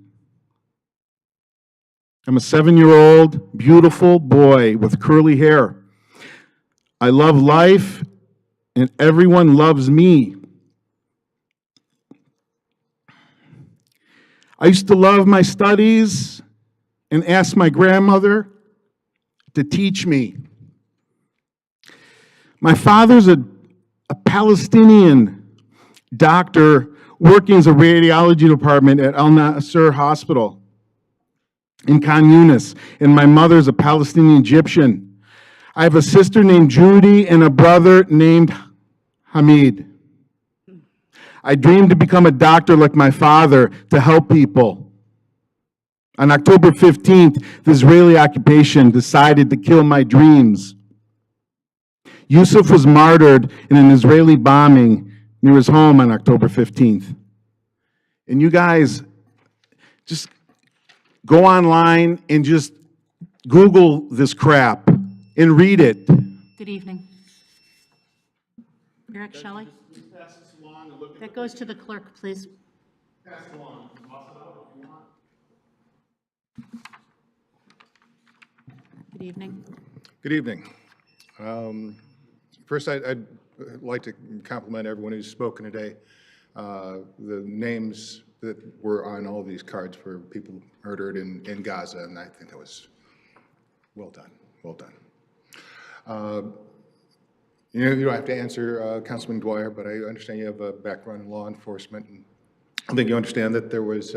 I'm a 7-year-old, beautiful boy with curly hair. I love life, and everyone loves me. I used to love my studies and ask my grandmother to teach me. My father's a Palestinian doctor working as a radiology department at Al Nasser Hospital in Khan Yunis, and my mother's a Palestinian Egyptian. I have a sister named Judy and a brother named Hamid. I dreamed to become a doctor like my father to help people. On October 15th, the Israeli occupation decided to kill my dreams. Yusuf was martyred in an Israeli bombing near his home on October 15th. And you guys, just go online and just Google this crap and read it. Good evening. Eric Shelley? That goes to the clerk, please. Good evening. Good evening. First, I'd like to compliment everyone who's spoken today. The names that were on all these cards were people murdered in Gaza, and I think that was well done, well done. You don't have to answer Councilman Dwyer, but I understand you have a background in law enforcement, and I think you understand that there was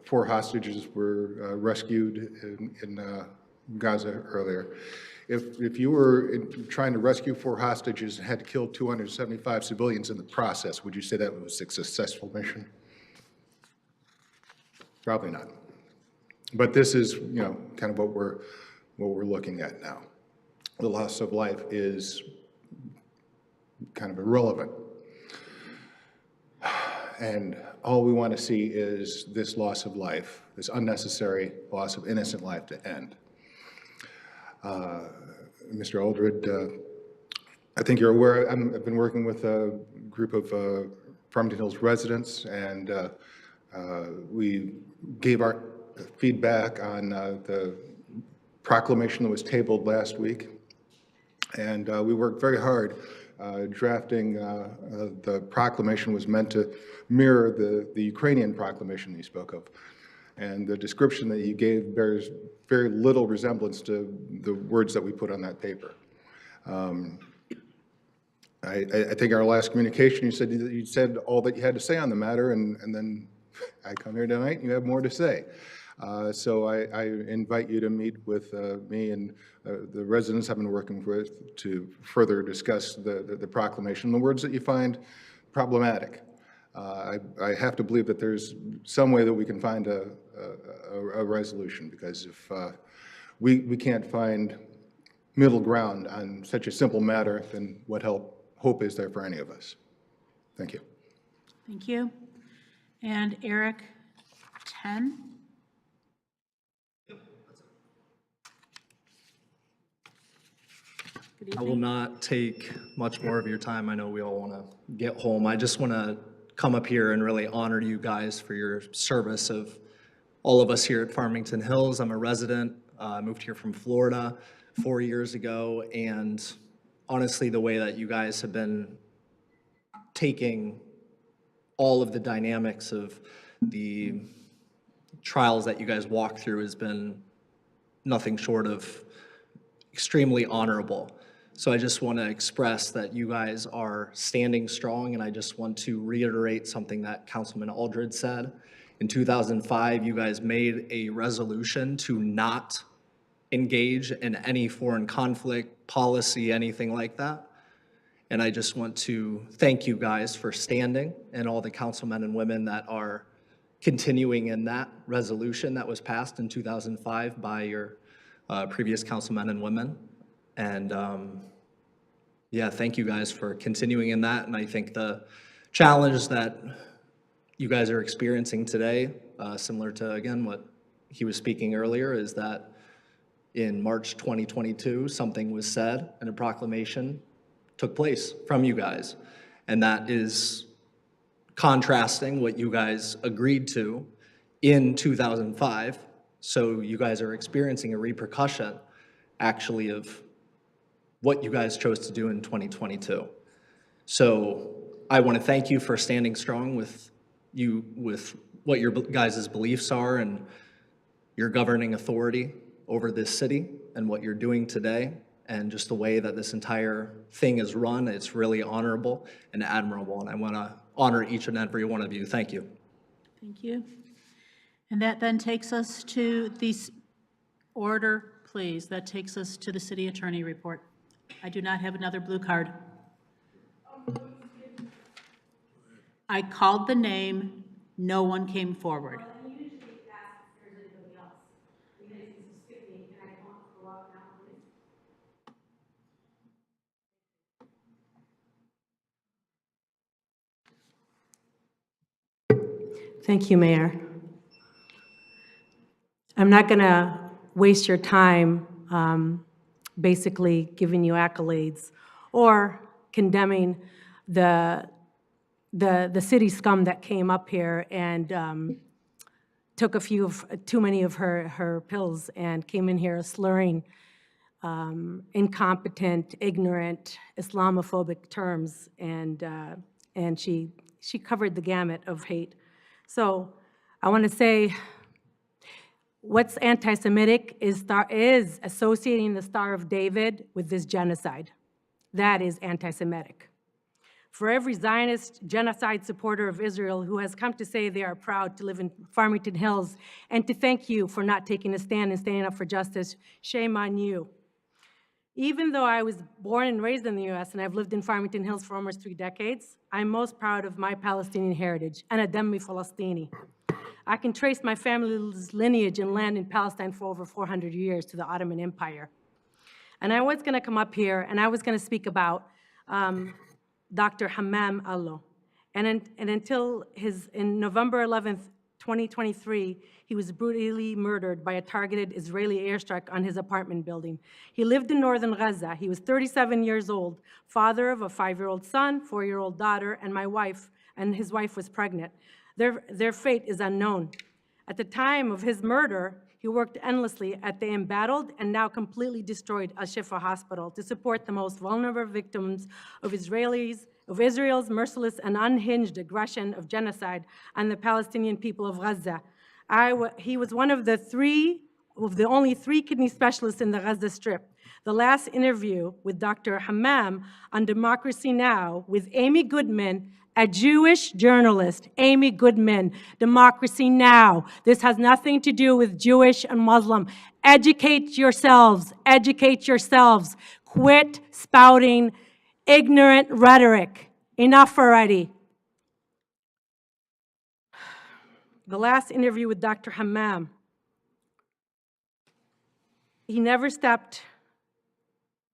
4 hostages were rescued in Gaza earlier. If you were trying to rescue 4 hostages and had to kill 275 civilians in the process, would you say that was a successful mission? Probably not. But this is, kind of what we're looking at now. The loss of life is kind of irrelevant. And all we want to see is this loss of life, this unnecessary loss of innocent life to end. Mr. Aldred, I think you're aware, I've been working with a group of Farmington Hills residents, and we gave our feedback on the proclamation that was tabled last week. And we worked very hard drafting the proclamation was meant to mirror the Ukrainian proclamation you spoke of. And the description that you gave bears very little resemblance to the words that we put on that paper. I think our last communication, you said all that you had to say on the matter, and then I come here tonight and you have more to say. So I invite you to meet with me and the residents I've been working with to further discuss the proclamation, the words that you find problematic. I have to believe that there's some way that we can find a resolution, because if we can't find middle ground on such a simple matter, then what hope is there for any of us? Thank you. Thank you. And Eric, 10. I will not take much more of your time. I know we all want to get home. I just want to come up here and really honor you guys for your service of all of us here at Farmington Hills. I'm a resident. I moved here from Florida 4 years ago, and honestly, the way that you guys have been taking all of the dynamics of the trials that you guys walk through has been nothing short of extremely honorable. So I just want to express that you guys are standing strong, and I just want to reiterate something that Councilman Aldred said. In 2005, you guys made a resolution to not engage in any foreign conflict, policy, anything like that. And I just want to thank you guys for standing, and all the councilmen and women that are continuing in that resolution that was passed in 2005 by your previous councilmen and women. And yeah, thank you guys for continuing in that. And I think the challenge that you guys are experiencing today, similar to, again, what he was speaking earlier, is that in March 2022, something was said and a proclamation took place from you guys. And that is contrasting what you guys agreed to in 2005. So you guys are experiencing a repercussion, actually, of what you guys chose to do in 2022. So I want to thank you for standing strong with what your guys' beliefs are and your governing authority over this city and what you're doing today, and just the way that this entire thing is run. It's really honorable and admirable, and I want to honor each and every one of you. Thank you. Thank you. And that then takes us to the order, please. That takes us to the city attorney report. I do not have another blue card. I called the name. No one came forward. Thank you, Mayor. I'm not going to waste your time basically giving you accolades or condemning the city scum that came up here and took too many of her pills and came in here slurring incompetent, ignorant, Islamophobic terms, and she covered the gamut of hate. So I want to say, what's anti-Semitic is associating the Star of David with this genocide. That is anti-Semitic. For every Zionist genocide supporter of Israel who has come to say they are proud to live in Farmington Hills and to thank you for not taking a stand and standing up for justice, shame on you. Even though I was born and raised in the US and I've lived in Farmington Hills for almost 3 decades, I'm most proud of my Palestinian heritage, and Ademmi Falastini. I can trace my family's lineage and land in Palestine for over 400 years to the Ottoman Empire. And I was gonna come up here and I was gonna speak about Dr. Hammam Allo. And until in November 11th, 2023, he was brutally murdered by a targeted Israeli airstrike on his apartment building. He lived in northern Gaza. He was 37 years old, father of a 5-year-old son, 4-year-old daughter, and his wife was pregnant. Their fate is unknown. At the time of his murder, he worked endlessly at the embattled and now completely destroyed Al-Shifa hospital to support the most vulnerable victims of Israel's merciless and unhinged aggression of genocide on the Palestinian people of Gaza. He was one of the only 3 kidney specialists in the Gaza Strip. The last interview with Dr. Hammam on Democracy Now! With Amy Goodman, a Jewish journalist, Amy Goodman, Democracy Now! This has nothing to do with Jewish and Muslim. Educate yourselves, educate yourselves. Quit spouting ignorant rhetoric. Enough already. The last interview with Dr. Hammam, he never stopped.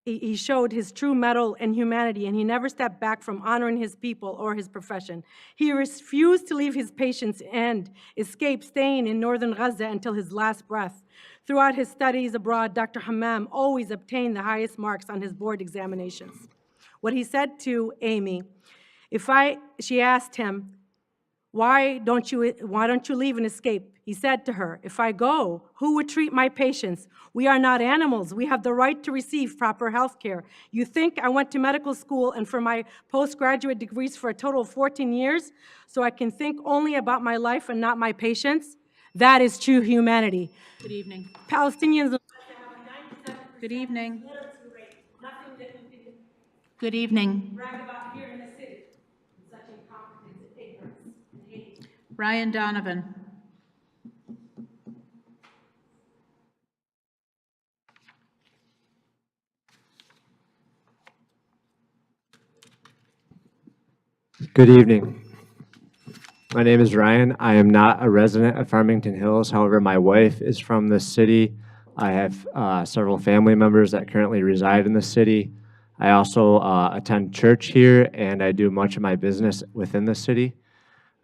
He showed his true mettle and humanity, and he never stepped back from honoring his people or his profession. He refused to leave his patients and escape staying in northern Gaza until his last breath. Throughout his studies abroad, Dr. Hammam always obtained the highest marks on his board examinations. What he said to Amy, she asked him, why don't you leave and escape? He said to her, if I go, who would treat my patients? We are not animals. We have the right to receive proper health care. You think I went to medical school and for my postgraduate degrees for a total of 14 years so I can think only about my life and not my patients? That is true humanity. Good evening. Palestinians. Good evening. Good evening. Brag about here in the city. Such incompetence and ignorance and hate. Ryan Donovan. Good evening. My name is Ryan. I am not a resident of Farmington Hills. However, my wife is from the city. I have several family members that currently reside in the city. I also attend church here, and I do much of my business within the city.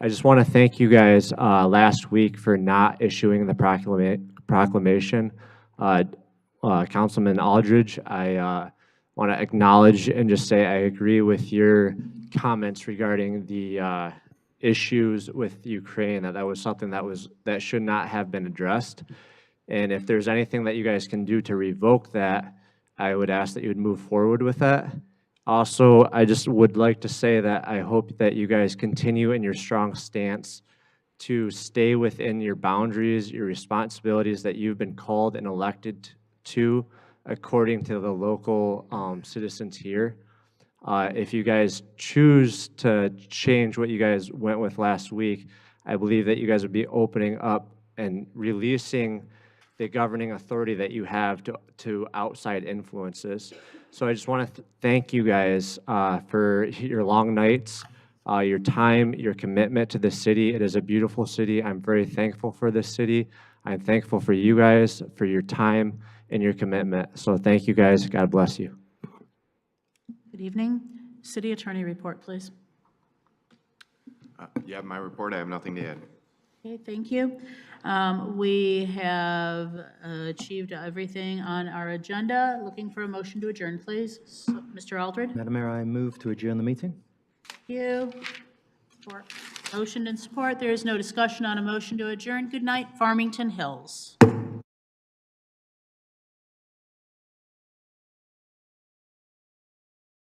I just want to thank you guys last week for not issuing the proclamation. Councilman Aldridge, I want to acknowledge and just say I agree with your comments regarding the issues with Ukraine, that was something that should not have been addressed. And if there's anything that you guys can do to revoke that, I would ask that you would move forward with that. Also, I just would like to say that I hope that you guys continue in your strong stance to stay within your boundaries, your responsibilities that you've been called and elected to according to the local citizens here. If you guys choose to change what you guys went with last week, I believe that you guys would be opening up and releasing the governing authority that you have to outside influences. So I just want to thank you guys for your long nights, your time, your commitment to the city. It is a beautiful city. I'm very thankful for this city. I'm thankful for you guys, for your time and your commitment. So thank you guys. God bless you. Good evening. City Attorney report, please. You have my report. I have nothing to add. Okay, thank you. We have achieved everything on our agenda. Looking for a motion to adjourn, please. So, Mr. Aldred? Madam Mayor, I move to adjourn the meeting. Thank you. Support. Motion and support. There is no discussion on a motion to adjourn. Good night, Farmington Hills.